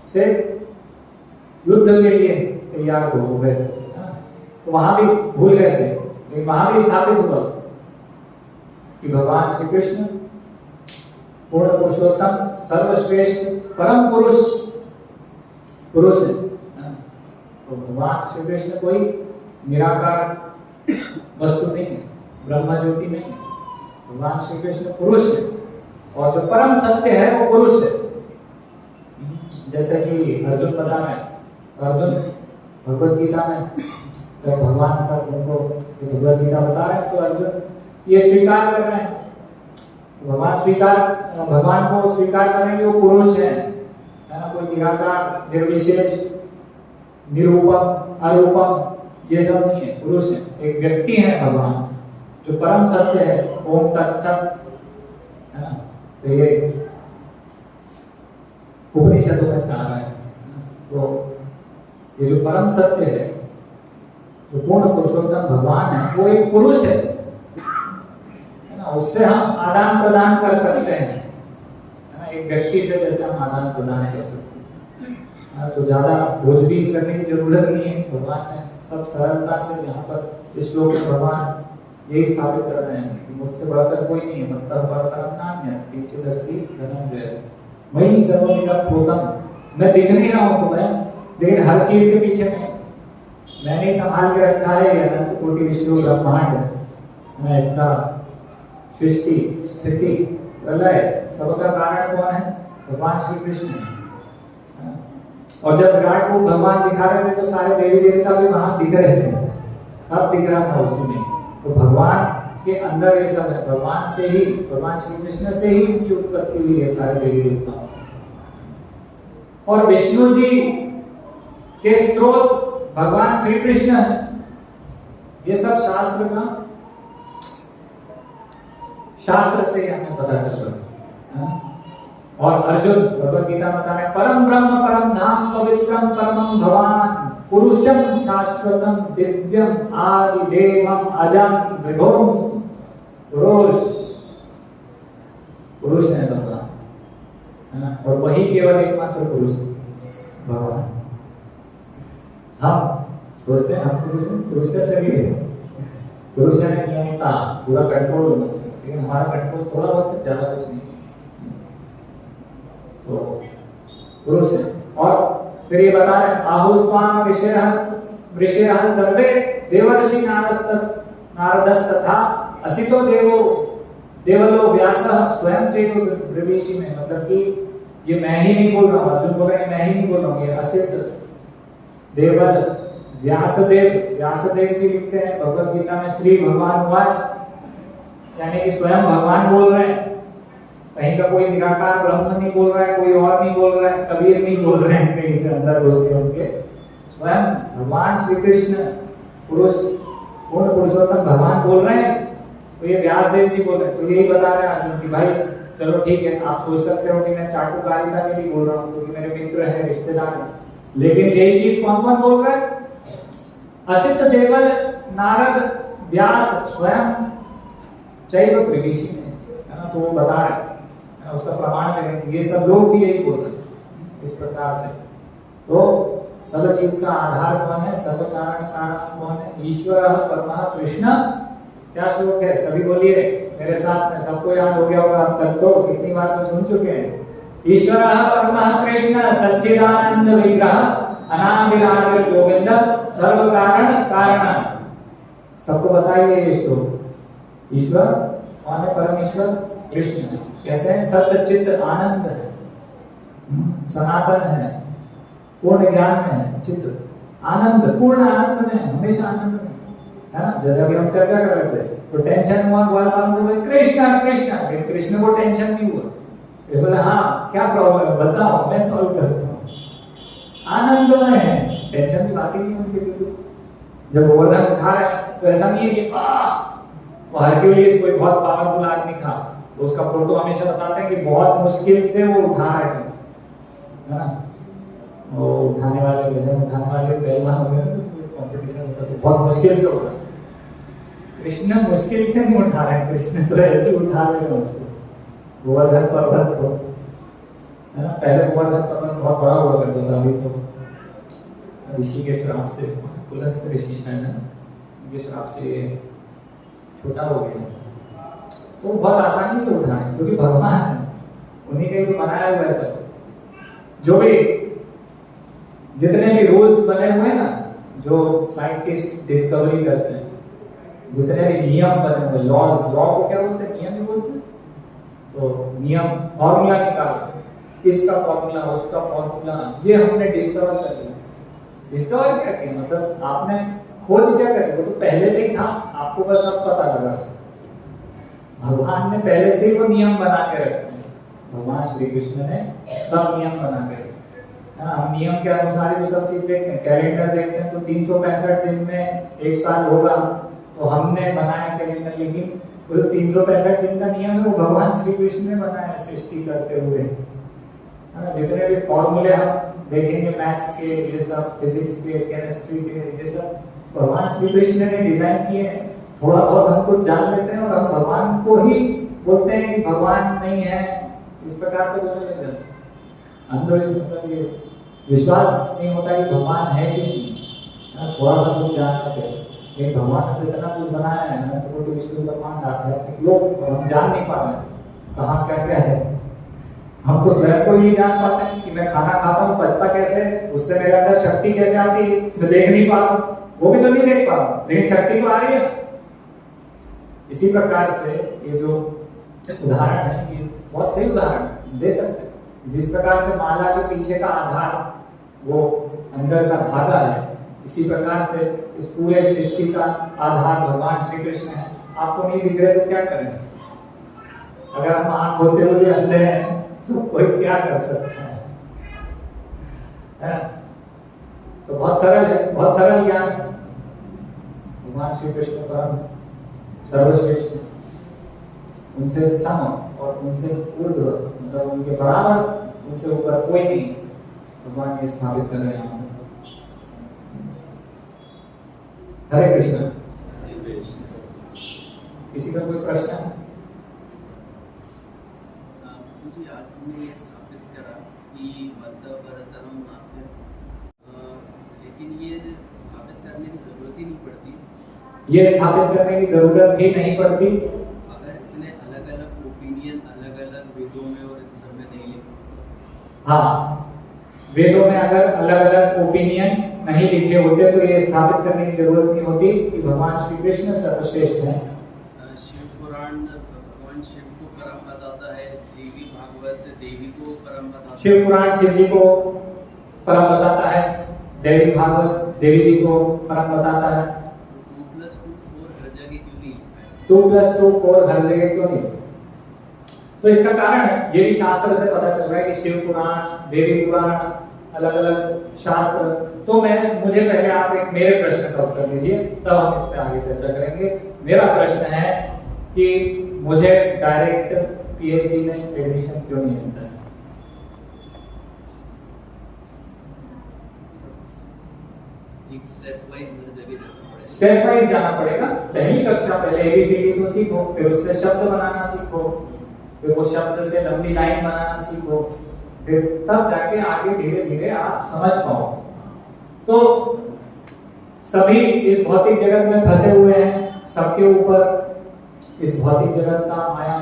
S2: से युद्ध के लिए तैयार हो गए। तो वहां भी भूल गए थे, लेकिन वहां भी स्थापित हुआ कि भगवान श्री कृष्ण पूर्ण पुरुषोत्तम, सर्वश्रेष्ठ, परम पुरुष है। तो भगवान श्री कृष्ण कोई निराकार वस्तु नहीं है, ब्रह्म ज्योति नहीं। भगवान श्री कृष्ण पुरुष है और जो परम सत्य है वो पुरुष है। जैसे कि अर्जुन बता रहे हैं, अर्जुन भगवद गीता में तो भगवान सब उनको भगवद गीता बता रहे हैं, तो अर्जुन ये स्वीकार कर रहे हैं। भगवान को स्वीकार कर रहे हैं, वो पुरुष है ना, कोई निराकार, निर्विशेष, निरूपम, अरूपम, ये सब नहीं है, पुरुष है, एक व्यक्ति है भगवान जो परम सत्य है। ओम तत्सत, है ना। तो ये उपनिषदों में से आ रहा है। तो ये जो परम सत्य है, जो पूर्ण पुरुषोत्तम भगवान है, वो एक पुरुष है ना। उससे हम आदान प्रदान कर सकते हैं, है ना। एक व्यक्ति से जैसे हम आदान प्रदान कर सकते हैं, तो ज्यादा खोजबीन करने की जरूरत नहीं है। भगवान ने सब सरलता से यहाँ पर इस श्लोक में भगवान यही स्थापित कर रहे हैं कि मुझसे बढ़कर कोई नहीं है, मतलब परतरम नान्यः किंचित् अस्ति धनंजय मयि सर्वमिदं भूतं। मैं दिख नहीं रहा हूँ तुम्हें, लेकिन हर चीज के पीछे मैंने संभाल के रखा है अनंत कोटि विश्व ब्रह्मांड। मैं इसका सृष्टि, स्थिति, प्रलय, सबका कारण कौन है? भगवान श्री कृष्ण है। और जब विराट को भगवान दिखा रहे थे तो सारे देवी देवता भी वहां दिख रहे थे, सब दिख रहा था उसी में। तो भगवान के अंदर ये सब है, भगवान से ही, भगवान श्री कृष्ण से ही उनकी उत्पत्ति हुई है सारे देवी देवता। और विष्णु जी के स्रोत भगवान श्री कृष्ण है। ये सब शास्त्र से हमें पता चल रहा है। और अर्जुन भगवद गीता बता रहे परम ब्रह्म परम धाम पवित्रम परमं भवान पुरुषम शाश्वतम दिव्यम आदि देवम अजम विभुम। पुरुष है भगवान, है ना? और वही केवल एकमात्र पुरुष भगवान। हम सोचते हैं हम पुरुष हैं, पुरुष का शरीर है, पुरुष है नियमता, पूरा कंट्रोल होना चाहिए, लेकिन हमारा कंट्रोल थोड़ा बहुत, ज्यादा कुछ नहीं। तो पुरुष है। और फिर ये बता रहे आहुस्वाम ऋषयः सर्वे देवर्षि नारदस्तथा असितो देवलो व्यासः स्वयं चैव ब्रवीषि में। मतलब कि ये मैं ही नहीं बोल रहा हूँ, अर्जुन बोल रहे हैं मैं ही नहीं बोल रहा हूँ, ये असित देवल व्यासदेव जी लिखते हैं भगवद गीता में श्री भगवान वाच, यानी कि स्वयं भगवान बोल रहे हैं। कहीं का कोई निराकार ब्रह्म नहीं बोल रहा है, कोई और नहीं बोल रहा है, कबीर नहीं बोल रहे हैं कहीं से अंदर घुस के उनके, स्वयं भगवान श्री कृष्ण पुरुष पूर्ण पुरुषोत्तम भगवान बोल रहे हैं। तो ये व्यासदेव जी बोल रहे हैं। तो यही बता रहे हैं अर्जुन कि भाई चलो ठीक है, आप सोच सकते हो कि मैं चाटुकारिता के लिए बोल रहा हूँ क्योंकि मेरे मित्र है, रिश्तेदार है, लेकिन यही चीज कौन कौन बोल रहा है? असित देवल नारद व्यास स्वयं चैव ब्रवीषि में, है ना? तो वो बता रहे हैं, उसका प्रमाण करें, ये सब लोग भी यही बोल रहे हैं इस प्रकार से। तो सब चीज का आधार कौन है? सब कारण कौन है? ईश्वर परमः कृष्ण। क्या श्लोक है? सभी बोलिए मेरे साथ में, सबको याद हो गया होगा अब तक, तो कितनी बार तो सुन चुके हैं। ईश्वर परमः कृष्ण सच्चिदानंद विग्रह अनादिरादिर गोविंद सर्व कारण कारण। सबको बताइए ये श्लोक। ईश्वर कौन है? परमेश्वर कृष्ण कैसे है? सत्य चित्त आनंद है, सनातन है, पूर्ण ज्ञान में है, चित्त आनंद, पूर्ण आनंद में, हमेशा आनंद में, है ना? जैसा कि हम चर्चा कर रहे थे, तो टेंशन हुआ कृष्ण कृष्ण, लेकिन कृष्ण को टेंशन नहीं हुआ। ये बोले हाँ क्या प्रॉब्लम है बताओ, मैं सॉल्व करता हूँ। आनंद में है, टेंशन की बात ही नहीं उनके लिए। जब गोवर्धन उठा रहे तो ऐसा नहीं है कि वो हरक्यूलिस कोई बहुत पावरफुल आदमी था, तो उसका फोटो हमेशा बताते हैं कि बहुत मुश्किल से वो उठा रहे थे, है ना? वो उठाने वाले पहलवान हो गए, कंपटीशन होता तो बहुत मुश्किल से उठा। कृष्ण मुश्किल से नहीं उठा रहे, कृष्ण तो ऐसे उठा रहे हैं उसको, गोवर्धन पर्वत को, है ना? पहले गोवर्धन पर्वत बहुत बड़ा हुआ करता था, अभी तो ऋषि के श्राप से, पुलस्त ऋषि शायद है, उनके श्राप से छोटा हो गया। तो बहुत आसानी से उठा है क्योंकि भगवान है, उन्हीं ने तो बनाया हुआ है सब। जो भी जितने भी रूल्स बने हुए हैं ना, जो साइंटिस्ट डिस्कवरी करते हैं, जितने भी नियम बने हुए, लॉ को क्या बोलते हैं? नियम ही बोलते हैं। तो नियम, फॉर्मूला निकालो, इसका फॉर्मूला, उसका फॉर्मूला, ये हमने डिस्कवर कर लिया। डिस्कवर क्या किया मतलब आपने खोज क्या करी? वो तो पहले से ही था, आपको बस अब पता लगा। भगवान ने पहले से ही वो नियम बना के रखे, भगवान श्री कृष्ण ने सब नियम बना के रखे, है ना? हम नियम के अनुसार ही तो सब चीज देखते हैं, कैलेंडर देखते हैं तो 365 दिन में एक साल होगा, तो हमने बनाया कैलेंडर, लेकिन वो 365 दिन का नियम है वो भगवान श्री कृष्ण ने बनाया सृष्टि करते हुए, है ना? जितने भी फॉर्मूले हम देखेंगे मैथ्स के, ये सब फिजिक्स के, केमिस्ट्री के, ये सब भगवान श्री कृष्ण ने डिजाइन किए हैं। थोड़ा बहुत हम कुछ जान लेते हैं और हम भगवान को ही बोलते हैं कि भगवान नहीं है, इस प्रकार से बोलने लग जाते हैं। अंदर मतलब ये विश्वास नहीं होता कि भगवान है कि नहीं, थोड़ा सा कुछ जान लेते हैं, लेकिन भगवान ने इतना कुछ बनाया है, अनंत कोटि विश्व ब्रह्मांड आध्यात्मिक लोग, हम जान नहीं पा रहे कहाँ क्या क्या है। हम तो स्वयं को ही जान पाते हैं कि मैं खाना खाता हूँ, पचता कैसे, उससे मेरे अंदर शक्ति कैसे आती है, मैं देख नहीं पा रहा हूँ, वो भी तो नहीं देख पा रहा हूँ, लेकिन शक्ति तो आ रही है। इसी प्रकार से ये जो उदाहरण है, ये बहुत सही उदाहरण दे सकते हैं। जिस प्रकार से माला के पीछे का आधार वो अंदर का धागा है, इसी प्रकार से इस पूरे सृष्टि का आधार भगवान श्री कृष्ण है। आपको नहीं दिख रहे तो क्या करें? अगर हम आंख होते हुए अंधे हैं तो कोई क्या कर सकता है? तो बहुत सरल है, बहुत सरल ज्ञान है। भगवान श्री कृष्ण परम सर्वश्रेष्ठ, उनसे सम और उनसे ऊर्ध्व, मतलब उनके बराबर, उनसे ऊपर कोई नहीं, भगवान ये स्थापित कर रहे हैं। हरे कृष्ण। किसी का कोई प्रश्न है?
S3: मुझे आज हमने ये स्थापित करा कि मध्य परतरम नाट्य, लेकिन ये स्थापित करने की जरूरत ही नहीं पड़ती।
S2: ये स्थापित करने की जरूरत ही नहीं पड़ती
S3: अगर इतने अलग अलग ओपिनियन अलग अलग वेदों में और इन सब में नहीं लिखे।
S2: हाँ, वेदों में अगर अलग अलग ओपिनियन नहीं लिखे होते तो ये स्थापित करने की जरूरत नहीं होती कि भगवान श्री कृष्ण सर्वश्रेष्ठ हैं।
S3: शिव पुराण भगवान शिव को परम बताता है, देवी भागवत देवी को परम बताता है।
S2: शिव पुराण शिव जी को परम बताता है, देवी भागवत देवी जी को परम बताता है।
S3: 2+2 4 हर जगह क्यों नहीं?
S2: 2+2 4 हर जगह क्यों नहीं? तो इसका कारण है, ये भी शास्त्र से पता चल रहा है कि शिव पुराण, देवी पुराण, अलग अलग शास्त्र। तो मुझे पहले आप एक मेरे प्रश्न का उत्तर दीजिए, तब हम इस पे आगे चर्चा करेंगे। मेरा प्रश्न है कि मुझे डायरेक्ट पीएचडी में एडमिशन क्यों नहीं मिलता है?
S3: एक स्टेप वाइज हर जगह जाना पड़ेगा।
S2: स्टेप वाइज जाना पड़ेगा। पहली कक्षा पहले एबीसीडी को सीखो, फिर उससे शब्द बनाना सीखो, फिर वो शब्द से लंबी लाइन बनाना सीखो, फिर तब जाके आगे धीरे धीरे आप समझ पाओ। तो सभी इस भौतिक जगत में फंसे हुए हैं, सबके ऊपर इस भौतिक जगत का माया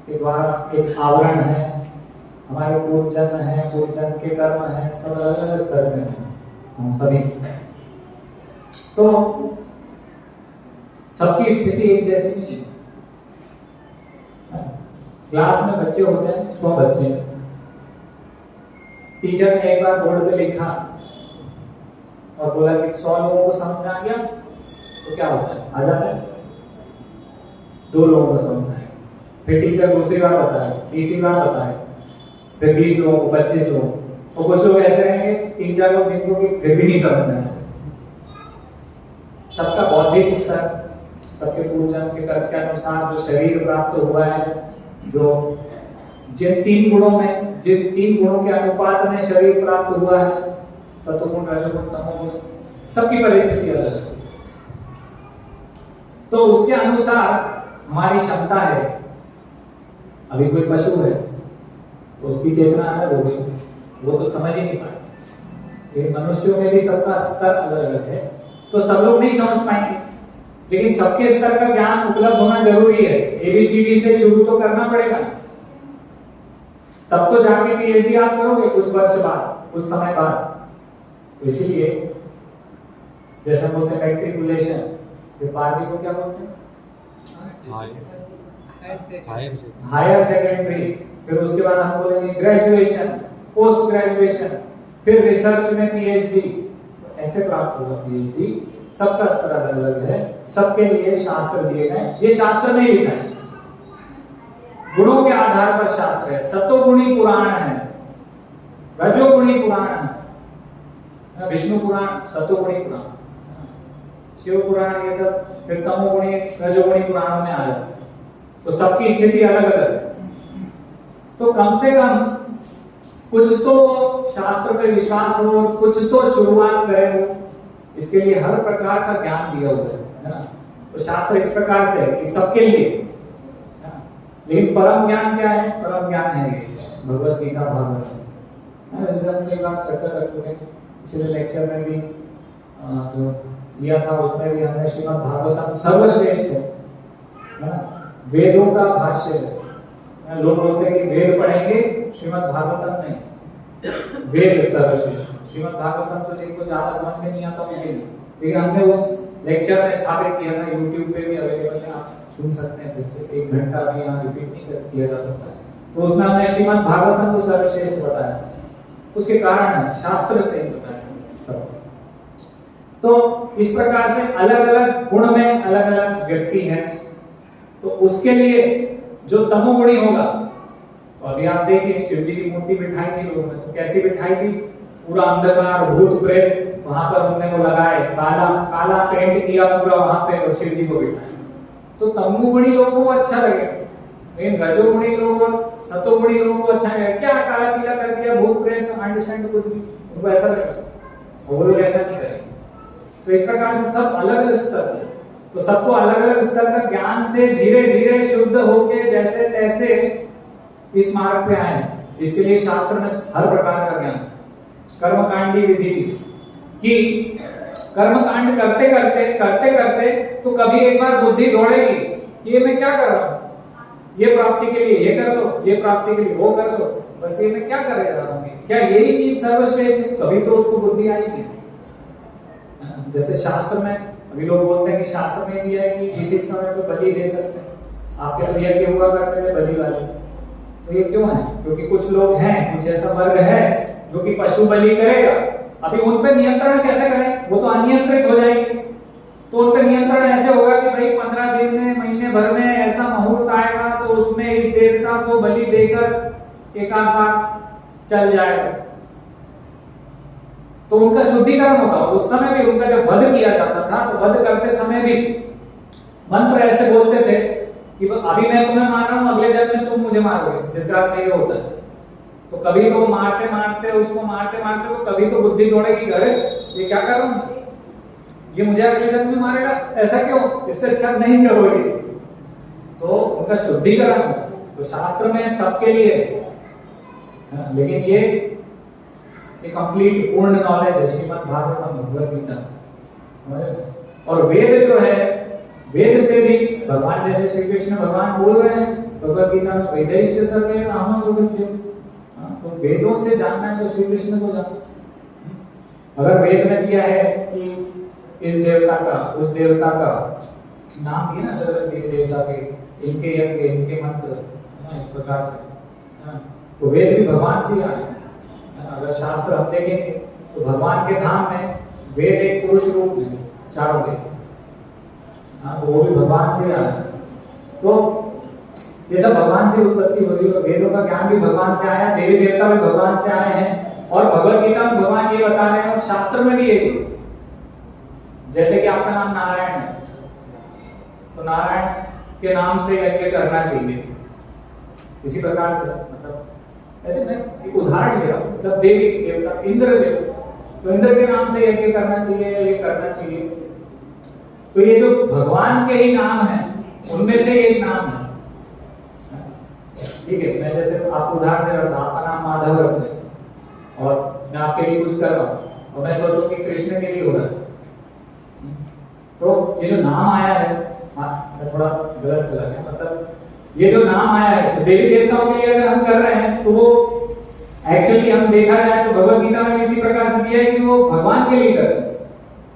S2: के द्वारा एक आवरण है। हमारे पूर्व जन्म है, पूर्व जन्म के कर्म है, सब अलग अलग स्तर में हैं हम सभी। तो सबकी स्थिति एक जैसी नहीं है। क्लास में बच्चे होते हैं 100 बच्चे, टीचर ने एक बार बोर्ड पे लिखा और बोला कि 100 लोगों को समझ में आ गया, तो क्या होता है? आ जाता है 2 लोगों को समझ में आएगा। फिर टीचर दूसरी बार बताए, तीसरी बार बताए, फिर 20 लोगों को, 25 लोगों को। तो कुछ लोग ऐसे रहेंगे 3-4 लोग जिनको कि फिर भी नहीं समझ में आए। सबका बौद्धिक स्तर, सबके पूर्वजन्म के कर्म के अनुसार जो शरीर प्राप्त हुआ है, जो जिन 3 गुणों में, जिन 3 गुणों के अनुपात में शरीर प्राप्त हुआ है, सतोगुण, रजोगुण, तमोगुण, सबकी परिस्थिति अलग है। तो उसके अनुसार हमारी क्षमता है। अभी कोई पशु है तो उसकी चेतना अलग हो गई, वो तो समझ ही नहीं पाए। लेकिन मनुष्यों में भी सबका स्तर अलग अलग है, तो सब लोग नहीं समझ पाएंगे। लेकिन सबके स्तर का ज्ञान उपलब्ध होना जरूरी है। एबीसीडी से शुरू तो करना पड़ेगा, तब तो जाके पीएचडी आप करोगे कुछ वर्ष बाद, कुछ समय बाद। इसीलिए जैसे हम बोलते हैं मैट्रिकुलेशन, फिर 12वीं को क्या बोलते हैं? Higher secondary. फिर उसके बाद हम बोलेंगे ग्रेजुएशन, पोस्ट ग्रेजुएशन, फिर रिसर्च में पीएचडी। ऐसे प्राप्त होगा पीएचडी। सबका स्तर अलग अलग है, सबके लिए शास्त्र दिए गए। ये शास्त्र में ही लिखा है, गुणों के आधार पर शास्त्र है। सतोगुणी पुराण है, रजोगुणी पुराण है, विष्णु पुराण सतोगुणी पुराण, शिव पुराण, ये सब फिर तमोगुणी रजोगुणी पुराणों में आ जाते। तो सबकी स्थिति अलग अलग है। तो कम से कम कुछ तो शास्त्र पे विश्वास हो, कुछ तो शुरुआत करें वो। इसके लिए हर प्रकार का ज्ञान दिया हुआ है ना। तो शास्त्र इस प्रकार से है कि सबके लिए। लेकिन परम ज्ञान क्या है? परम ज्ञान है ये भगवत गीता, भागवत। जैसे हम एक बार चर्चा कर चुके हैं पिछले लेक्चर में भी, जो लिया था उसमें भी हमने श्रीमद् भागवतम सर्वश्रेष्ठ है ना, वेदों का भाष्य है। लोग बोलते हैं कि वेद पढ़ेंगे, श्रीमद् भागवतम नहीं। वेद सर्वश्रेष्ठ। श्रीमद् भागवतम तो जिनको ज्यादा समझ में नहीं आता उनके लिए, लेकिन हमने उस लेक्चर में स्थापित किया था, YouTube पे भी अवेलेबल है, आप सुन सकते हैं फिर से, 1 घंटा भी यहाँ रिपीट नहीं किया जा सकता है। तो उसमें हमने श्रीमद् भागवतम को सर्वश्रेष्ठ बताया, उसके कारण शास्त्र से ही बताया सब। तो इस प्रकार से अलग अलग गुण में अलग अलग व्यक्ति है, तो उसके लिए जो तमोगुणी होगा, तो अभी आप देखिए शिव जी की मूर्ति बिठाई थी लोगों ने, तो कैसी बिठाई थी, पूरा अंधकार भूत प्रेत वहां पर हमने को लगाए, काला काला पेंट किया पूरा वहां पे और शिव जी को बिठाया, तो तमोगुणी लोगों को अच्छा लगे, लेकिन रजोगुणी लोगों को सतोगुणी लोगों को अच्छा लगे, क्या काला पीला कर दिया, भूत प्रेत अंड शंड कुछ भी, उनको ऐसा लगेगा, वो लोग ऐसा नहीं करेंगे। तो इस प्रकार से सब अलग अलग स्तर है, तो सबको अलग अलग स्तर का ज्ञान से धीरे धीरे शुद्ध होके जैसे तैसे इस मार्ग पे आए। इसके लिए शास्त्र में हर प्रकार का ज्ञान, कर्मकांडी विधि कि कर्मकांड करते करते तो कभी एक बार बुद्धि दौड़ेगी कि ये मैं क्या कर रहा हूँ, ये प्राप्ति के लिए ये कर लो, ये प्राप्ति के लिए वो कर लो, बस ये मैं क्या कर रहा हूँ, क्या यही चीज सर्वश्रेष्ठ है, कभी तो उसको बुद्धि आएगी। जैसे शास्त्र में अभी लोग बोलते हैं कि शास्त्र में भी है कि किसी समय पे बलि दे सकते हैं, आपके तो यज्ञ हुआ करते थे बलि वाले, तो ये क्यों है, क्योंकि कुछ लोग हैं, कुछ ऐसा वर्ग है जो कि पशु बलि करेगा, अभी उन पे नियंत्रण कैसे करें, वो तो अनियंत्रित हो जाएंगे, तो उन पे नियंत्रण ऐसे होगा कि भाई 15 दिन में महीने भर में ऐसा मुहूर्त आएगा तो उसमें इस देवता को बलि देकर एक आध बार चल जाएगा, तो उनका शुद्धिकरण होगा। उस समय भी उनका जब वध किया जाता था तो वध करते समय भी मंत्र ऐसे बोलते थे कि अभी मैं तुम्हें मार रहा हूं, अगले जन्म में तुम मुझे मारोगे, जिसका अर्थ ये होता है। तो कभी तो मारते मारते उसको मारते मारते तो कभी तो बुद्धि दौड़ेगी, अरे ये क्या कर रहा हूं, ये मुझे अगले जन्म में मारेगा, ऐसा क्यों, इससे अच्छा नहीं करोगे, तो उनका शुद्धिकरण होगा। तो शास्त्र में सबके लिए, लेकिन ये एक कंप्लीट पूर्ण नॉलेज है श्रीमद् भागवतम भगवद गीता। और वेद जो है, वेद से भी भगवान जैसे श्री कृष्ण भगवान बोल रहे हैं भगवद गीता में, वेदैश्च सर्वे कामः योगज्ञ, तो वेदों से जानना है तो श्री कृष्ण को जानो। अगर वेद में दिया है कि इस देवता का उस देवता का नाम दिया ना, अलग देवता के, इनके यज्ञ इनके मंत्र, इस प्रकार से, तो वेद भी भगवान से आए। अगर शास्त्र हम देखेंगे तो भगवान के धाम में वेद एक पुरुष रूप में, चारों वेद, तो वो भी भगवान से आए। तो ये सब भगवान से उत्पत्ति हो रही है, वेदों का ज्ञान भी भगवान से आया, देवी देवता भी भगवान से आए हैं, और भगवद गीता में भगवान ये बता रहे हैं, और शास्त्र में भी यही, जैसे कि आपका नाम नारायण है, तो नारायण के नाम से यज्ञ करना चाहिए, इसी प्रकार से, मतलब ऐसे मैं एक उदाहरण ले रहा हूँ, मतलब देवी देवता इंद्र देव, तो इंद्र के नाम से यज्ञ करना चाहिए, ये करना चाहिए। तो ये जो भगवान के ही नाम है उनमें से एक नाम है, ठीक है। मैं जैसे आपको उदाहरण दे रहा था, आपका नाम माधव रखते और मैं आपके लिए कुछ कर रहा हूँ और मैं सोचूं कि कृष्ण के लिए हो रहा है, तो ये जो नाम आया है, मैं थोड़ा गलत चला गया, मतलब ये जो नाम आया है तो देवी देवताओं के लिए अगर हम कर रहे हैं तो वो एक्चुअली हम देखा जाए तो भगवद गीता में इसी प्रकार से दिया है कि वो भगवान के लिए कर रहे हैं,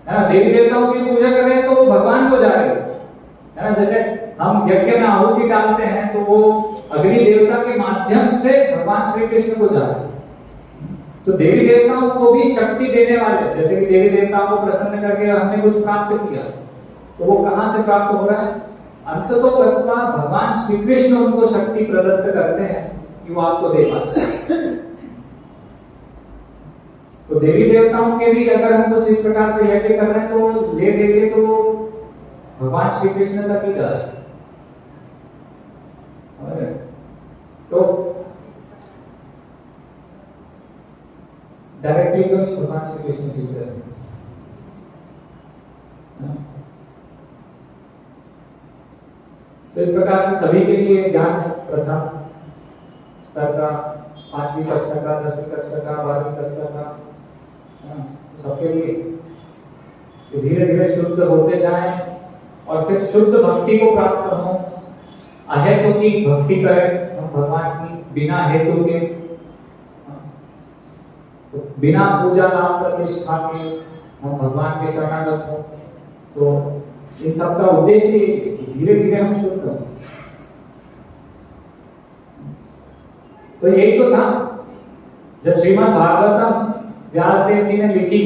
S2: ना देवी देवताओं की पूजा कर रहे हैं तो वो भगवान को जा रहे हैं, है ना। जैसे हम यज्ञ में आहुति डालते हैं तो वो अग्नि देवता के माध्यम से भगवान श्री कृष्ण को जा रहे हैं। तो देवी देवताओं को भी शक्ति देने वाले, जैसे कि देवी देवताओं को प्रसन्न करके हमने कुछ प्राप्त किया, तो वो कहां से प्राप्त हो रहा है, अंततोगत्वा भगवान श्री कृष्ण उनको शक्ति प्रदत्त करते हैं कि वो आपको दे पाते। तो देवी देवताओं के भी अगर हम कुछ इस प्रकार से यज्ञ कर रहे हैं तो ले देंगे तो भगवान श्री कृष्ण तक ही जा रहा है। तो डायरेक्टली तो नहीं भगवान श्री कृष्ण की जा रहे, तो इस प्रकार से सभी के लिए ज्ञान है, प्रथम स्तर का, 5वीं कक्षा का, 10वीं कक्षा का, 12वीं कक्षा का, सबके लिए धीरे धीरे शुद्ध होते जाएं और फिर शुद्ध भक्ति को प्राप्त हो। अहेतु की भक्ति करें हम भगवान की, बिना हेतु के, बिना पूजा नाम प्रतिष्ठा के, हम भगवान के शरणागत हो। तो इन सब का उद्देश्य धीरे धीरे हम शुद्ध हो। तो यही तो था, जब श्रीमद् भागवतम व्यास देव जी ने लिखी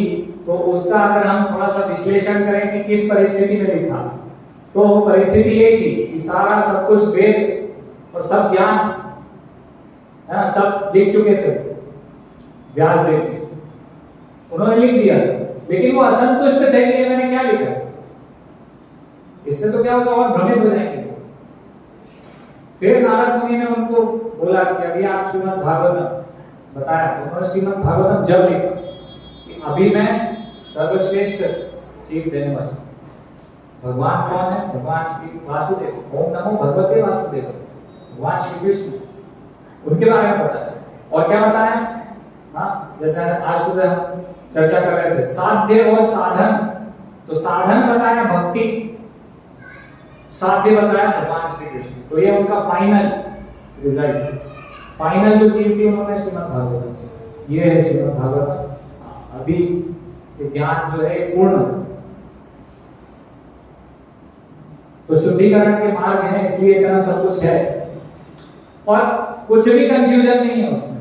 S2: तो उसका अगर हम थोड़ा सा विश्लेषण करें कि किस परिस्थिति में लिखा, तो परिस्थिति ये थी कि सारा सब कुछ वेद और सब ज्ञान सब लिख चुके थे व्यास देव जी, उन्होंने लिख दिया, लेकिन वो असंतुष्ट थे कि ये मैंने क्या लिखा, इससे तो क्या होगा और भ्रमित हो जाएंगे। फिर नारद मुनि ने उनको बोला कि अभी आप श्रीमद् भागवतम बताया, तो उन्होंने श्रीमद् भागवतम जब लिखा कि अभी मैं सर्वश्रेष्ठ चीज देने वाला। भगवान कौन है? भगवान श्री वासुदेव, ओम नमो भगवते वासुदेव, भगवान श्री कृष्ण, उनके बारे में बताया। और क्या बताया? हाँ, जैसे आज सुबह हम चर्चा कर रहे थे साध्य और साधन, तो साधन बताया भक्ति, साध्य बताया भगवान श्री कृष्ण। तो ये उनका फाइनल रिजल्ट, फाइनल जो चीज थी उन्होंने श्रीमद् भागवतम, ये है श्रीमद् भागवतम। अभी ज्ञान जो है पूर्ण, तो शुद्धिकरण के मार्ग है, इसलिए इतना सब कुछ है और कुछ भी कंफ्यूजन नहीं है उसमें।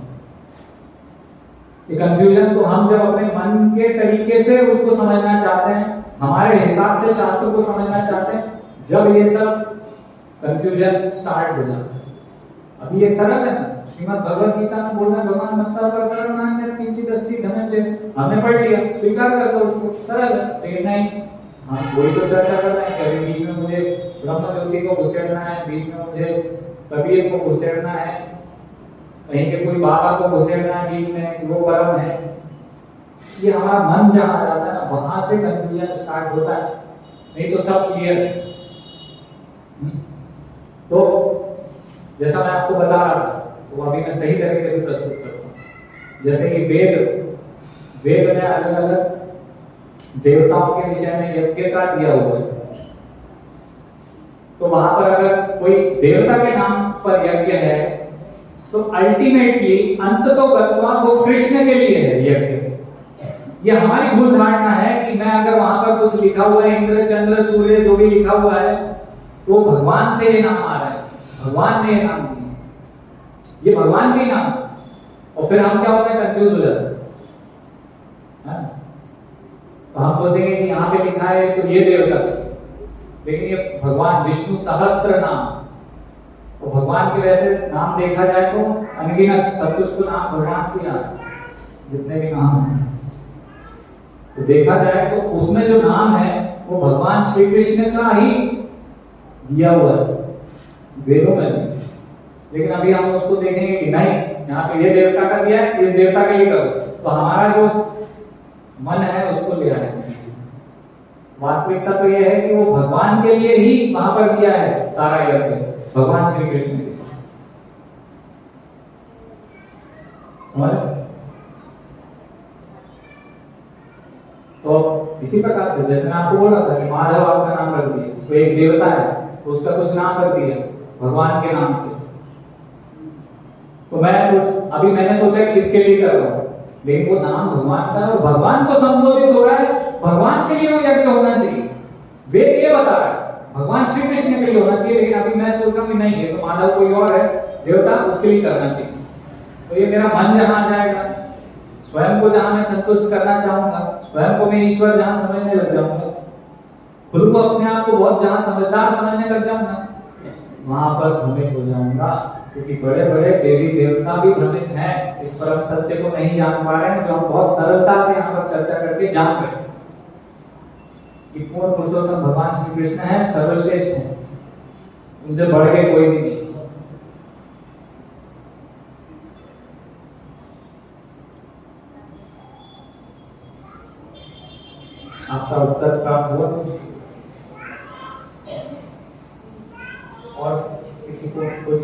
S2: ये कंफ्यूजन तो हम जब अपने मन के तरीके से उसको समझना चाहते हैं, हमारे हिसाब से शास्त्र को समझना चाहते हैं, जब ये सब कंफ्यूजन स्टार्ट हो जाता है। अभी ये सरल है ना, श्रीमद् भगवद गीता में बोल रहे भगवान मत्ता पर कर्मण्य किंचित अस्ति धनंजय, हमने पढ़ लिया, स्वीकार कर लो उसको, सरल है। लेकिन नहीं, हम कोई तो चर्चा कर रहे हैं कि अभी बीच में मुझे ब्रह्म ज्योति को घुसेड़ना है, बीच में मुझे कबीर को घुसेड़ना है, कहीं के कोई बाबा को घुसेड़ना है बीच में, वो परम है। ये हमारा मन जहाँ जाता है ना, वहां से कंफ्यूजन स्टार्ट होता है, नहीं तो सब क्लियर है। तो जैसा मैं आपको बता रहा था, तो अभी मैं सही तरीके से प्रस्तुत करता हूँ। जैसे कि वेद में अलग अलग देवताओं के विषय में यज्ञ का दिया हुआ है, तो वहां पर अगर कोई देवता के नाम पर यज्ञ है, तो अल्टीमेटली अंत तो गत्वा वो कृष्ण के लिए है यज्ञ। ये हमारी भूल धारणा है कि मैं अगर वहां पर कुछ लिखा हुआ है, इंद्र चंद्र सूर्य जो भी लिखा हुआ है, तो भगवान से ये नाम आ रहा है, भगवान ने ये नाम दिया, ये भगवान के नाम। और फिर हम क्या होता है, कंफ्यूज हो जाते हैं। तो हम सोचेंगे कि यहाँ पे लिखा है तो ये देवता, लेकिन ये भगवान विष्णु सहस्त्र नाम, तो भगवान के वैसे नाम देखा जाए तो अनगिनत, सब कुछ तो नाम भगवान से आता है, जितने भी नाम हैं। तो देखा जाए तो उसमें जो नाम है वो भगवान श्री कृष्ण का ही दिया हुआ है वेदों में। लेकिन अभी हम उसको देखेंगे कि नहीं, यहाँ पे ये देवता का दिया है, इस देवता के लिए करो, तो हमारा जो मन है उसको ले आए। वास्तविकता तो यह है कि वो भगवान के लिए ही वहां पर दिया है सारा यज्ञ, भगवान श्री कृष्ण के। समझ? तो इसी प्रकार से जैसे मैं आपको बोल रहा था कि माधव आपका नाम रख दिया, तो एक देवता है तो उसका कुछ नाम रख दिया भगवान के नाम से। तो अभी मैंने सोचा कि इसके लिए कर रहा हूं, लेकिन वो नाम भगवान का है और भगवान को संबोधित हो रहा है, भगवान के लिए वो यज्ञ होना चाहिए। वेद ये बता रहा है भगवान श्री कृष्ण के लिए होना चाहिए, लेकिन अभी मैं सोच रहा हूँ कि नहीं, ये तो माधव कोई और है देवता, उसके लिए करना चाहिए। तो ये मेरा मन जहां आ जाएगा, स्वयं को जहां मैं संतुष्ट करना चाहूंगा, स्वयं को मैं ईश्वर जहां समझने लग जाऊंगा, खुद को अपने आप को बहुत जहां समझदार समझने लग जाऊंगा, वहां पर भ्रमित हो जाऊंगा। क्योंकि बड़े बड़े देवी देवता भी भ्रमित हैं, इस परम सत्य को नहीं जान पा रहे हैं, जो हम बहुत सरलता से यहाँ पर चर्चा करके जान रहे हैं कि पूर्ण पुरुषोत्तम भगवान श्री कृष्ण है, सर्वश्रेष्ठ है, उनसे बढ़ के कोई भी नहीं। आपका उत्तर प्राप्त हुआ और किसी को कुछ